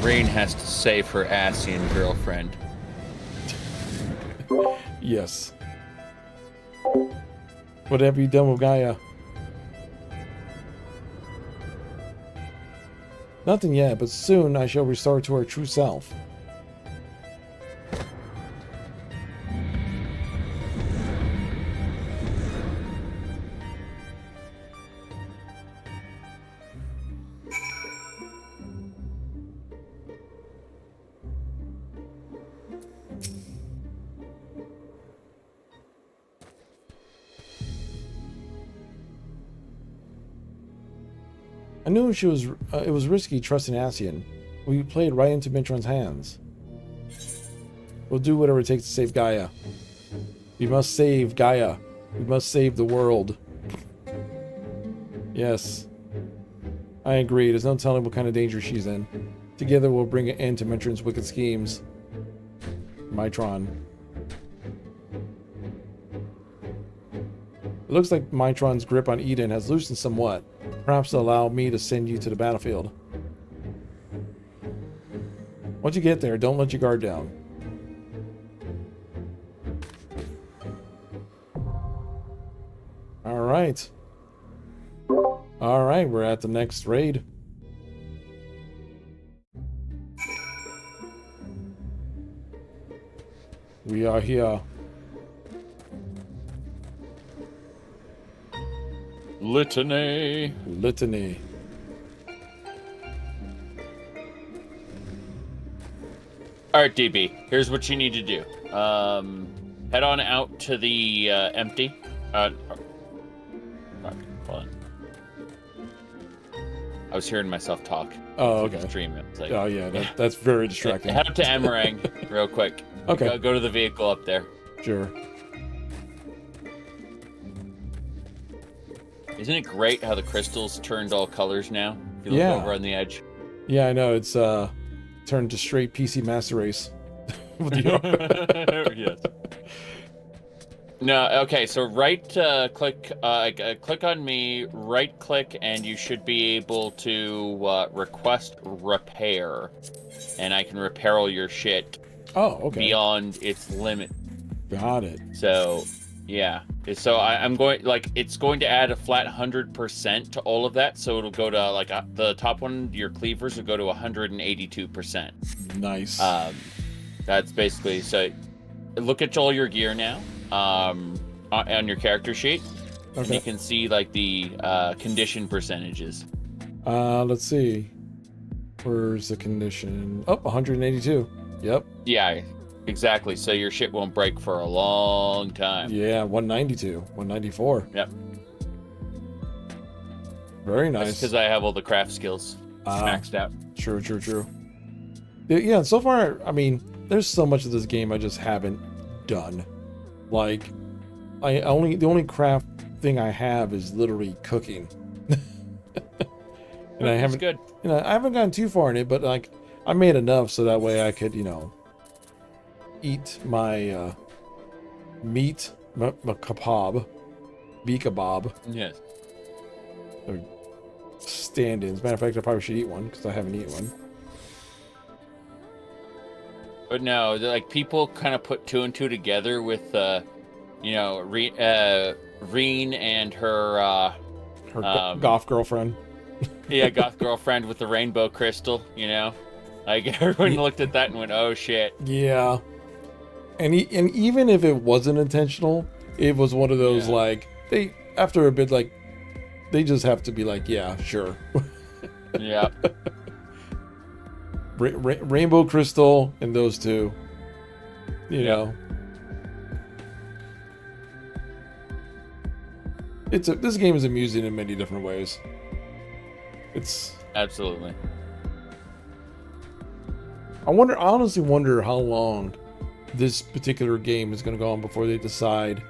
Rain has to save her Asian girlfriend. Yes. What have you done with Gaia? Nothing yet, but soon I shall restore to her true self. I knew it was risky trusting Asian. We played right into Mitron's hands. We'll do whatever it takes to save Gaia. We must save Gaia. We must save the world. Yes. I agree. There's no telling what kind of danger she's in. Together we'll bring an end to Mitron's wicked schemes. Mitron. It looks like Mitron's grip on Eden has loosened somewhat. Perhaps allow me to send you to the battlefield. Once you get there, don't let your guard down. Alright. Alright, we're at the next raid. We are here. Litany. Litany. Alright, DB, here's what you need to do. Head on out to the empty. Hold on. I was hearing myself talk. Oh, okay. Stream it. Like, oh, yeah, that's very distracting. Head up to Emerang real quick. Okay. Go to the vehicle up there. Sure. Isn't it great how the crystals turned all colors now? If you look over on the edge. Yeah, I know. It's turned to straight PC Master Race. Yes. No, okay, so click on me, right click, and you should be able to request repair. And I can repair all your shit. Oh, okay. Beyond its limit. Got it. So, yeah. So I'm going, it's going to add a flat 100% to all of that. So it'll go to, the top one, your cleavers will go to 182%. Nice. That's basically so. Look at all your gear now, on your character sheet, and you can see like the condition percentages. Let's see. Where's the condition? Oh, 182. Yep. Yeah, exactly. So your shit won't break for a long time. Yeah, 192, 194. Yep. Very nice. That's because I have all the craft skills maxed out. True. Yeah, so far, I mean, there's so much of this game I just haven't done. Like, the only craft thing I have is literally cooking. And I haven't, good. I haven't gone too far in it, but like, I made enough so that way I could, eat my meat, my kebab, beef kebab. Yes. Or stand-ins. Matter of fact, I probably should eat one because I haven't eaten one. But no, like people kind of put two and two together with, Reen and her goth girlfriend. Yeah, goth girlfriend with the rainbow crystal. Like everyone looked at that and went, "Oh shit." Yeah, and even if it wasn't intentional, it was one of those like they after a bit like they just have to be like, yeah, sure. Yeah. Rainbow crystal and those two, you know. This game is amusing in many different ways. It's absolutely. I honestly wonder how long this particular game is going to go on before they decide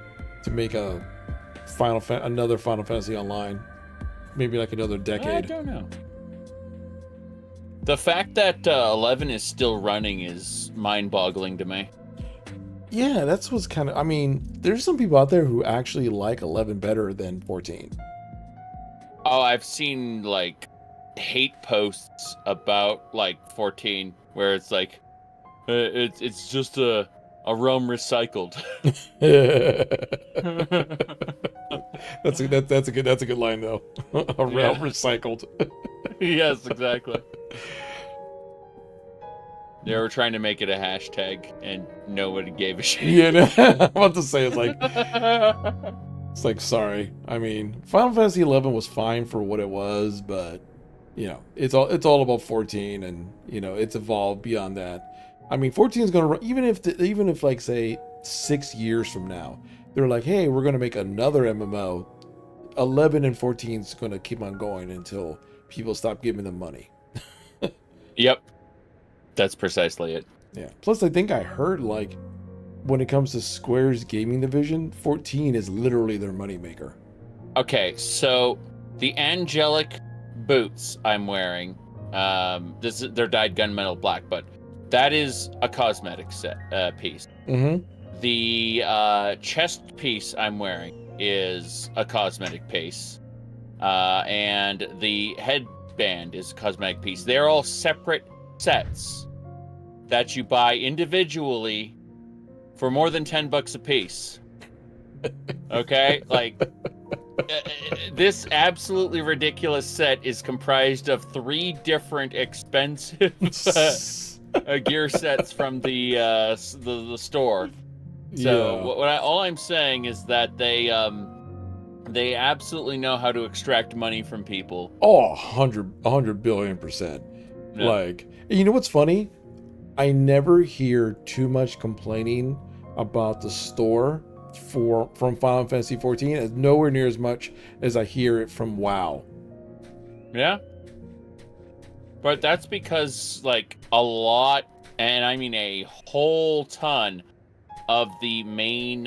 to make another Final Fantasy Online. Maybe like another decade. I don't know. The fact that 11 is still running is mind-boggling to me. Yeah, that's what's kind of... I mean, there's some people out there who actually like 11 better than 14. Oh, I've seen, like, hate posts about, like, 14, where it's like, it's just a realm recycled. That's a good line, though. A realm recycled. Yes, exactly. They were trying to make it a hashtag, and nobody gave a shit. Yeah, no, I'm about to say it's like sorry. I mean, Final Fantasy XI was fine for what it was, but it's all about 14, and it's evolved beyond that. I mean, 14 is gonna run, even if like say 6 years from now, they're like, hey, we're gonna make another MMO. 11 and 14 is gonna keep on going until people stop giving them money. Yep. That's precisely it. Yeah. Plus, I think I heard, like, when it comes to Square's gaming division, 14 is literally their moneymaker. Okay, so the angelic boots I'm wearing, they're dyed gunmetal black, but that is a cosmetic piece. Mm-hmm. The chest piece I'm wearing is a cosmetic piece, and the headband is a cosmetic piece. They're all separate sets that you buy individually for more than $10 a piece. Okay? Like, this absolutely ridiculous set is comprised of 3 different expensive gear sets from the store. So all I'm saying is that they absolutely know how to extract money from people. Oh, 100 billion%. Yeah. Like, you know what's funny? I never hear too much complaining about the store from Final Fantasy XIV, as nowhere near as much as I hear it from WoW. Yeah. But that's because, like, a lot, and I mean a whole ton of the main,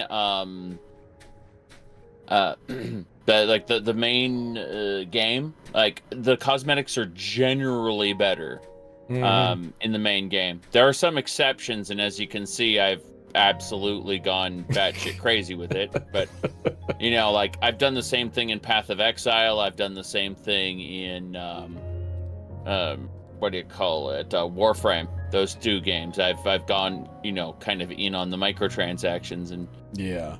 the main game, like, the cosmetics are generally better. In the main game. There are some exceptions, and as you can see, I've absolutely gone batshit crazy with it. But, like, I've done the same thing in Path of Exile. I've done the same thing in, what do you call it? Warframe. Those 2 games. I've gone, kind of in on the microtransactions and... Yeah.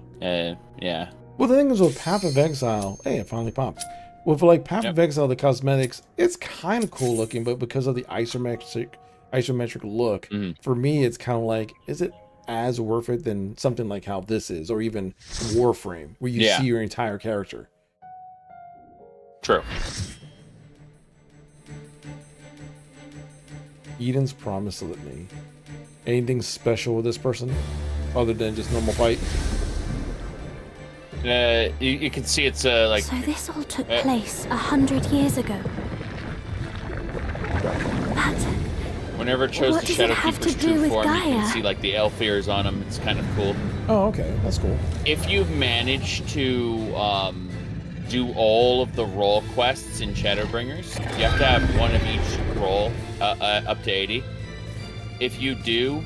Yeah. Well, the thing is with Path of Exile... Hey, it finally popped. Well, for like Path of Exile, the cosmetics, it's kind of cool looking, but because of the isometric isometric look. For me, it's kind of like, is it as worth it than something like how this is, or even Warframe, where you see your entire character? True. Eden's Promise Litany. Anything special with this person, other than just normal fight? You can see it's like. So this all took place 100 years ago. But whenever it shows what the does it have Shadowkeeper's to do true with form, you Gaia? can see like the elf ears on him. It's kind of cool. Oh, okay, that's cool. If you've managed to do all of the role quests in Shadowbringers, you have to have one of each role up to 80. If you do,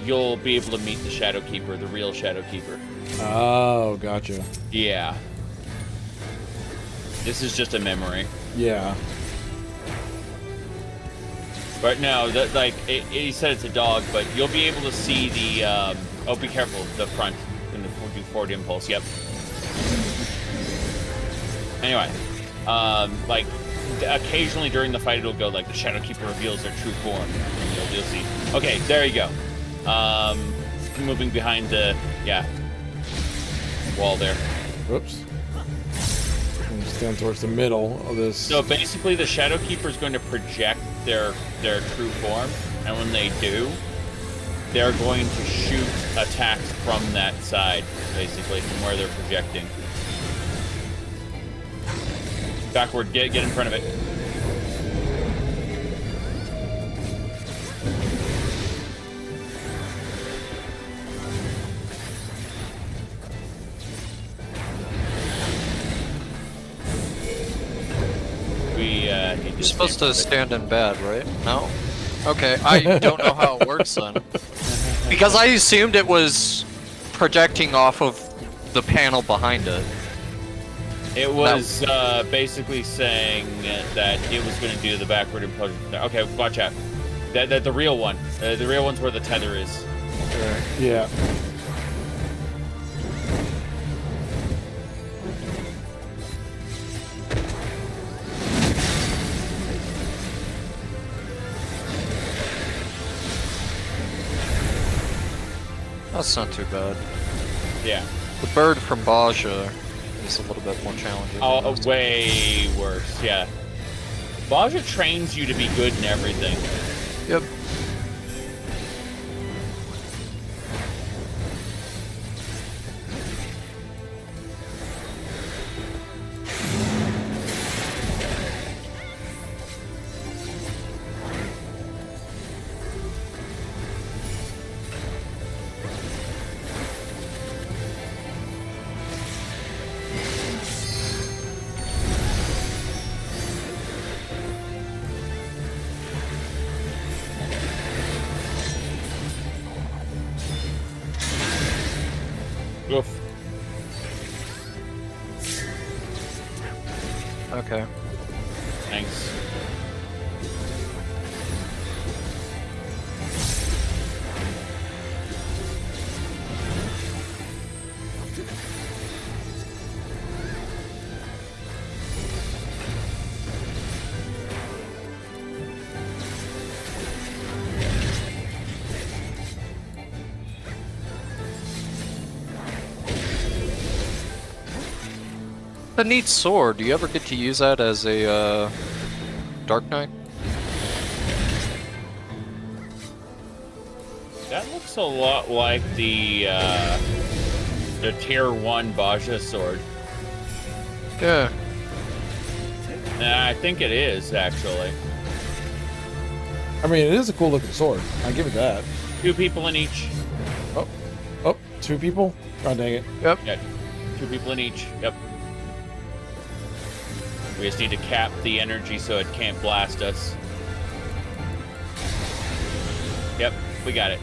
you'll be able to meet the Shadowkeeper, the real Shadowkeeper. Oh, gotcha. Yeah. This is just a memory. Yeah. But no, he said it's a dog, but you'll be able to see the, oh, be careful, the front, when do forward impulse, yep. Anyway, like, occasionally during the fight it'll go like, the Shadowkeeper reveals their true form, and you'll see. Okay, there you go. Moving behind the, wall there. Whoops. Stand towards the middle of this. So basically, the Shadowkeeper is going to project their true form, and when they do, they're going to shoot attacks from that side, basically, from where they're projecting. Backward, get in front of it. You're supposed to stand in bed, right? No? Okay, I don't know how it works then. Because I assumed it was projecting off of the panel behind it. It was basically saying that it was going to do the backward implosion. Okay, watch out. That the real one. The real one's where the tether is. Yeah. That's not too bad. Yeah. The bird from Baja is a little bit more challenging. Oh, way worse, yeah. Baja trains you to be good in everything. Yep. Oof. Okay. Thanks. A neat sword. Do you ever get to use that as a Dark Knight? That looks a lot like the tier 1 Baja sword. Yeah. I think it is, actually. I mean, it is a cool looking sword. I give it that. 2 people in each. Oh, 2 people? God dang it. Yep. Yeah, 2 people in each. Yep. We just need to cap the energy so it can't blast us. Yep, we got it.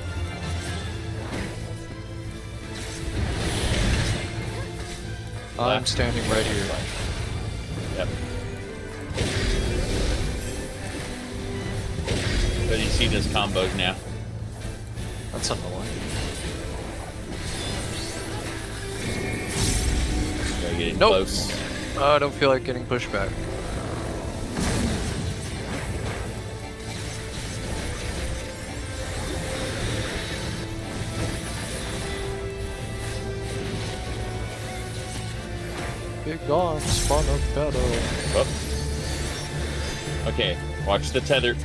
I'm standing right here. Yep. But you see this combos now. That's annoying. Gotta get in Nope. close. I don't feel like getting pushed back. Big guns, fun of better. Oh. Okay, watch the tether.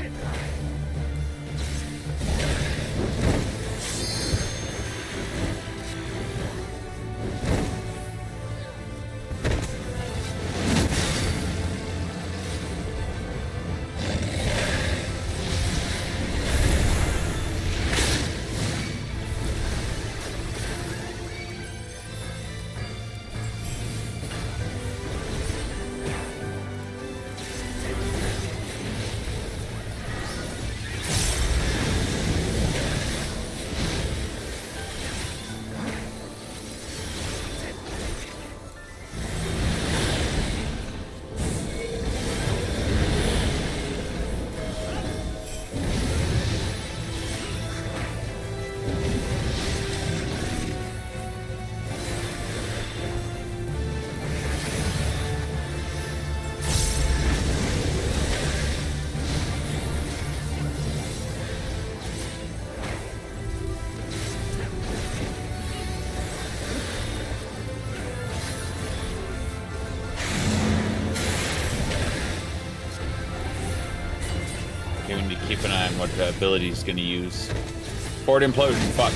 Okay, we need to keep an eye on what the ability is going to use. Forward implosion, fuck.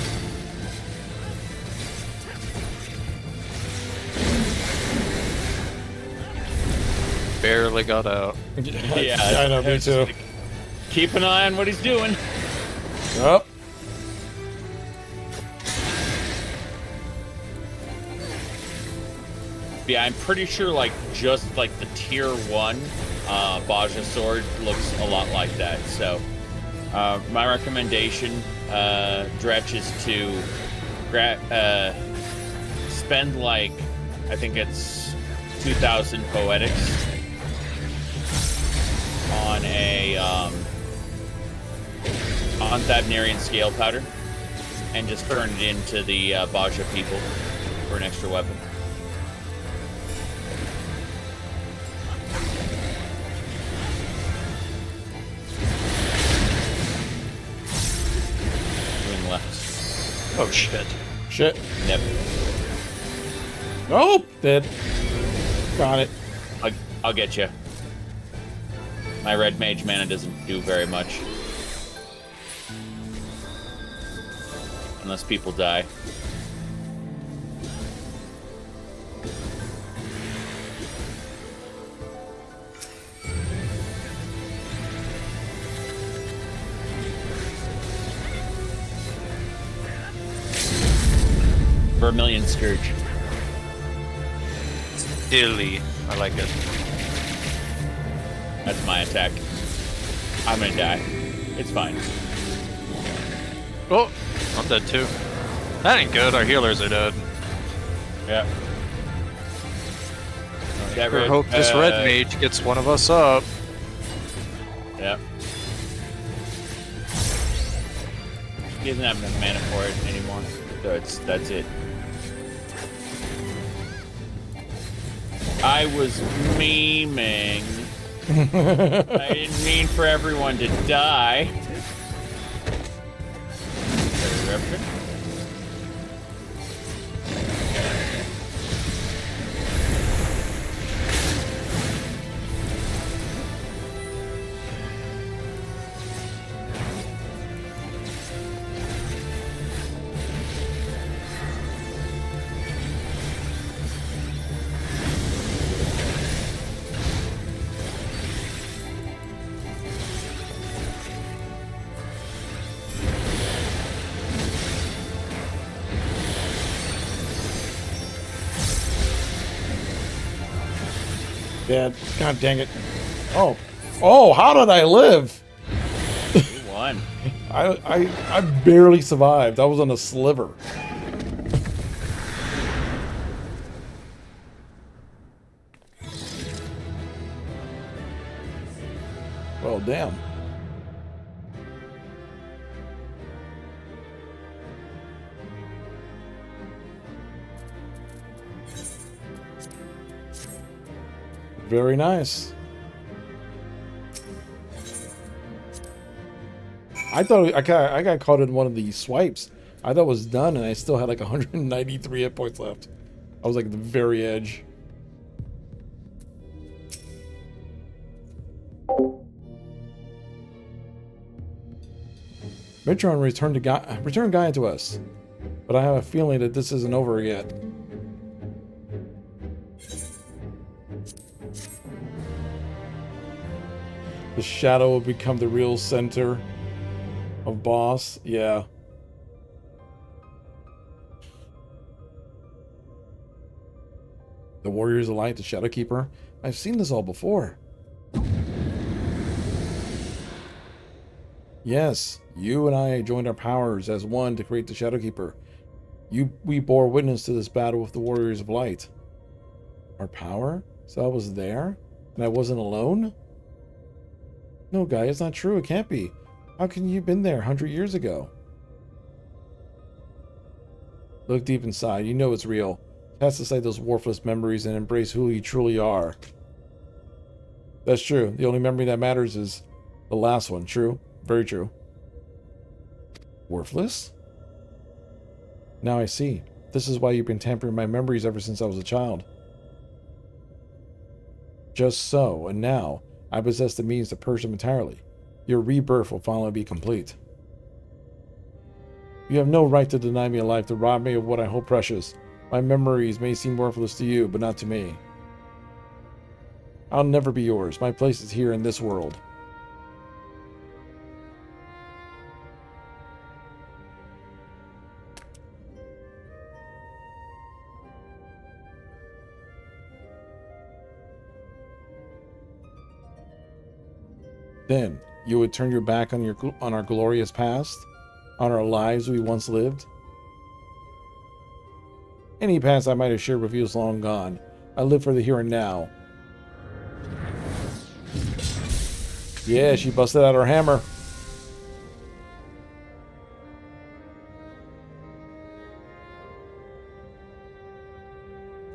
Barely got out. Yeah, I know, me too. Keep an eye on what he's doing. Yep. Yeah, I'm pretty sure, like, just like the tier 1 Baja sword looks a lot like that. So, my recommendation, Dretch, is to spend, like, I think it's 2,000 poetics on a on Thabnerian scale powder, and just turn it into the Baja people for an extra weapon. Moving left. Oh shit. Shit. Yep. Nope. Dead. Got it. I'll get you. My red mage mana doesn't do very much. Unless people die. Vermilion Scourge. Illy. I like it. That's my attack. I'm gonna die. It's fine. Oh, I'm dead too. That ain't good. Our healers are dead. Yeah. I hope this red mage gets one of us up. Yeah. He doesn't have enough mana for it anymore, so that's it. I was memeing. I didn't mean for everyone to die. Eruption? Dead. God dang it. Oh. Oh, how did I live? You won. I barely survived. I was on a sliver. Well, damn. Very nice. I thought I got caught in one of the swipes. I thought it was done, and I still had like 193 hit points left. I was like at the very edge. Mitron returned Gaia to us, but I have a feeling that this isn't over yet. The shadow will become the real center of boss. Yeah. The Warriors of Light, the Shadowkeeper. I've seen this all before. Yes, you and I joined our powers as one to create the Shadowkeeper. We bore witness to this battle with the Warriors of Light. Our power? So I was there? And I wasn't alone? No, Guy, it's not true. It can't be. How can you have been there 100 years ago? Look deep inside. You know it's real. Cast aside those worthless memories and embrace who you truly are. That's true. The only memory that matters is the last one. True. Very true. Worthless? Now I see. This is why you've been tampering my memories ever since I was a child. Just so, and now, I possess the means to purge them entirely. Your rebirth will finally be complete. You have no right to deny me a life, to rob me of what I hold precious. My memories may seem worthless to you, but not to me. I'll never be yours. My place is here in this world. Then, you would turn your back on our glorious past? On our lives we once lived? Any past I might have shared with you is long gone. I live for the here and now. Yeah, she busted out her hammer.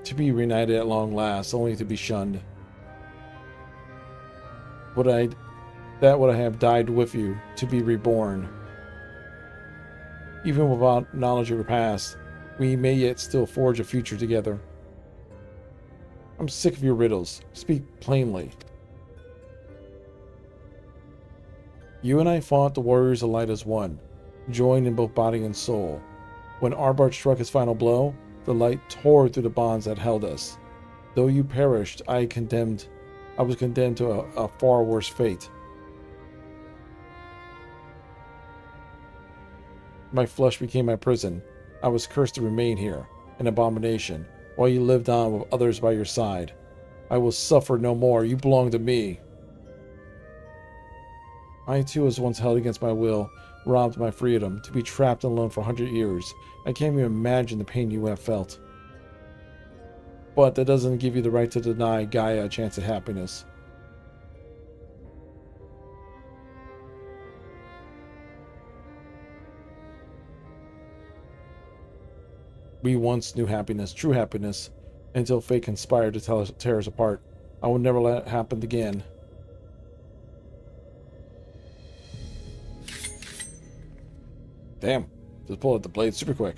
To be reunited at long last, only to be shunned. Would I have died with you, to be reborn. Even without knowledge of your past, we may yet still forge a future together. I'm sick of your riddles. Speak plainly. You and I fought the Warriors of Light as one, joined in both body and soul. When Arbart struck his final blow, the light tore through the bonds that held us. Though you perished, I was condemned to a far worse fate. My flesh became my prison. I was cursed to remain here, an abomination, while you lived on with others by your side. I will suffer no more. You belong to me. I too was once held against my will, robbed of my freedom, to be trapped alone for 100 years. I can't even imagine the pain you have felt. But that doesn't give you the right to deny Gaia a chance at happiness. We once knew happiness, true happiness, until fate conspired to tear us apart. I will never let it happen again. Damn, just pull out the blade super quick.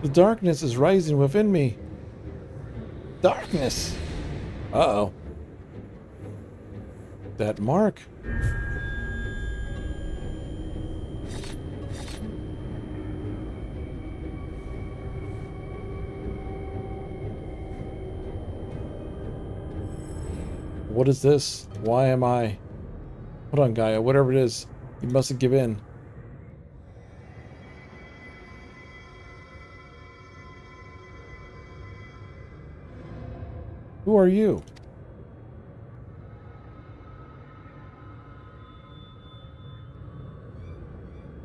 The darkness is rising within me. Darkness! Uh-oh. That mark. What is this? Why am I... Hold on, Gaia. Whatever it is, you mustn't give in. Who are you?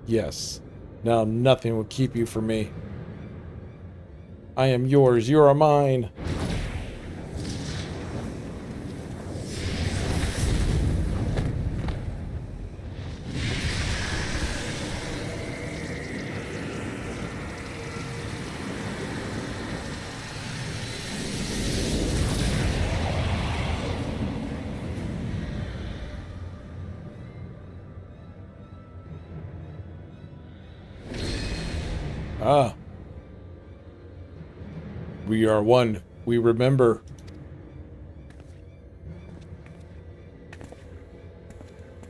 Yes. Now nothing will keep you from me. I am yours. You are mine. Ah. We are one. We remember.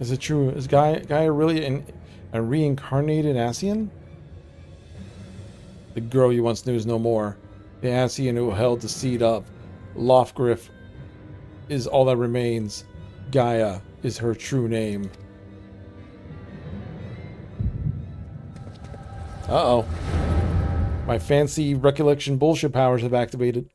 Is it true? Is Gaia really a reincarnated Ascian? The girl you once knew is no more. The Ascian who held the seed of Lofgriff is all that remains. Gaia is her true name. Uh-oh. My fancy recollection bullshit powers have activated.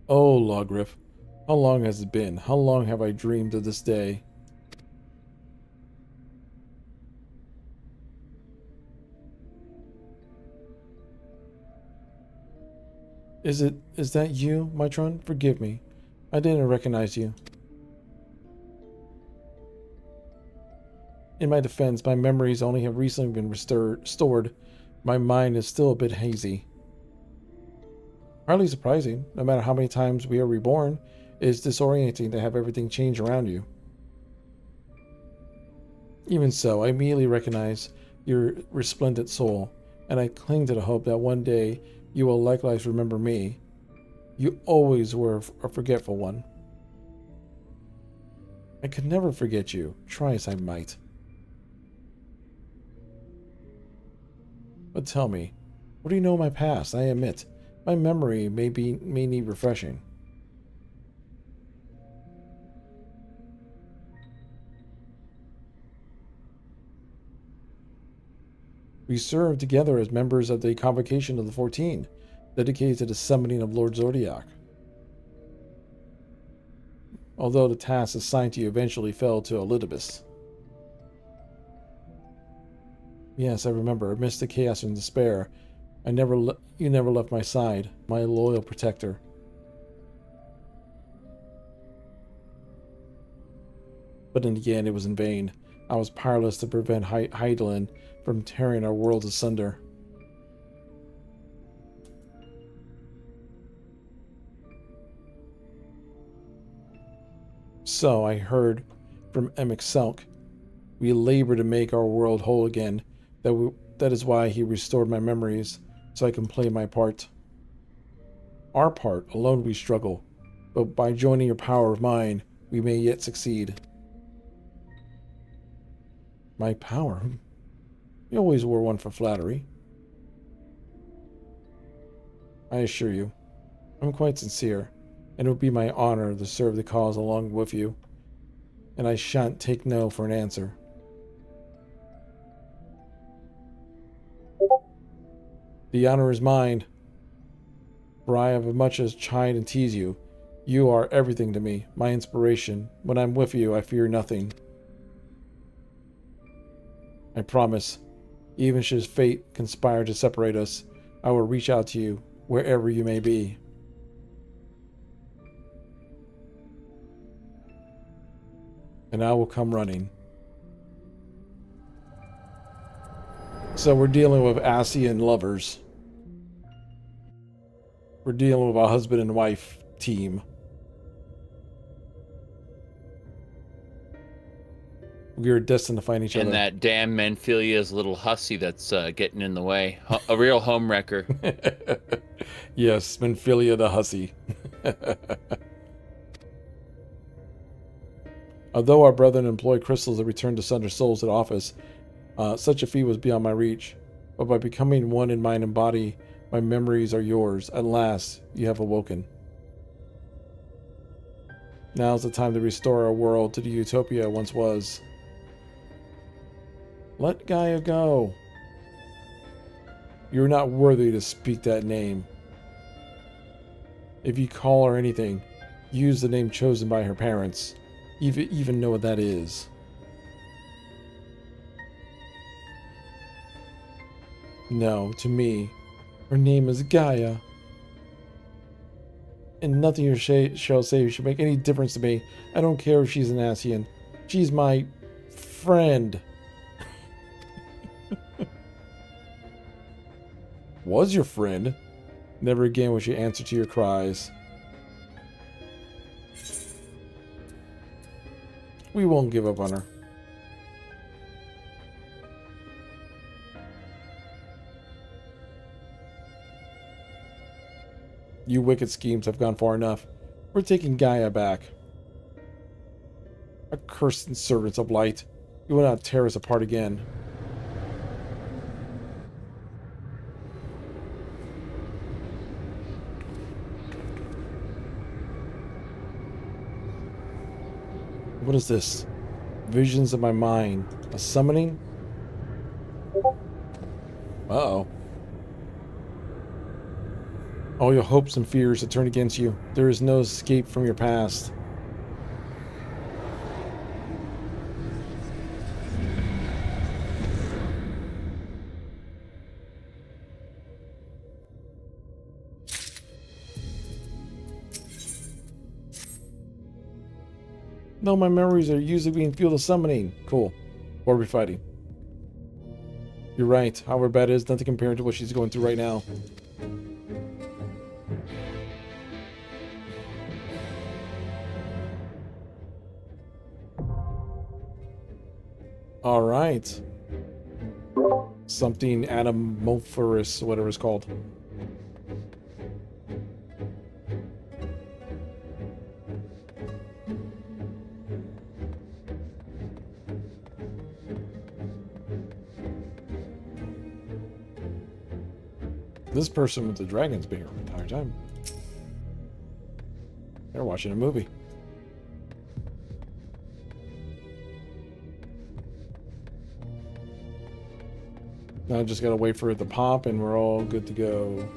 Oh, Logriff, how long has it been? How long have I dreamed of this day? Is that you, Mitron? Forgive me. I didn't recognize you. In my defense, my memories only have recently been restored. My mind is still a bit hazy. Hardly surprising. No matter how many times we are reborn, it is disorienting to have everything change around you. Even so, I immediately recognize your resplendent soul, and I cling to the hope that one day you will likewise remember me. You always were a forgetful one. I could never forget you, try as I might. But tell me, what do you know of my past? I admit, my memory may need refreshing. We served together as members of the Convocation of the 14, dedicated to the summoning of Lord Zodiac. Although the task assigned to you eventually fell to Elidibus. Yes, I remember. Amidst the chaos and despair, you never left my side, my loyal protector. But in the end, it was in vain. I was powerless to prevent Hydaelyn from tearing our worlds asunder. So I heard from MSQ. We labor to make our world whole again. That is why he restored my memories, so I can play my part. Our part, alone we struggle, but by joining your power of mine, we may yet succeed. My power? You always were one for flattery. I assure you, I'm quite sincere, and it would be my honor to serve the cause along with you, and I shan't take no for an answer. The honor is mine, for I have as much as chide and tease you. You are everything to me, my inspiration. When I'm with you, I fear nothing. I promise, even should fate conspire to separate us, I will reach out to you, wherever you may be. And I will come running. So we're dealing with Ascian lovers. We're dealing with a husband and wife team. We are destined to find each other. And that damn Manphilia's little hussy that's getting in the way. A real homewrecker. Yes, Manphilia the hussy. Although our brethren employ crystals that return to sundered souls at office, such a feat was beyond my reach. But by becoming one in mind and body, my memories are yours. At last, you have awoken. Now is the time to restore our world to the utopia it once was. Let Gaia go. You're not worthy to speak that name. If you call her anything, use the name chosen by her parents. Even know what that is. No, to me, her name is Gaia. And nothing you shall say should make any difference to me. I don't care if she's an Ascian. She's my friend. Was your friend? Never again will she answer to your cries. We won't give up on her. You wicked schemes have gone far enough. We're taking Gaia back. Accursed servants of light. You will not tear us apart again. What is this? Visions of my mind. A summoning? Uh-oh. All your hopes and fears have turned against you. There is no escape from your past. No, my memories are usually being fueled of summoning. Cool. What are we fighting? You're right. However bad it is, nothing compared to what she's going through right now. Alright. Something anamorphous, whatever it's called. This person with the dragon's been here the entire time. They're watching a movie. Now I just gotta wait for it to pop and we're all good to go.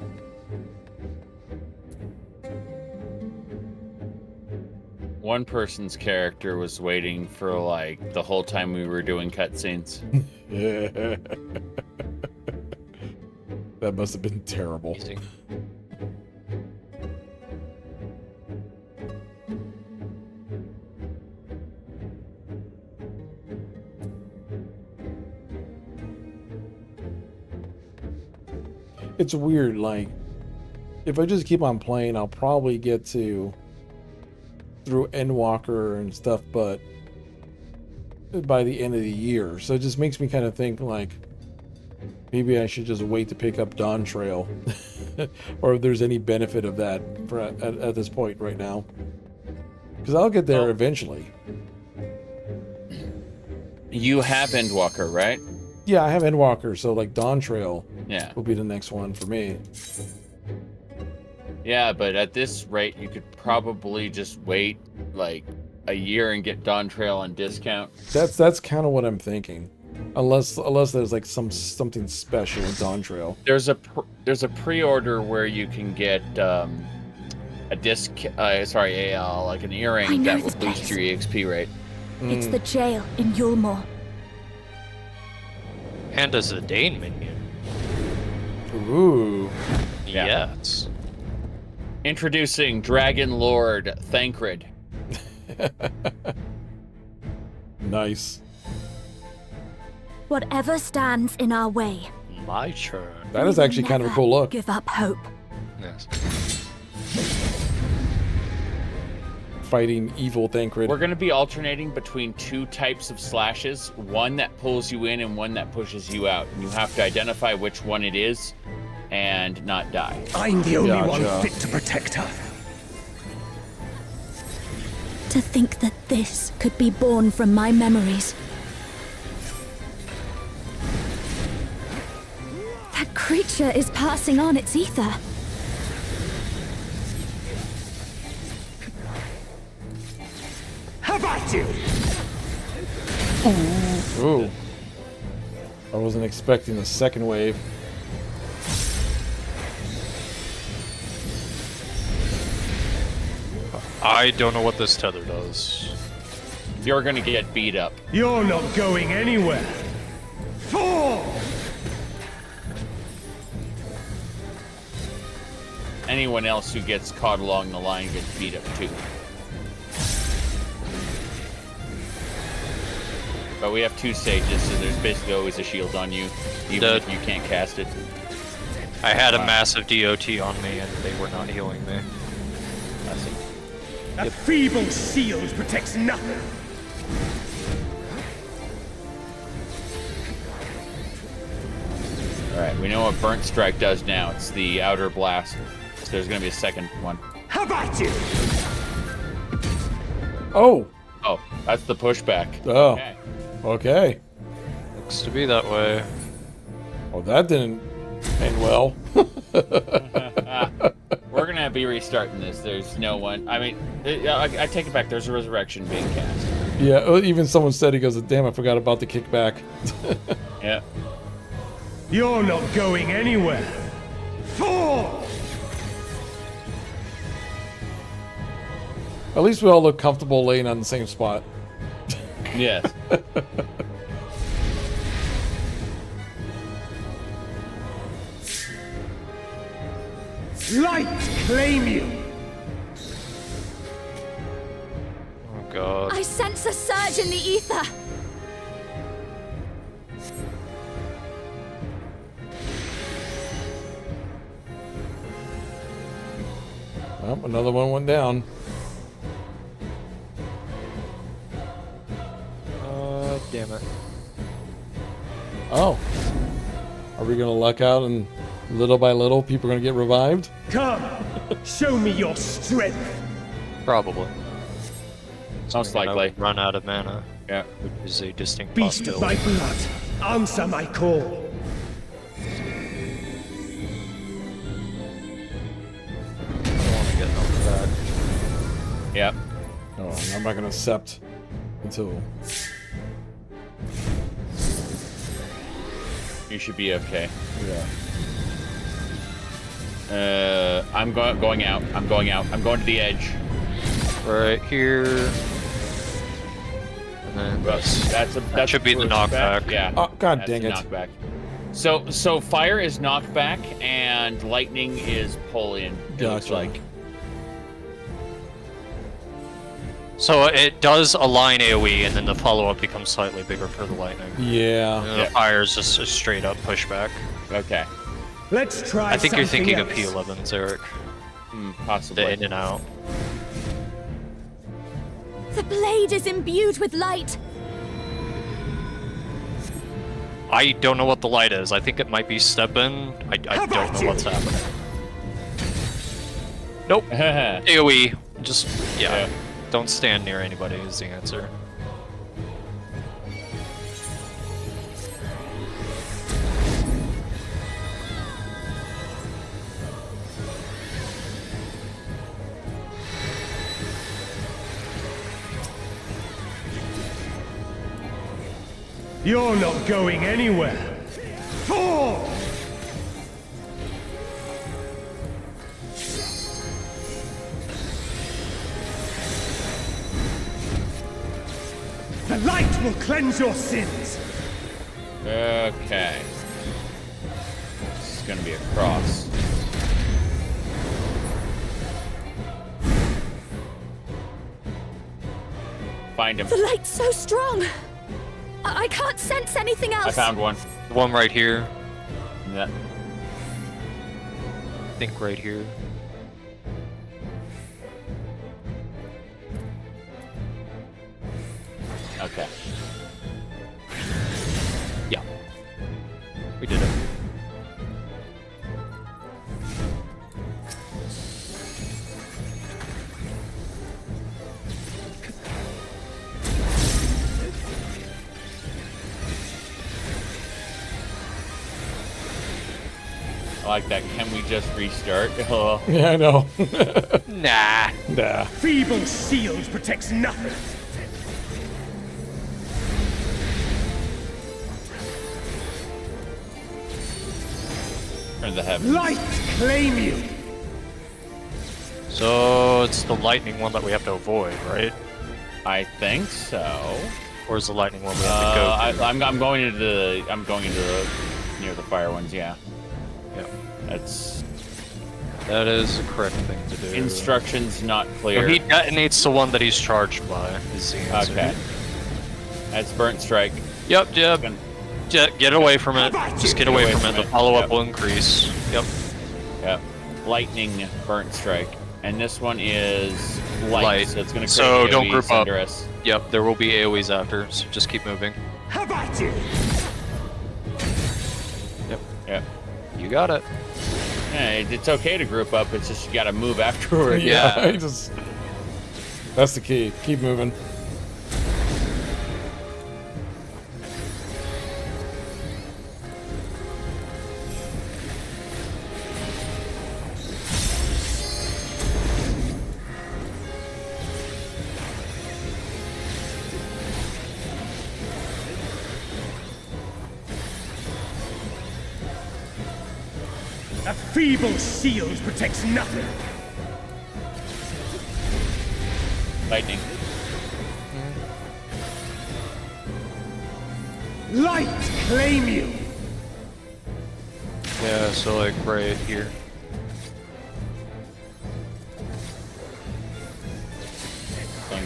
One person's character was waiting for like the whole time we were doing cutscenes. Yeah. That must have been terrible. It's weird, like, if I just keep on playing, I'll probably get to through Endwalker and stuff, but by the end of the year. So it just makes me kind of think, like, maybe I should just wait to pick up Dawn Trail. Or if there's any benefit of that for at this point right now. Because I'll get there eventually. You have Endwalker, right? Yeah, I have Endwalker, so like Dawn Trail will be the next one for me. Yeah, but at this rate, you could probably just wait like a year and get Dawn Trail on discount. That's kind of what I'm thinking. Unless there's like something special with Dawn Trail. There's a pre-order where you can get a like an earring that will boost your EXP rate. It's the jail in Yulmore. And as a Dane minion. Ooh. Yes. Introducing Dragon Lord Thancred. Nice. Whatever stands in our way. My turn. That is actually kind of a cool look. Give up hope. Yes. Fighting evil Thancred. We're going to be alternating between two types of slashes, one that pulls you in and one that pushes you out. And you have to identify which one it is and not die. I'm the only one fit to protect her. To think that this could be born from my memories. That creature is passing on its ether. How about you? Ooh. I wasn't expecting the second wave. I don't know what this tether does. You're going to get beat up. You're not going anywhere. Fall! Anyone else who gets caught along the line gets beat up too. But we have two sages, so there's basically always a shield on you, even if you can't cast it. I had a massive DOT on me, and they were not healing me. I see. A feeble shield protects nothing. Alright, we know what Burnt Strike does now. It's the outer blast. So there's gonna be a second one. How about you? Oh! Oh, that's the pushback. Oh. Okay. Looks to be that way. Oh, that didn't end well. We're gonna be restarting this. There's no one. I mean, I take it back. There's a resurrection being cast. Yeah, even someone said, he goes, damn, I forgot about the kickback. Yeah. You're not going anywhere. Fall! At least we all look comfortable laying on the same spot. Yes. Light claim you! Oh god. I sense a surge in the ether! Well, another one went down. Damn it. Oh. Are we gonna luck out and little by little people are gonna get revived? Come! Show me your strength! Probably. Most likely. Run out of mana. Yeah. Which is a distinct Beast of my possibility. blood, answer my call! I don't want to get off of that. Yep. Oh, I'm not gonna accept until... You should be okay. Yeah. I'm going out. I'm going out. I'm going to the edge. Right here. And then that should be the knockback. Yeah. Oh, god that's dang the it. Knockback. So fire is knockback and lightning is pull in. It looks Gotcha. like. So it does align AoE, and then the follow-up becomes slightly bigger for the lightning. Yeah. And then the fire is just a straight-up pushback. Okay. Let's try I think you're thinking else. of P11s, Eric. Possibly. The in and out. The blade is imbued with light. I don't know what the light is. I think it might be step-in. I don't know what's happening. Nope. AoE. Just, yeah. Don't stand near anybody is the answer. You're not going anywhere! Fall! The light will cleanse your sins! Okay. This is gonna be a cross. Find him. The light's so strong! I can't sense anything else! I found one. The one right here. Yeah. I think right here. Okay. Yeah. We did it. I like that. Can we just restart? Oh. Yeah, I know. Nah. Nah. Feeble shield protects nothing! Turn the heavens. Light claim you! So it's the lightning one that we have to avoid, right? I think so. Or is the lightning one we have to go? I'm going into the near the fire ones. Yeah. Yeah. That is the correct thing to do. Instructions not clear. So he detonates the one that he's charged by. Is the answer. Okay. That's burnt strike. Yep. Get away from it. Just get away from it. The follow-up will increase. Yep. Yep. Lightning burnt strike. And this one is light. So it's going to create So AoEs don't group up. under us. Yep, there will be AoEs after, so just keep moving. How about you? Yep. Yep. You got it. Yeah, it's okay to group up. It's just you got to move afterward. Yeah. That's the key. Keep moving. A feeble shield protects nothing. Lightning. Light claim you. Yeah, so like right here.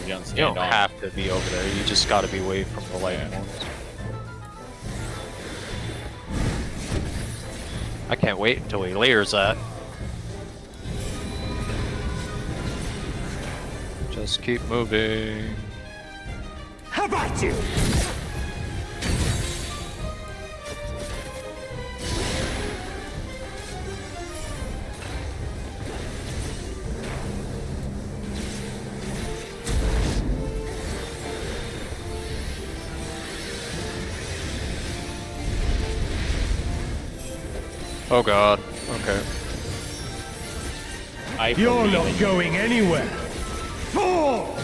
You don't have to be over there. You just got to be away from the light ones. I can't wait until he layers that. Just keep moving. How about you? Oh god. Okay. You're not going anywhere. Fall!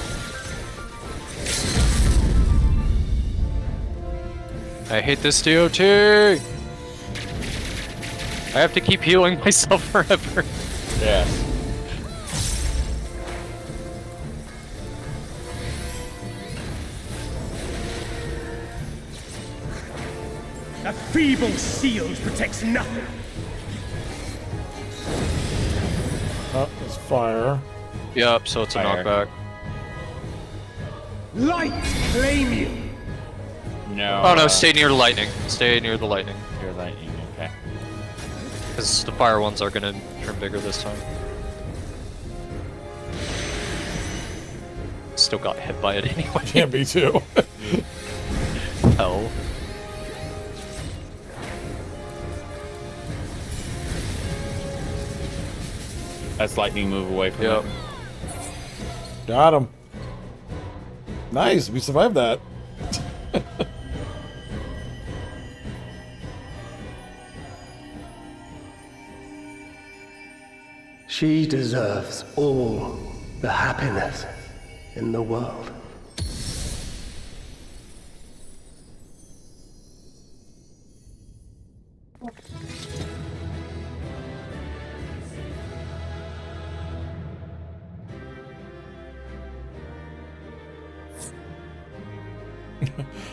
I hate this DOT! I have to keep healing myself forever. Yeah. A feeble shield protects nothing. Oh, it's fire. Yep, so it's a knockback. Light claim you. No. Oh no, stay near the lightning. Stay near the lightning. Near lightning, okay. Because the fire ones are gonna turn bigger this time. Still got hit by it anyway. Yeah, me too. Hell. That's lightning move away from Yep. it. Got him. Nice, we survived that. She deserves all the happiness in the world.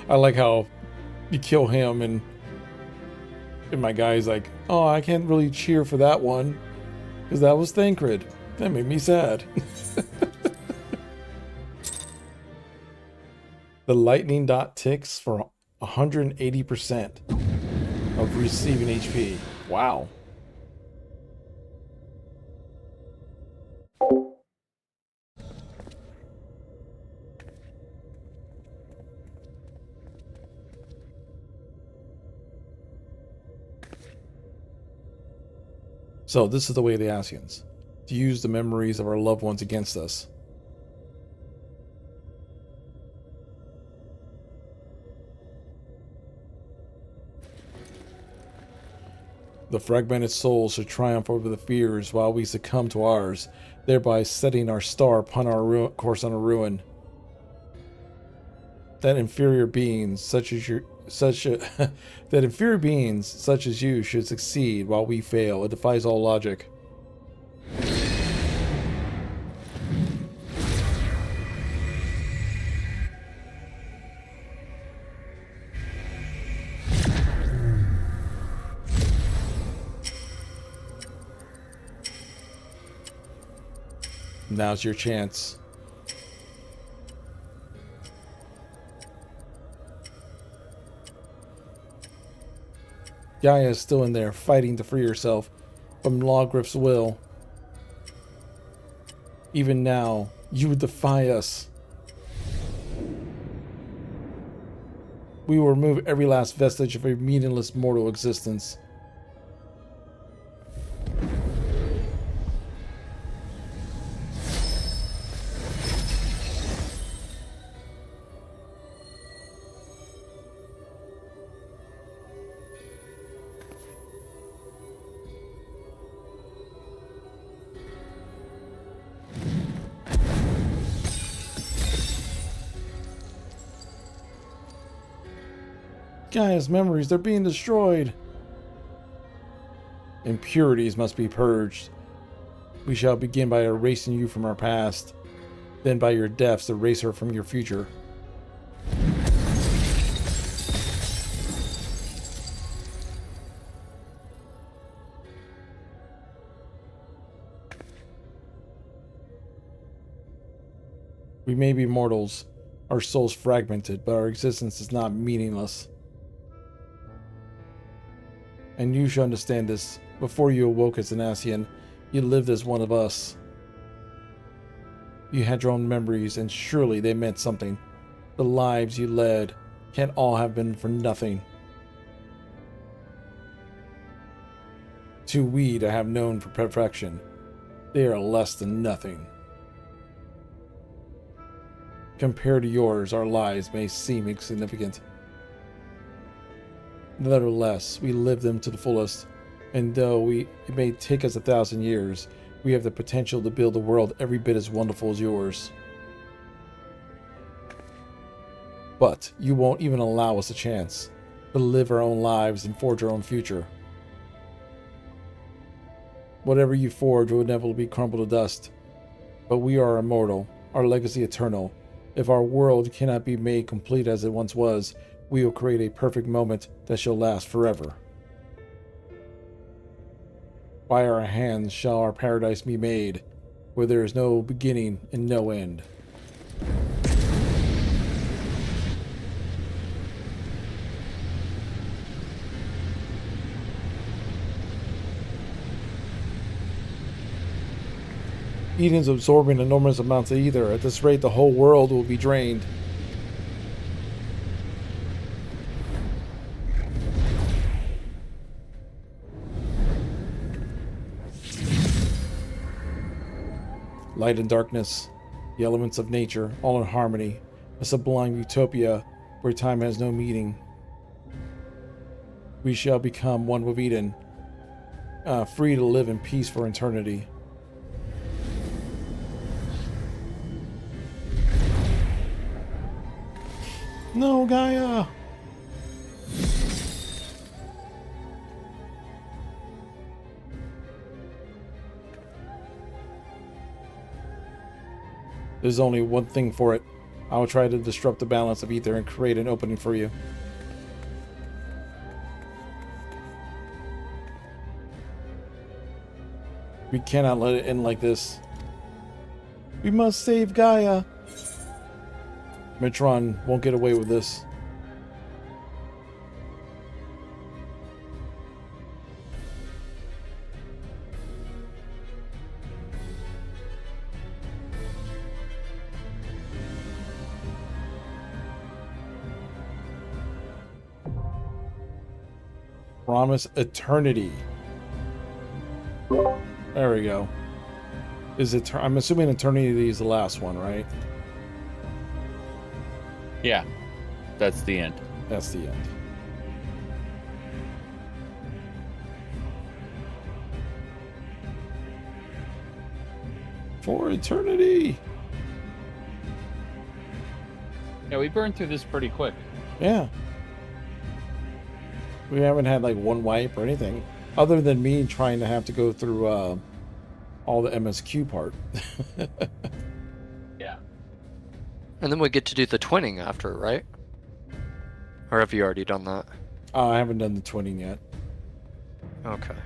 I like how you kill him and my guy's like, oh, I can't really cheer for that one because that was Thancred. That made me sad. The lightning dot ticks for 180% of receiving HP. Wow. So this is the way of the Asians, to use the memories of our loved ones against us. The fragmented souls should triumph over the fears while we succumb to ours, thereby setting our star upon our course on a ruin. That inferior beings such as you should succeed while we fail. It defies all logic. Now's your chance. Gaia is still in there, fighting to free herself from Lawgriff's will. Even now, you defy us. We will remove every last vestige of a meaningless mortal existence. Gaia's memories, they're being destroyed. Impurities must be purged. We shall begin by erasing you from our past, then by your deaths erase her from your future. We may be mortals, our souls fragmented, but our existence is not meaningless. And you should understand this. Before you awoke as an Ascian, you lived as one of us. You had your own memories, and surely they meant something. The lives you led can't all have been for nothing. To we to have known for perfection, they are less than nothing. Compared to yours, our lives may seem insignificant. Nevertheless, we live them to the fullest, and though it may take us 1,000 years, we have the potential to build a world every bit as wonderful as yours. But you won't even allow us a chance to live our own lives and forge our own future. Whatever you forge will inevitably crumble to dust, but we are immortal, our legacy eternal. If our world cannot be made complete as it once was, we will create a perfect moment that shall last forever. By our hands shall our paradise be made, where there is no beginning and no end. Eden's absorbing enormous amounts of ether. At this rate, the whole world will be drained. Light and darkness, the elements of nature, all in harmony, a sublime utopia where time has no meaning. We shall become one with Eden, free to live in peace for eternity. No, Gaia! There's only one thing for it. I will try to disrupt the balance of ether and create an opening for you. We cannot let it end like this. We must save Gaia. Metron won't get away with this. Promise eternity. There we go. Is it? I'm assuming eternity is the last one, right? Yeah, that's the end. That's the end. For eternity. Yeah, we burned through this pretty quick. Yeah. We haven't had like one wipe or anything, other than me trying to have to go through all the MSQ part. Yeah. And then we get to do the twinning after, right? Or have you already done that? I haven't done the twinning yet. Okay.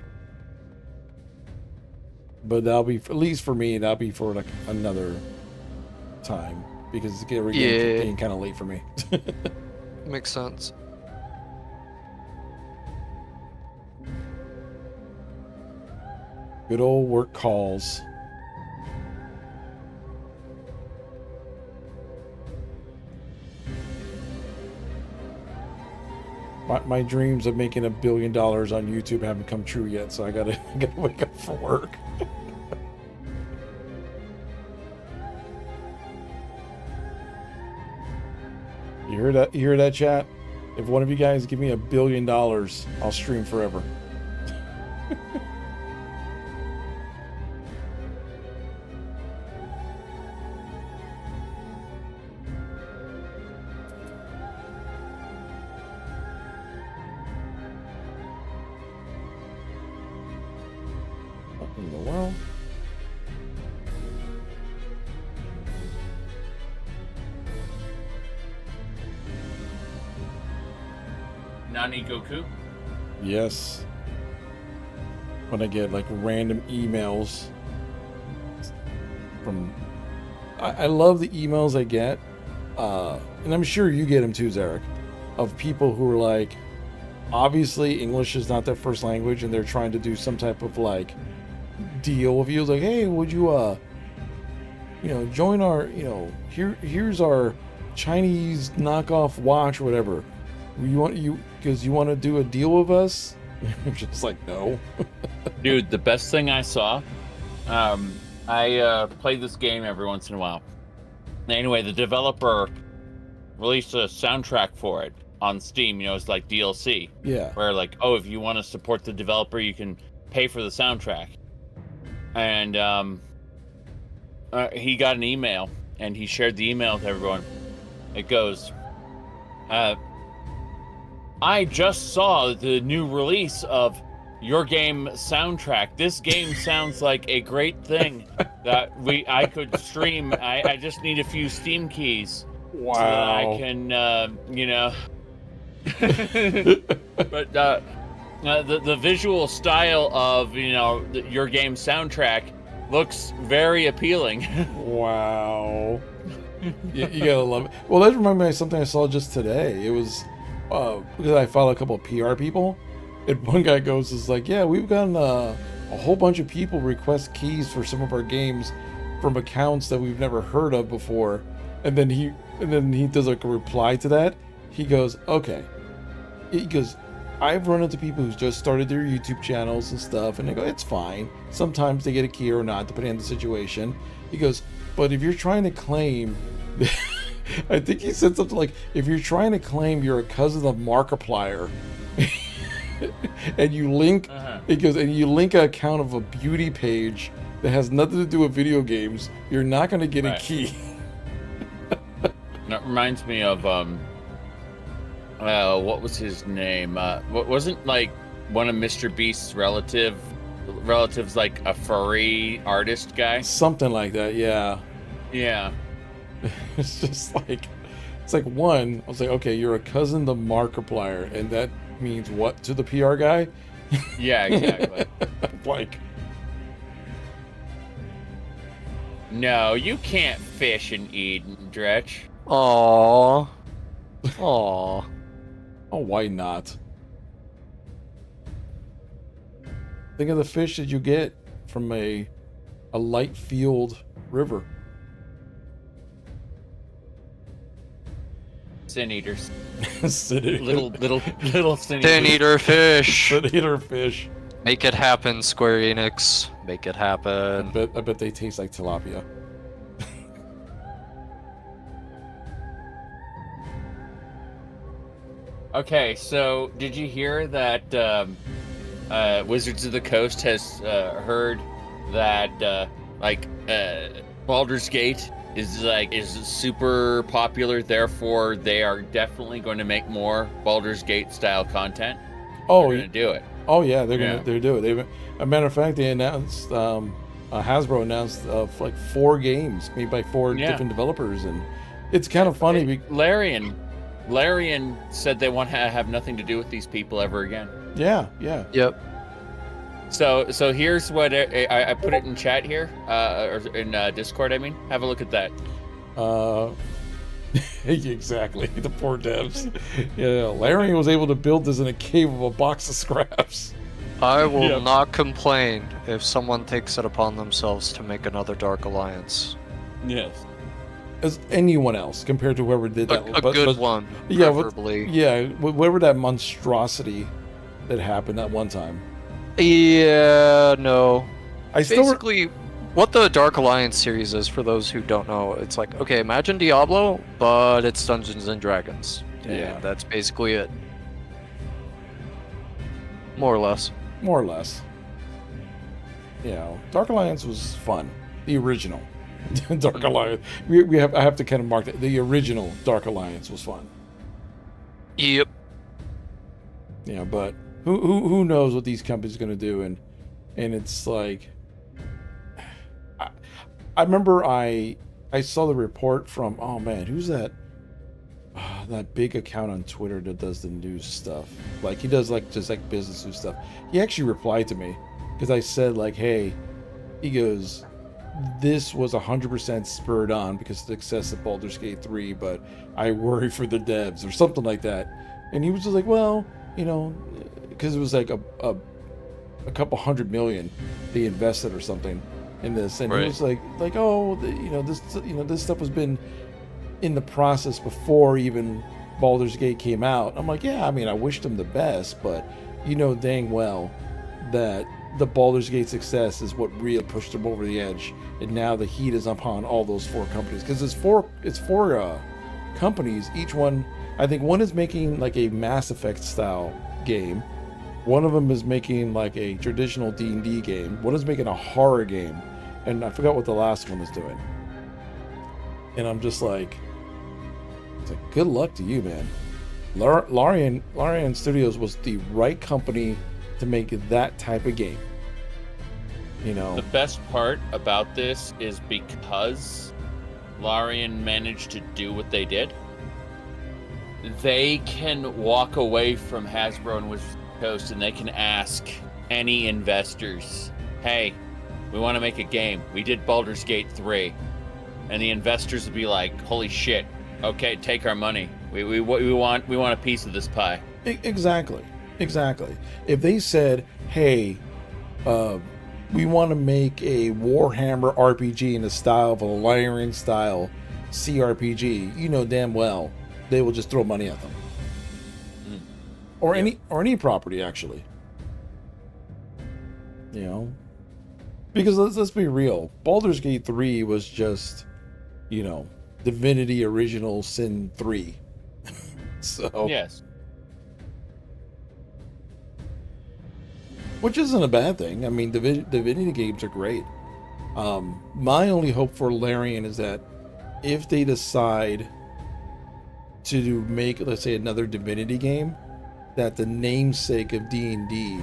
But that'll be, at least for me, that'll be for like another time, because it's getting kind of late for me. Makes sense. Good old work calls. My dreams of making $1 billion on YouTube haven't come true yet, so I gotta wake up for work. You hear that? You hear that, chat? If one of you guys give me $1 billion, I'll stream forever. What in the world? Nani Goku? Yes. When I get like random emails from, I love the emails I get, and I'm sure you get them too, Zarek, of people who are like, obviously English is not their first language, and they're trying to do some type of like deal with you. It's like, hey, would you join our, here's our Chinese knockoff watch or whatever. Because you want to do a deal with us? I'm just like, no. Dude, the best thing I saw, I play this game every once in a while. Anyway, the developer released a soundtrack for it on Steam. It's like DLC. Yeah. Where like, oh, if you want to support the developer, you can pay for the soundtrack. And he got an email, and he shared the email with everyone. It goes, I just saw the new release of your game soundtrack. This game sounds like a great thing that I could stream. I just need a few Steam keys. Wow. So that I can, But the visual style of, your game soundtrack looks very appealing. Wow. You gotta love it. Well, that reminds me of something I saw just today. It was because I follow a couple of PR people, and one guy is like, yeah, we've gotten a whole bunch of people request keys for some of our games from accounts that we've never heard of before, and then he does like a reply to that. He goes, okay. He goes, I've run into people who's just started their YouTube channels and stuff, and they go, it's fine. Sometimes they get a key or not, depending on the situation. He goes, but if you're trying to claim I think he said something like, if you're trying to claim you're a cousin of Markiplier and you link it goes, and you link an account of a beauty page that has nothing to do with video games, you're not going to get a key. That reminds me of what was his name? What wasn't like one of Mr. Beast's relatives like a furry artist guy? Something like that, yeah. Yeah. It's just like, one, I was like, okay, you're a cousin to Markiplier, and that means what to the PR guy? Yeah, exactly. Like, no, you can't fish in Eden, Dretch. Aww. Aww. Oh, why not? Think of the fish that you get from a light field river. Sin eaters. Sin eater. Little sin eaters. Sin eater fish. Sin eater fish. Make it happen, Square Enix. Make it happen. I bet they taste like tilapia. Okay, so did you hear that Wizards of the Coast has heard that Baldur's Gate is super popular, therefore they are definitely going to make more Baldur's Gate style content? Oh, they're gonna do it. Oh yeah, they're doing it. A matter of fact, they announced Hasbro announced like 4 games made by 4 different developers, and it's kind of funny. Larian said they want to have nothing to do with these people ever again. Yeah. Yep. So here's what I put it in chat here, or in Discord. I mean, have a look at that. Exactly. The poor devs. Yeah, Larry was able to build this in a cave of a box of scraps. I will Yep. not complain if someone takes it upon themselves to make another Dark Alliance. Yes. As anyone else compared to whoever did that. A good one, Yeah, preferably. whatever that monstrosity that happened that one time. Yeah, no. I still Basically, what the Dark Alliance series is, for those who don't know, it's like, okay, imagine Diablo, but it's Dungeons and Dragons. Yeah. That's basically it. More or less. More or less. You know, Dark Alliance was fun. The original Dark Alliance. I have to kind of mark that. The original Dark Alliance was fun. Yep. Yeah, but who knows what these companies are going to do, and it's like I remember I saw the report from, oh man, who's that? That big account on Twitter that does the news stuff. Like, he does like just like business news stuff. He actually replied to me because I said like, hey, he goes, this was 100% spurred on because of the success of Baldur's Gate 3, but I worry for the devs or something like that. And he was just like, well, you know, because it was like a couple $100 million they invested or something in this, and right. He was like, oh, this stuff has been in the process before even Baldur's Gate came out. I'm like, yeah, I mean, I wish them the best, but you know dang well that the Baldur's Gate success is what really pushed them over the edge, and now the heat is upon all those four companies, because it's four companies. Each one, I think one is making like a Mass Effect style game, one of them is making like a traditional D&D game, one is making a horror game, and I forgot what the last one is doing. And I'm just like, it's like, good luck to you, man. Larian Studios was the right company to make that type of game. You know, The best part about this is because Larian managed to do what they did, they can walk away from Hasbro and Wizards of the Coast and they can ask any investors, hey, we want to make a game. We did Baldur's Gate 3. And the investors would be like, holy shit, okay, take our money. We want a piece of this pie. Exactly. If they said, hey, we want to make a Warhammer RPG in the style of a Larian style CRPG, you know damn well they will just throw money at them. Or any property, actually. You know? Because let's be real, Baldur's Gate 3 was just, you know, Divinity Original Sin 3. So yes, which isn't a bad thing. I mean, Divinity games are great. My only hope for Larian is that if they decide to make, let's say, another Divinity game, that the namesake of D&D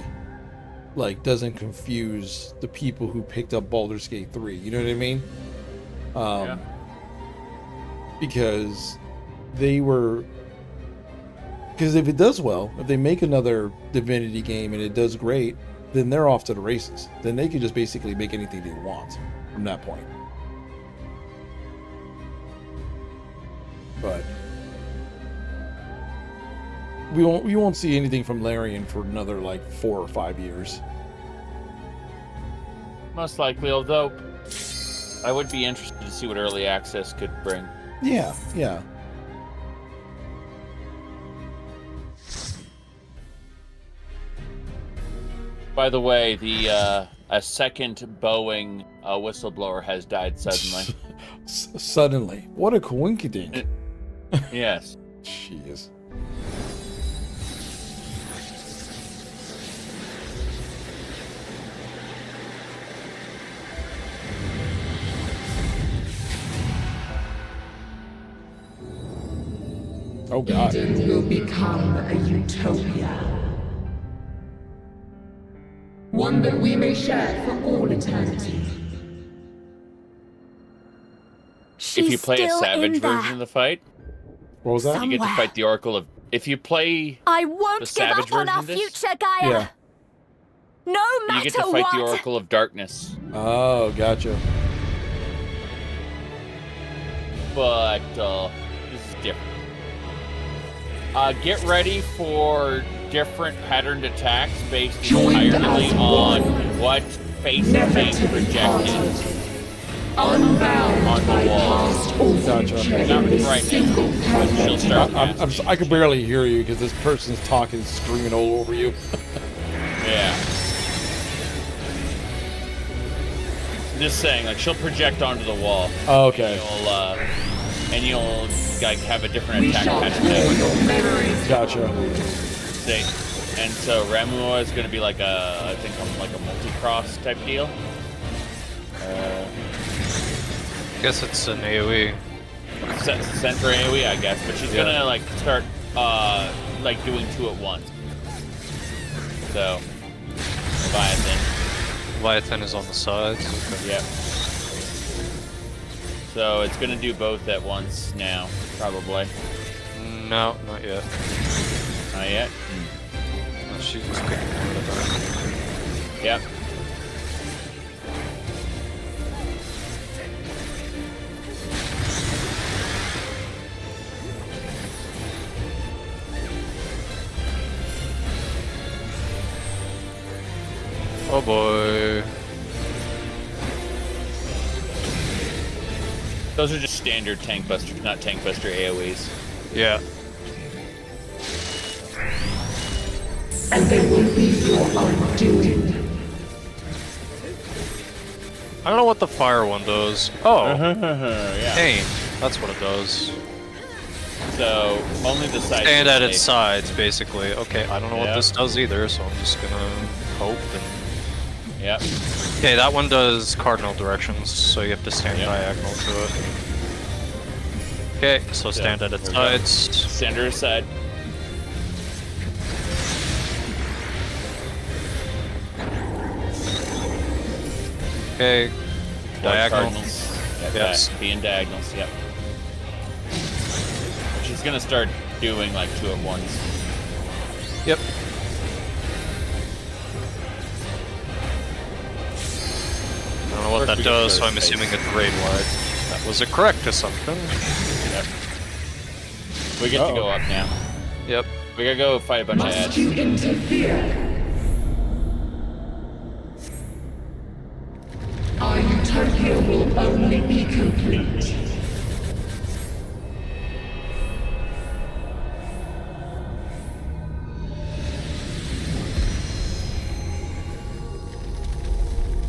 like doesn't confuse the people who picked up Baldur's Gate 3. You know what I mean? Yeah. Because if it does well, if they make another Divinity game and it does great, then they're off to the races. Then they can just basically make anything they want from that point. But we won't see anything from Larian for another like 4 or 5 years. most likely, although I would be interested to see what early access could bring. Yeah. By the way, a second Boeing whistleblower has died suddenly. Suddenly? What a coinkydink. Yes. Jeez. Oh God. Eden will become a utopia. One that we may share for all eternity. If you play a savage version of the fight, what was that? You get to fight the Oracle of. If you play I won't the give savage up on version our of this, future, Gaia. Yeah. No matter you get to fight what. the Oracle of Darkness. Oh, gotcha. But this is different. Get ready for different patterned attacks based entirely on what face the tank projected Unbound on the wall. Gotcha. Not right now, but she'll start. I can barely hear you because this person's talking, screaming all over you. Yeah. Just saying, like she'll project onto the wall. Oh, okay. And you'll like have a different attack pattern. Gotcha. See, and so Ramua is going to be like I think like a multi-cross type deal. I guess it's an AoE. Center AoE, I guess, but she's gonna like start like doing 2 at once. So Leviathan is on the sides. Okay. Yep. So it's gonna do both at once now, probably. No, not yet. Not yet? No, she's just picking one at a time. Yep. Oh boy. Those are just standard tank busters, not tank buster AoEs. Yeah. And they will be your undoing. I don't know what the fire one does. Oh. Yeah. Pain. That's what it does. So, only the sides. Stand at its sides, basically. Okay, I don't know what this does either, so I'm just gonna hope and... Yep. Okay, that one does cardinal directions, so you have to stand diagonal to it. Okay, so stand at its sides. Stand at its side. Okay, diagonal. Yes. Being diagonals, yep. She's gonna start doing like 2 at once. Yep. I don't know what that does, so I'm assuming it's grade wide. That was a correct assumption. Yep. We get to go up now. Yep. We gotta go fight a bunch of ads. Must you interfere? Our utopia will only be complete.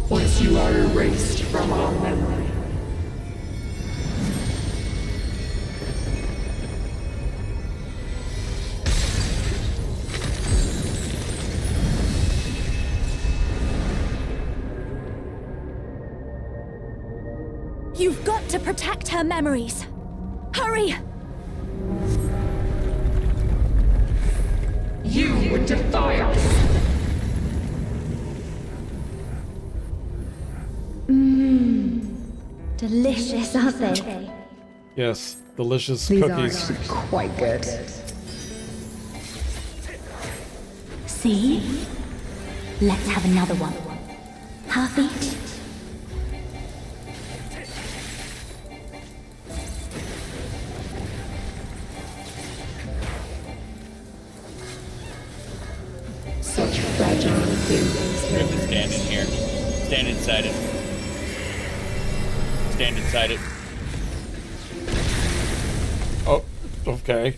Once you are erased from our memory. You've got to protect her memories. Hurry! You would defy us. Delicious, aren't they? Yes, delicious These cookies. are quite good. See? Let's have another one. Half each. Such fragile things. We have to stand in here. Stand inside it. Stand inside it. Oh, okay.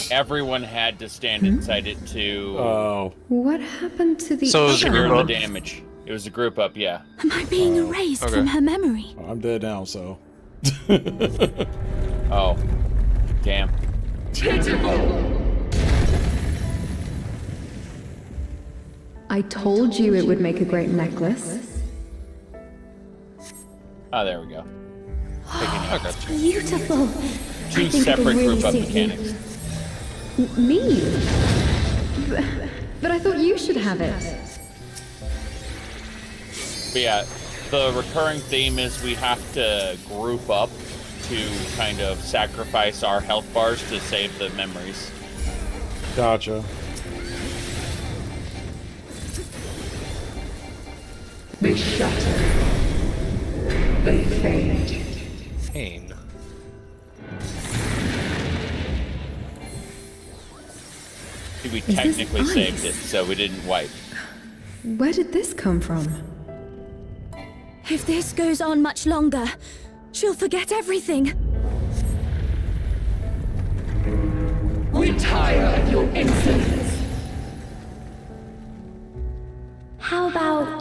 Everyone had to stand inside it to. Oh. What happened to the So other? the damage. It was a group up, yeah. Am I being erased from her memory? I'm dead now, so. Oh. Damn. I told you it would make a great necklace. Oh, there we go. Oh, it's beautiful. Two I think it'll separate really group up suit you. mechanics. Me? But I thought you should have it. But yeah, the recurring theme is we have to group up to kind of sacrifice our health bars to save the memories. Gotcha. They shatter. They fade. We this technically ice? saved it, so we didn't wipe. Where did this come from? If this goes on much longer, she'll forget everything. We tire of your insolence. How about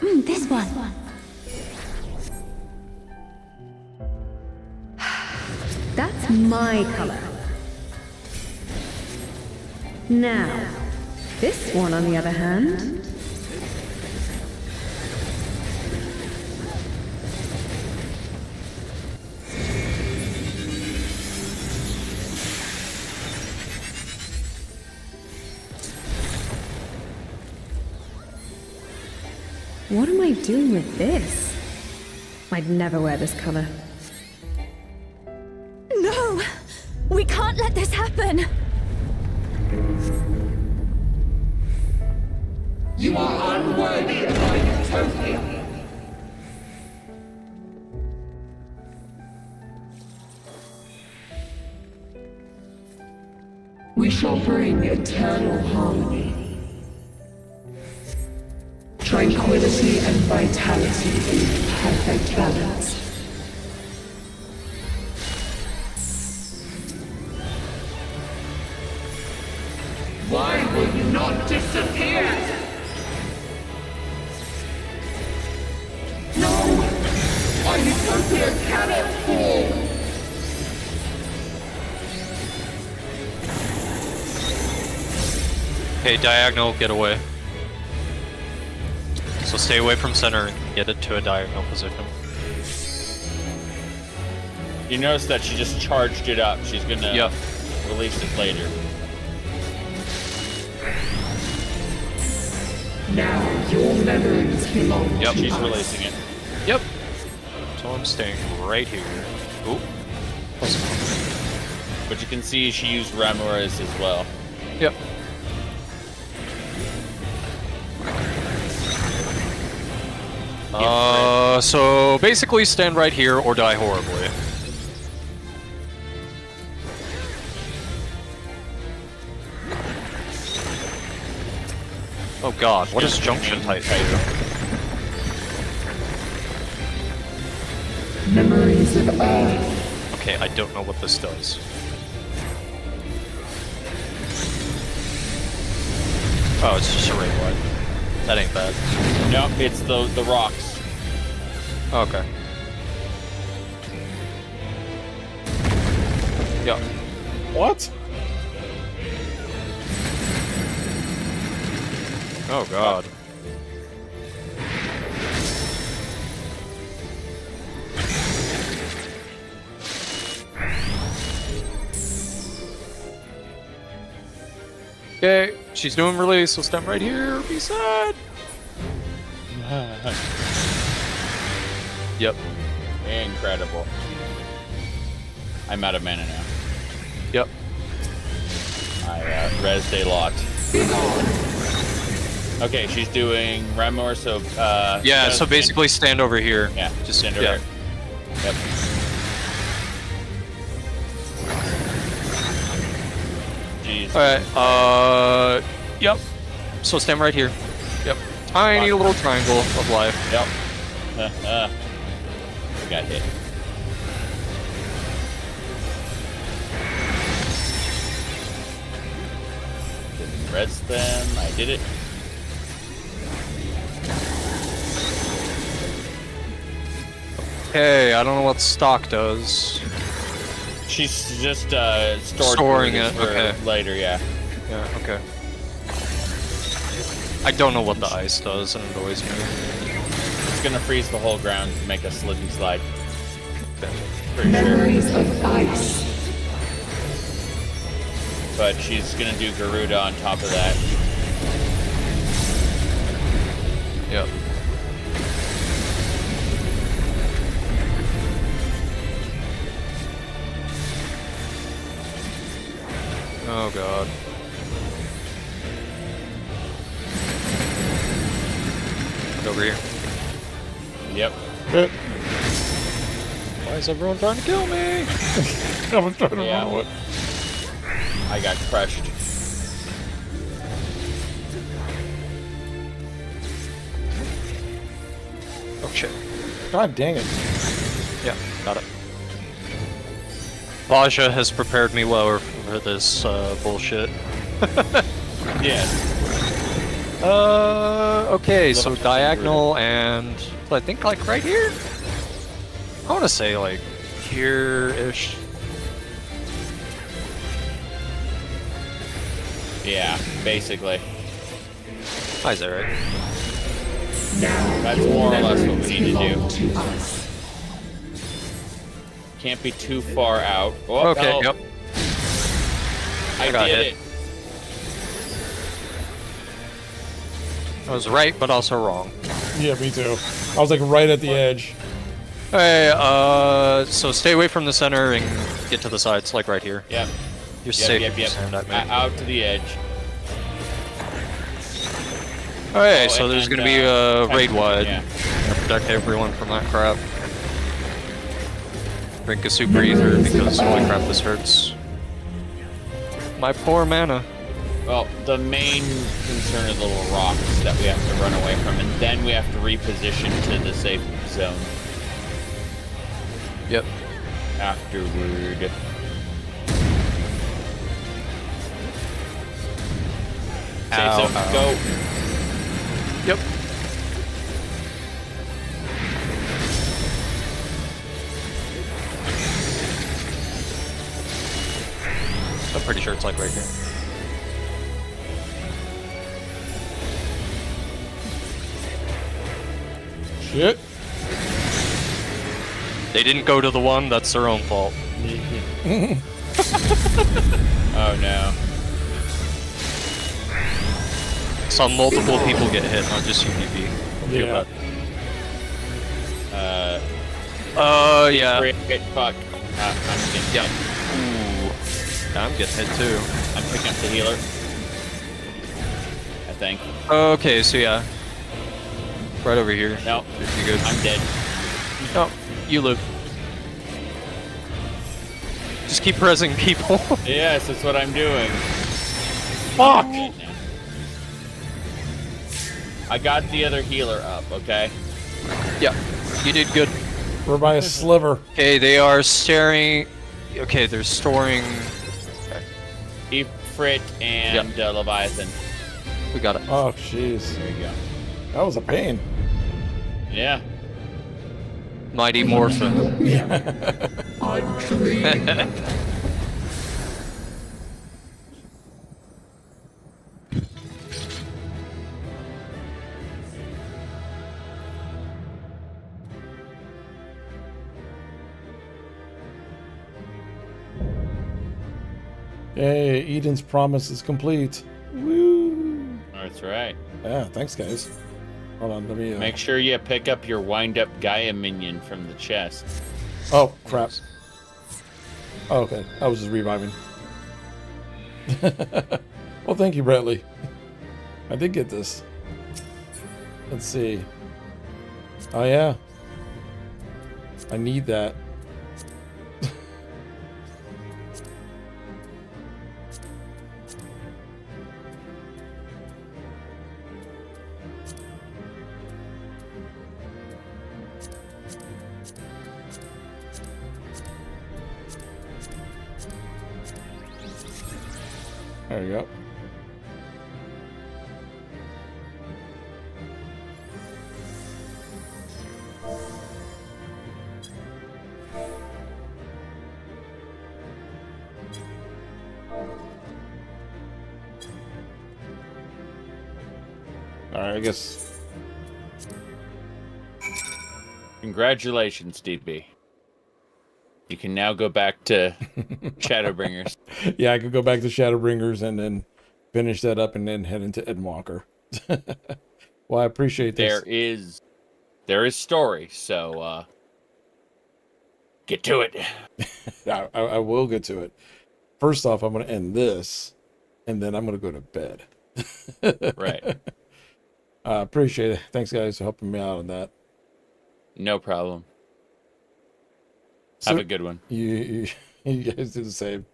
this one? That's my color. Now, this one on the other hand. What am I doing with this? I'd never wear this color. No! We can't let this happen! You are unworthy of my utopia. We shall bring eternal harmony. Tranquility and vitality in perfect balance. Why will you not disappear? No! Our utopia cannot fall! Okay, diagonal, get away. So stay away from center and get it to a diagonal position. You notice that she just charged it up. She's gonna release it later. Now your memories belong Yep, to she's us. releasing it. Yep. So I'm staying right here. Oop. But you can see she used Ramirez as well. Yep. So basically stand right here or die horribly. Oh god, what does junction type do? Memories of Earth. Okay, I don't know what this does. Oh, it's just a ray light. That ain't bad. No, it's the rocks. Okay. Yeah. What? Oh god. Okay, she's doing release, so stand right here, be sad. Yep. Incredible. I'm out of mana now. Yep. I rezzed a lot. Okay, she's doing Ramor, so yeah, so basically stand over here. Yeah, just stand over here. Yep. Jeez. Alright, yep. So stand right here. Yep. Tiny little triangle of life. Yep. Got hit. Didn't res them. I did it. Okay, I don't know what stock does. She's just storing it. for Okay. later. Yeah. Yeah. Okay. I don't know what the ice does, and it annoys me. It's gonna freeze the whole ground to make a slip and slide. Pretty Memories sure. of ice. But she's gonna do Garuda on top of that. Yep. Oh god. Get over here. Yep. Why is everyone trying to kill me? I'm trying to run away. I got crushed. Oh shit. God dang it. Yeah, got it. Baja has prepared me well for this bullshit. Yeah. Okay, so diagonal and I think like right here? I want to say like here-ish. Yeah, basically. Is that right? That's more or less what we need to do. Can't be too far out. Oh, Okay, no. yep. I got did hit. I was right, but also wrong. Yeah, me too. I was like right at the edge. Hey, so stay away from the center and get to the sides, like right here. Yep. You're safe if you Yep. stand at me. Out to the edge. Okay, so there's gonna be a raid wide. Yeah. Protect everyone from that crap. Drink a super ether because holy crap, this hurts. My poor mana. Well, the main concern are the little rocks that we have to run away from, and then we have to reposition to the safe zone. Yep. Afterward. Safe zone, go. Yep. I'm pretty sure it's like right here. Shit. They didn't go to the one, that's their own fault. Oh no. Saw multiple people get hit, not just UPP. Yeah. Yeah. Get fucked. I'm getting hit. Ooh. I'm getting hit too. I'm picking up the healer. I think. Okay, so yeah. Right over here. No. You good? I'm dead. No, you live. Just keep pressing people. Yes, that's what I'm doing. Fuck! I got the other healer up, okay? Yeah, you did good. We're by a sliver. Okay, they are staring. Okay, they're storing. Okay. Ifrit and Leviathan. We got it. Oh, jeez. There you go. That was a pain. Yeah. Mighty Morphin. Hey, Eden's promise is complete. Woo! That's right. Yeah, thanks, guys. Hold on, let me. Make sure you pick up your wind-up Gaia minion from the chest. Oh, crap. Oh, okay, I was just reviving. Well, thank you, Bradley. I did get this. Let's see. Oh, yeah. I need that. There you go. Alright, I guess. Congratulations, DB. You can now go back to Shadowbringers. Yeah, I could go back to Shadowbringers and then finish that up and then head into Endwalker. Well, I appreciate this. There is story, so get to it. I will get to it. First off, I'm going to end this, and then I'm going to go to bed. Right. Appreciate it. Thanks, guys, for helping me out on that. No problem. Have a good one. You guys do the same.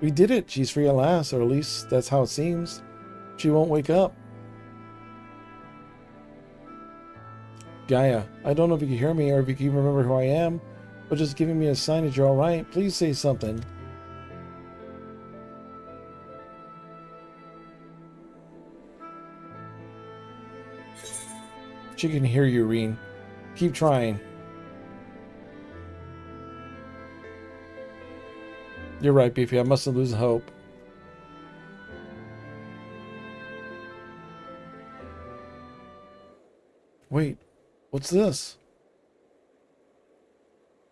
We did it. She's free at last, or at least that's how it seems. She won't wake up. Gaia, I don't know if you can hear me or if you can even remember who I am, but just giving me a sign that you're alright. Please say something. She can hear you, Reen. Keep trying. You're right, Beefy. I mustn't lose hope. Wait, what's this?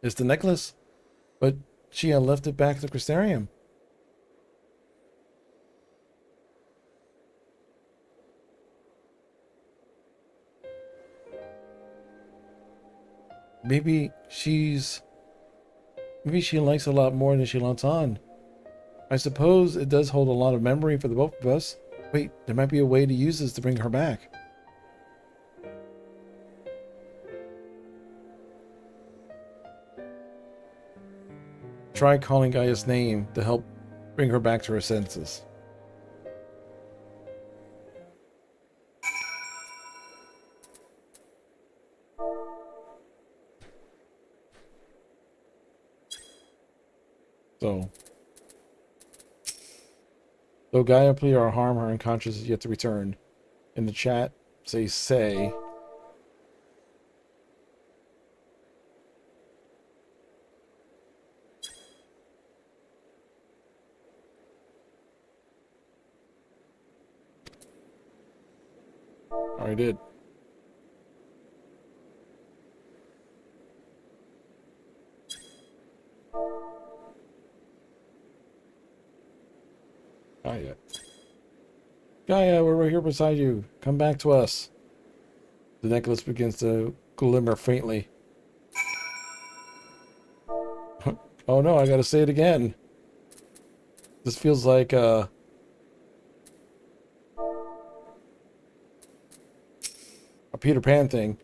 It's the necklace. But she had left it back at the Crystarium. Maybe she likes a lot more than she lets on. I suppose it does hold a lot of memory for the both of us. Wait, there might be a way to use this to bring her back. Try calling Gaia's name to help bring her back to her senses. So, though Gaia plead or harm her unconscious is yet to return. In the chat, say. I did. Gaia, we're right here beside you. Come back to us. The necklace begins to glimmer faintly. Oh no, I gotta say it again. This feels like a Peter Pan thing.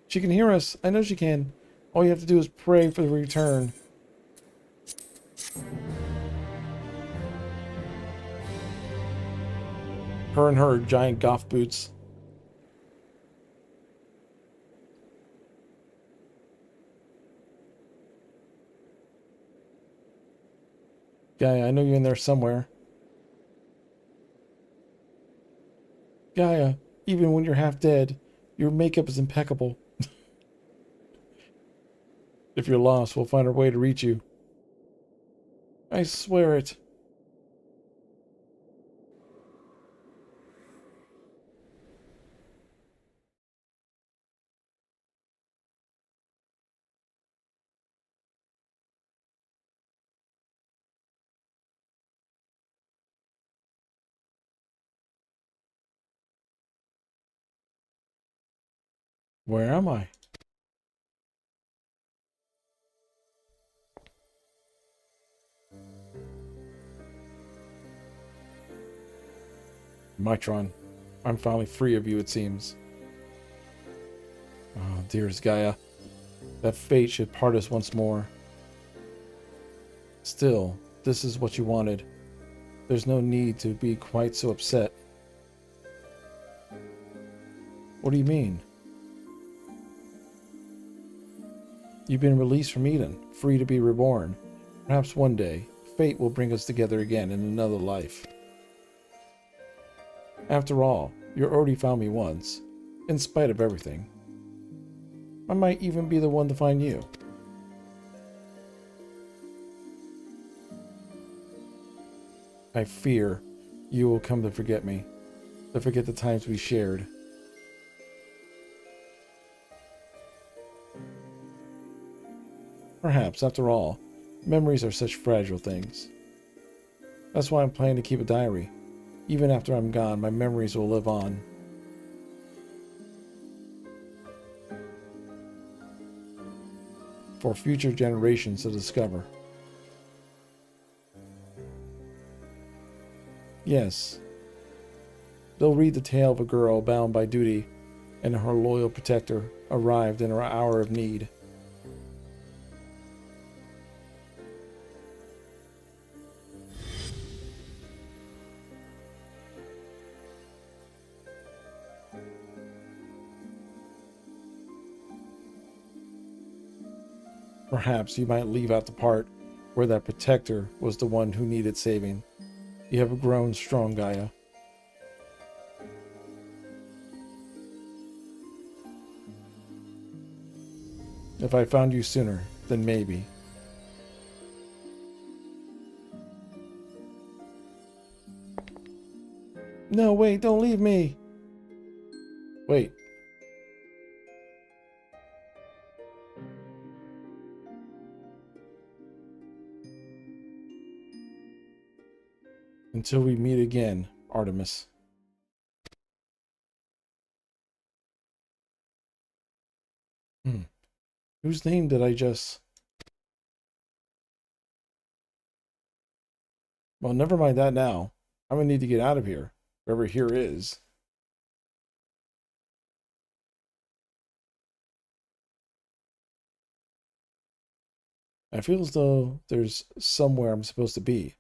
She can hear us. I know she can. All you have to do is pray for the return. Her and her giant goth boots. Gaia, I know you're in there somewhere. Gaia, even when you're half dead, your makeup is impeccable. If you're lost, we'll find our way to reach you. I swear it. Where am I? Mitron, I'm finally free of you, it seems. Oh, dearest Gaia, that fate should part us once more. Still, this is what you wanted. There's no need to be quite so upset. What do you mean? You've been released from Eden, free to be reborn. Perhaps one day, fate will bring us together again in another life. After all, you already found me once, in spite of everything. I might even be the one to find you. I fear you will come to forget me, to forget the times we shared. Perhaps, after all, memories are such fragile things. That's why I'm planning to keep a diary. Even after I'm gone, my memories will live on. For future generations to discover. Yes. They'll read the tale of a girl bound by duty, and her loyal protector arrived in her hour of need. Perhaps you might leave out the part where that protector was the one who needed saving. You have grown strong, Gaia. If I found you sooner, then maybe. No, wait, don't leave me. Wait. Until we meet again, Artemis. Whose name did I just... Well, never mind that now. I'm gonna need to get out of here. Wherever here is. I feel as though there's somewhere I'm supposed to be,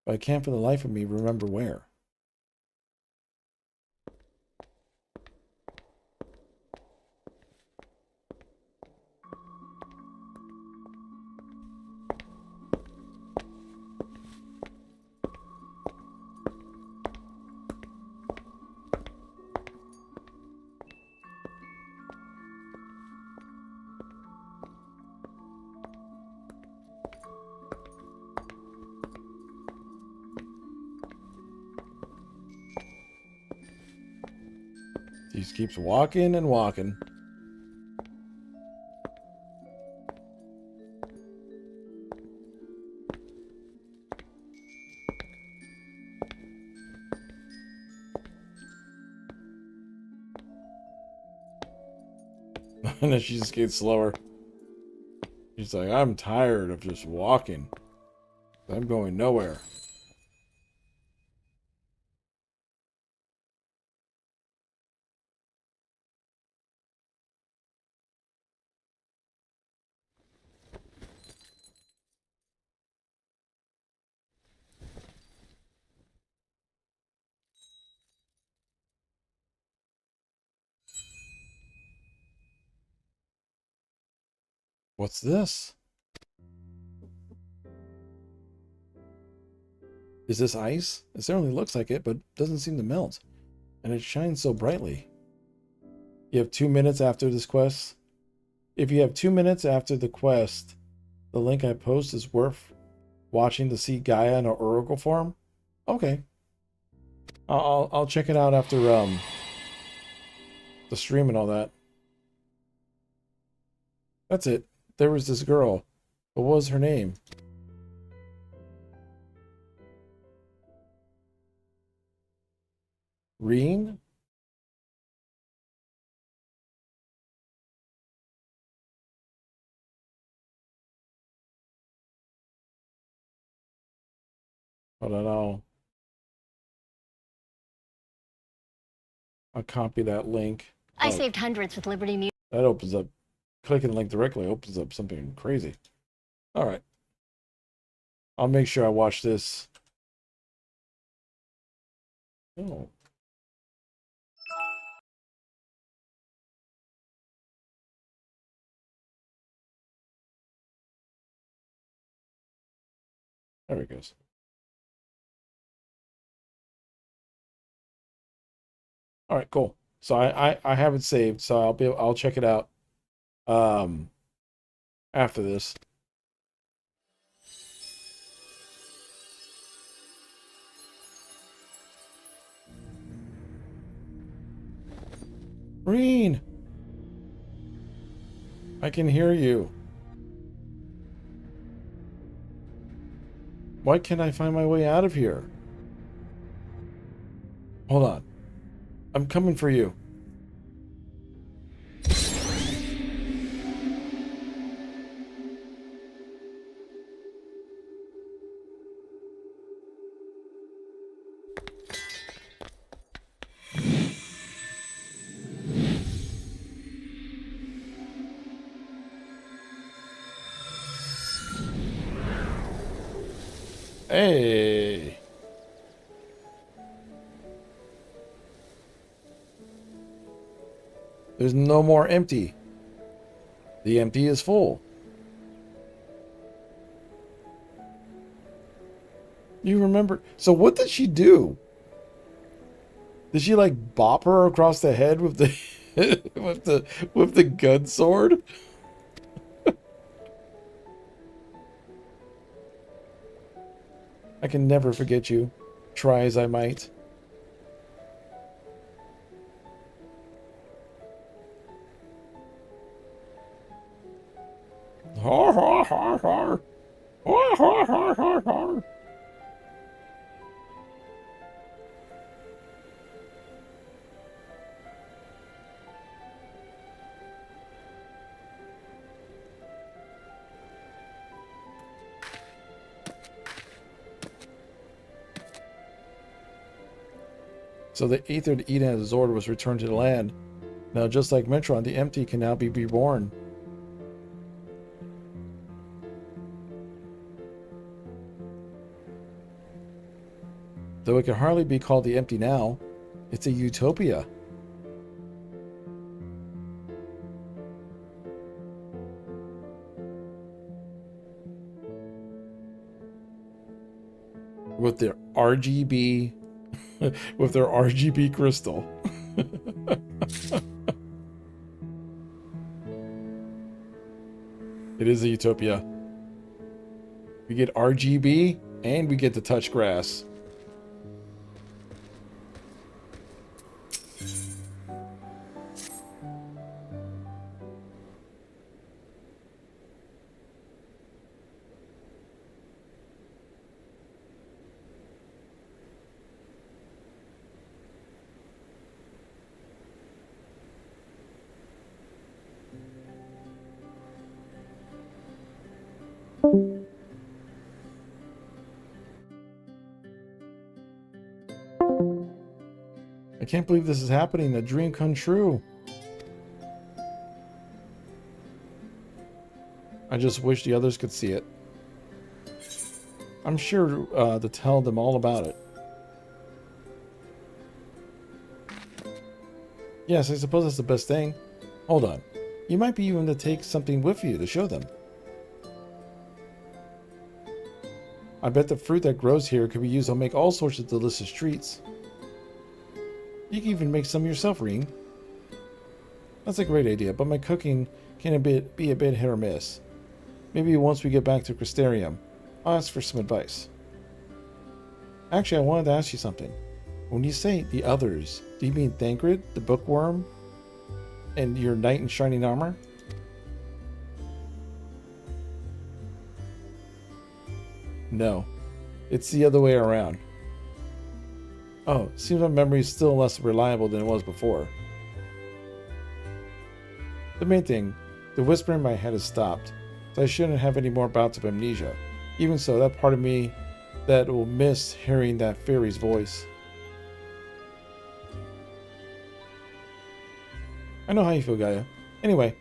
but I can't for the life of me remember where. He just keeps walking and walking. And then she just gets slower. She's like, I'm tired of just walking. I'm going nowhere. What's this? Is this ice? It certainly looks like it, but doesn't seem to melt. And it shines so brightly. You have 2 minutes after this quest. If you have 2 minutes after the quest, the link I post is worth watching to see Gaia in her oracle form. Okay. I'll check it out after the stream and all that. That's it. There was this girl. What was her name? Reen? I don't know. I'll copy that link. I saved hundreds with Liberty Mutual. That opens up. Clicking the link directly opens up something crazy. All right. I'll make sure I watch this. Oh. There it goes. All right, cool. So I have it saved, so I'll check it out after this. Reen, I can hear you. Why can't I find my way out of here? Hold on. I'm coming for you. Hey. There's no more empty. The empty is full. You remember? So what did she do? Did she like bop her across the head with the with the gun sword? I can never forget you, try as I might. Har har har har. Har har har har har. So the aethered Eden of Zord was returned to the land. Now, just like Metron, the empty can now be reborn. Though it can hardly be called the empty now, it's a utopia. With their RGB with their RGB crystal. It is a utopia. We get RGB and we get to touch grass. I can't believe this is happening. A dream come true. I just wish the others could see it. I'm sure to tell them all about it. Yes, I suppose that's the best thing. Hold on. You might be even to take something with you to show them. I bet the fruit that grows here could be used to make all sorts of delicious treats. You can even make some yourself, Reen. That's a great idea, but my cooking can be a bit hit or miss. Maybe once we get back to Crystarium, I'll ask for some advice. Actually, I wanted to ask you something. When you say the others, do you mean Thancred, the bookworm, and your knight in shining armor? No, it's the other way around. Oh, seems my memory is still less reliable than it was before. The main thing, the whisper in my head has stopped, so I shouldn't have any more bouts of amnesia. Even so, that part of me that will miss hearing that fairy's voice. I know how you feel, Gaia. Anyway,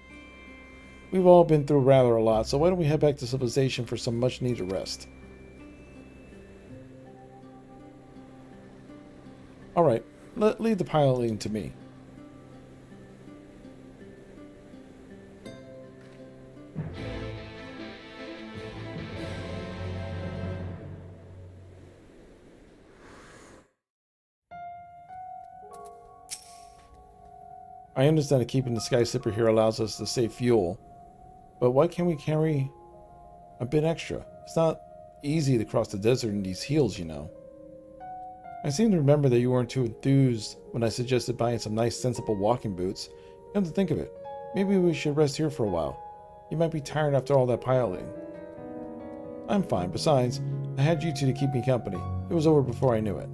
we've all been through rather a lot, so why don't we head back to civilization for some much needed rest? Alright, leave the piloting to me. I understand that keeping the Sky Slipper here allows us to save fuel, but why can't we carry a bit extra? It's not easy to cross the desert in these heels, you know. I seem to remember that you weren't too enthused when I suggested buying some nice, sensible walking boots. Come to think of it, maybe we should rest here for a while. You might be tired after all that piloting. I'm fine. Besides, I had you two to keep me company. It was over before I knew it.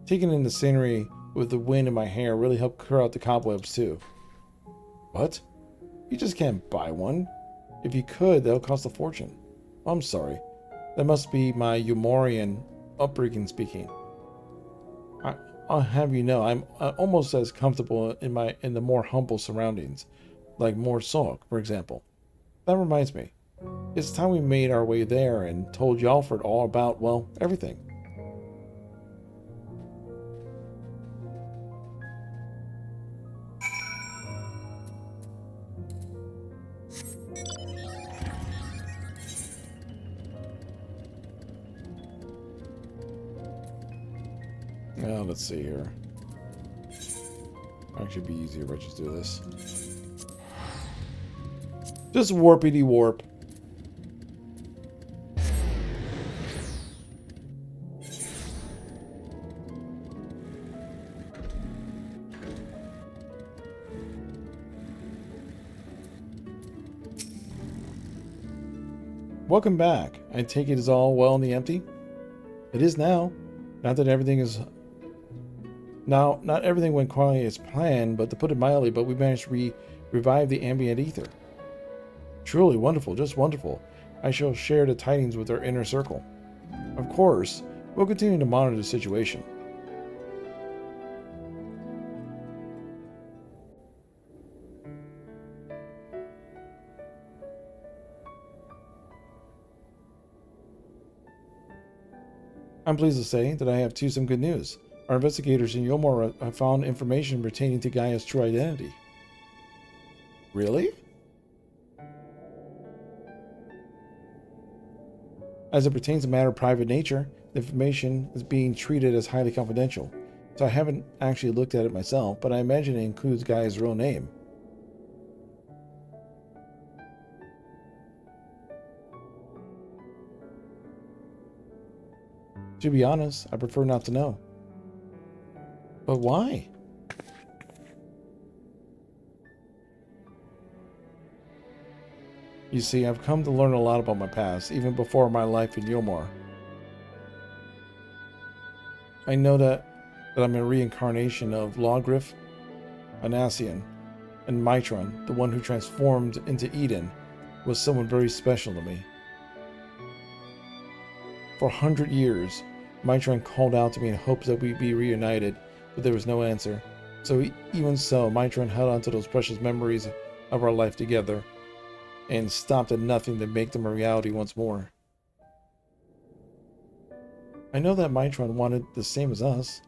Taking in the scenery with the wind in my hair really helped clear out the cobwebs too. What? You just can't buy one. If you could, that'll cost a fortune. I'm sorry. That must be my Umorian upbringing speaking. I'll have you know, I'm almost as comfortable in the more humble surroundings, like Mor Sulk, for example. That reminds me, it's time we made our way there and told Yalford all about, well, everything. Well, let's see here. Actually, be easier if I just do this. Just warpity warp. Welcome back. I take it is all well in the empty? It is now. Not that everything is... Now, not everything went quite as planned, but to put it mildly, but we managed to revive the ambient ether. Truly wonderful, just wonderful. I shall share the tidings with our inner circle. Of course, we'll continue to monitor the situation. I'm pleased to say that I have some good news. Our investigators in Yulmore have found information pertaining to Gaia's true identity. Really? As it pertains to a matter of private nature, the information is being treated as highly confidential, so I haven't actually looked at it myself, but I imagine it includes Gaia's real name. To be honest, I prefer not to know. But why? You see, I've come to learn a lot about my past, even before my life in Yulmore. I know that I'm a reincarnation of Lawgriff, Anasian, and Mitron, the one who transformed into Eden, was someone very special to me. For 100 years, Mitron called out to me in hopes that we'd be reunited, but there was no answer. So even so, Mitron held on to those precious memories of our life together, and stopped at nothing to make them a reality once more. I know that Mitron wanted the same as us,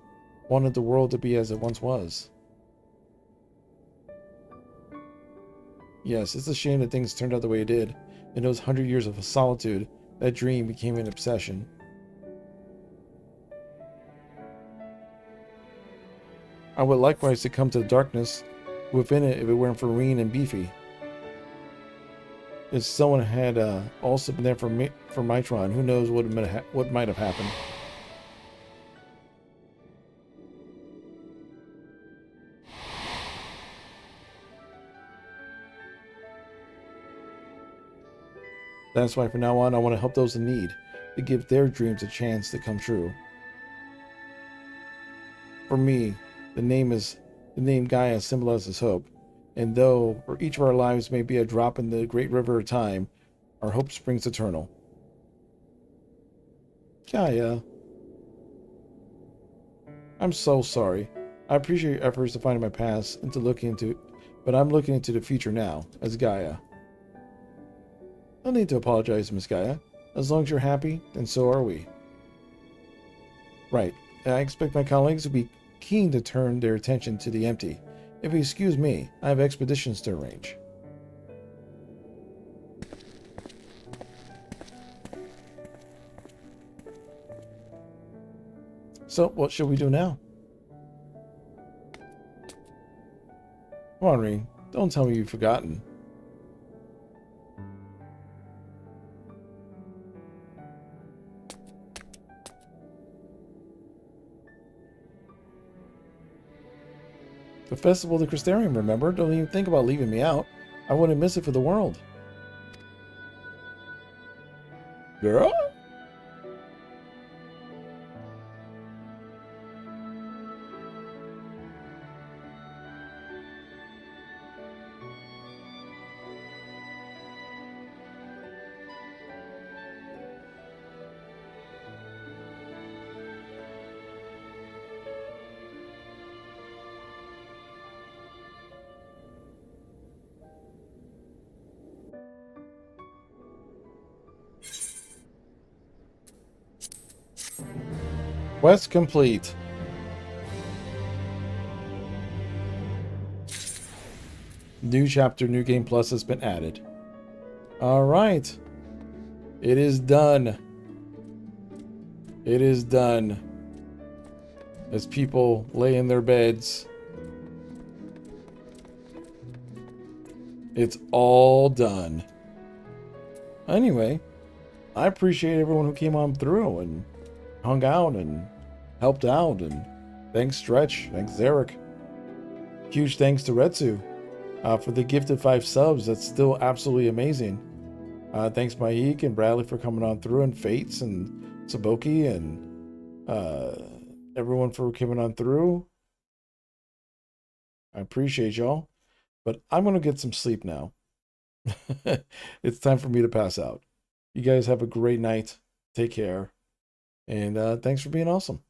wanted the world to be as it once was. Yes, it's a shame that things turned out the way it did. In those 100 years of solitude, that dream became an obsession. I would likewise succumb to the darkness within it if it weren't for Reen and Beefy. If someone had also been there for Mitron, who knows what might have happened. That's why from now on I want to help those in need, to give their dreams a chance to come true. For me, the name Gaia symbolizes hope, and though for each of our lives may be a drop in the great river of time, our hope springs eternal. Gaia. I'm so sorry. I appreciate your efforts to find my past and to look into, but I'm looking into the future now, as Gaia. No need to apologize, Miss Gaia. As long as you're happy, then so are we. Right. I expect my colleagues will be keen to turn their attention to the empty. If you excuse me, I have expeditions to arrange. So, what should we do now? Come on, Reen. Don't tell me you've forgotten. The Festival of the Crystarium, remember? Don't even think about leaving me out. I wouldn't miss it for the world. Girl? Quest complete. New chapter, new game plus has been added. Alright. It is done. It is done. as people lay in their beds. It's all done. Anyway, I appreciate everyone who came on through and hung out and helped out. And thanks Stretch, thanks Zarek. Huge thanks to Retsu for the gifted 5 subs. That's still absolutely amazing. Thanks Maik and Bradley for coming on through, and Fates and Saboki and everyone for coming on through. I appreciate y'all. But I'm going to get some sleep now. It's time for me to pass out. You guys have a great night. Take care. And thanks for being awesome.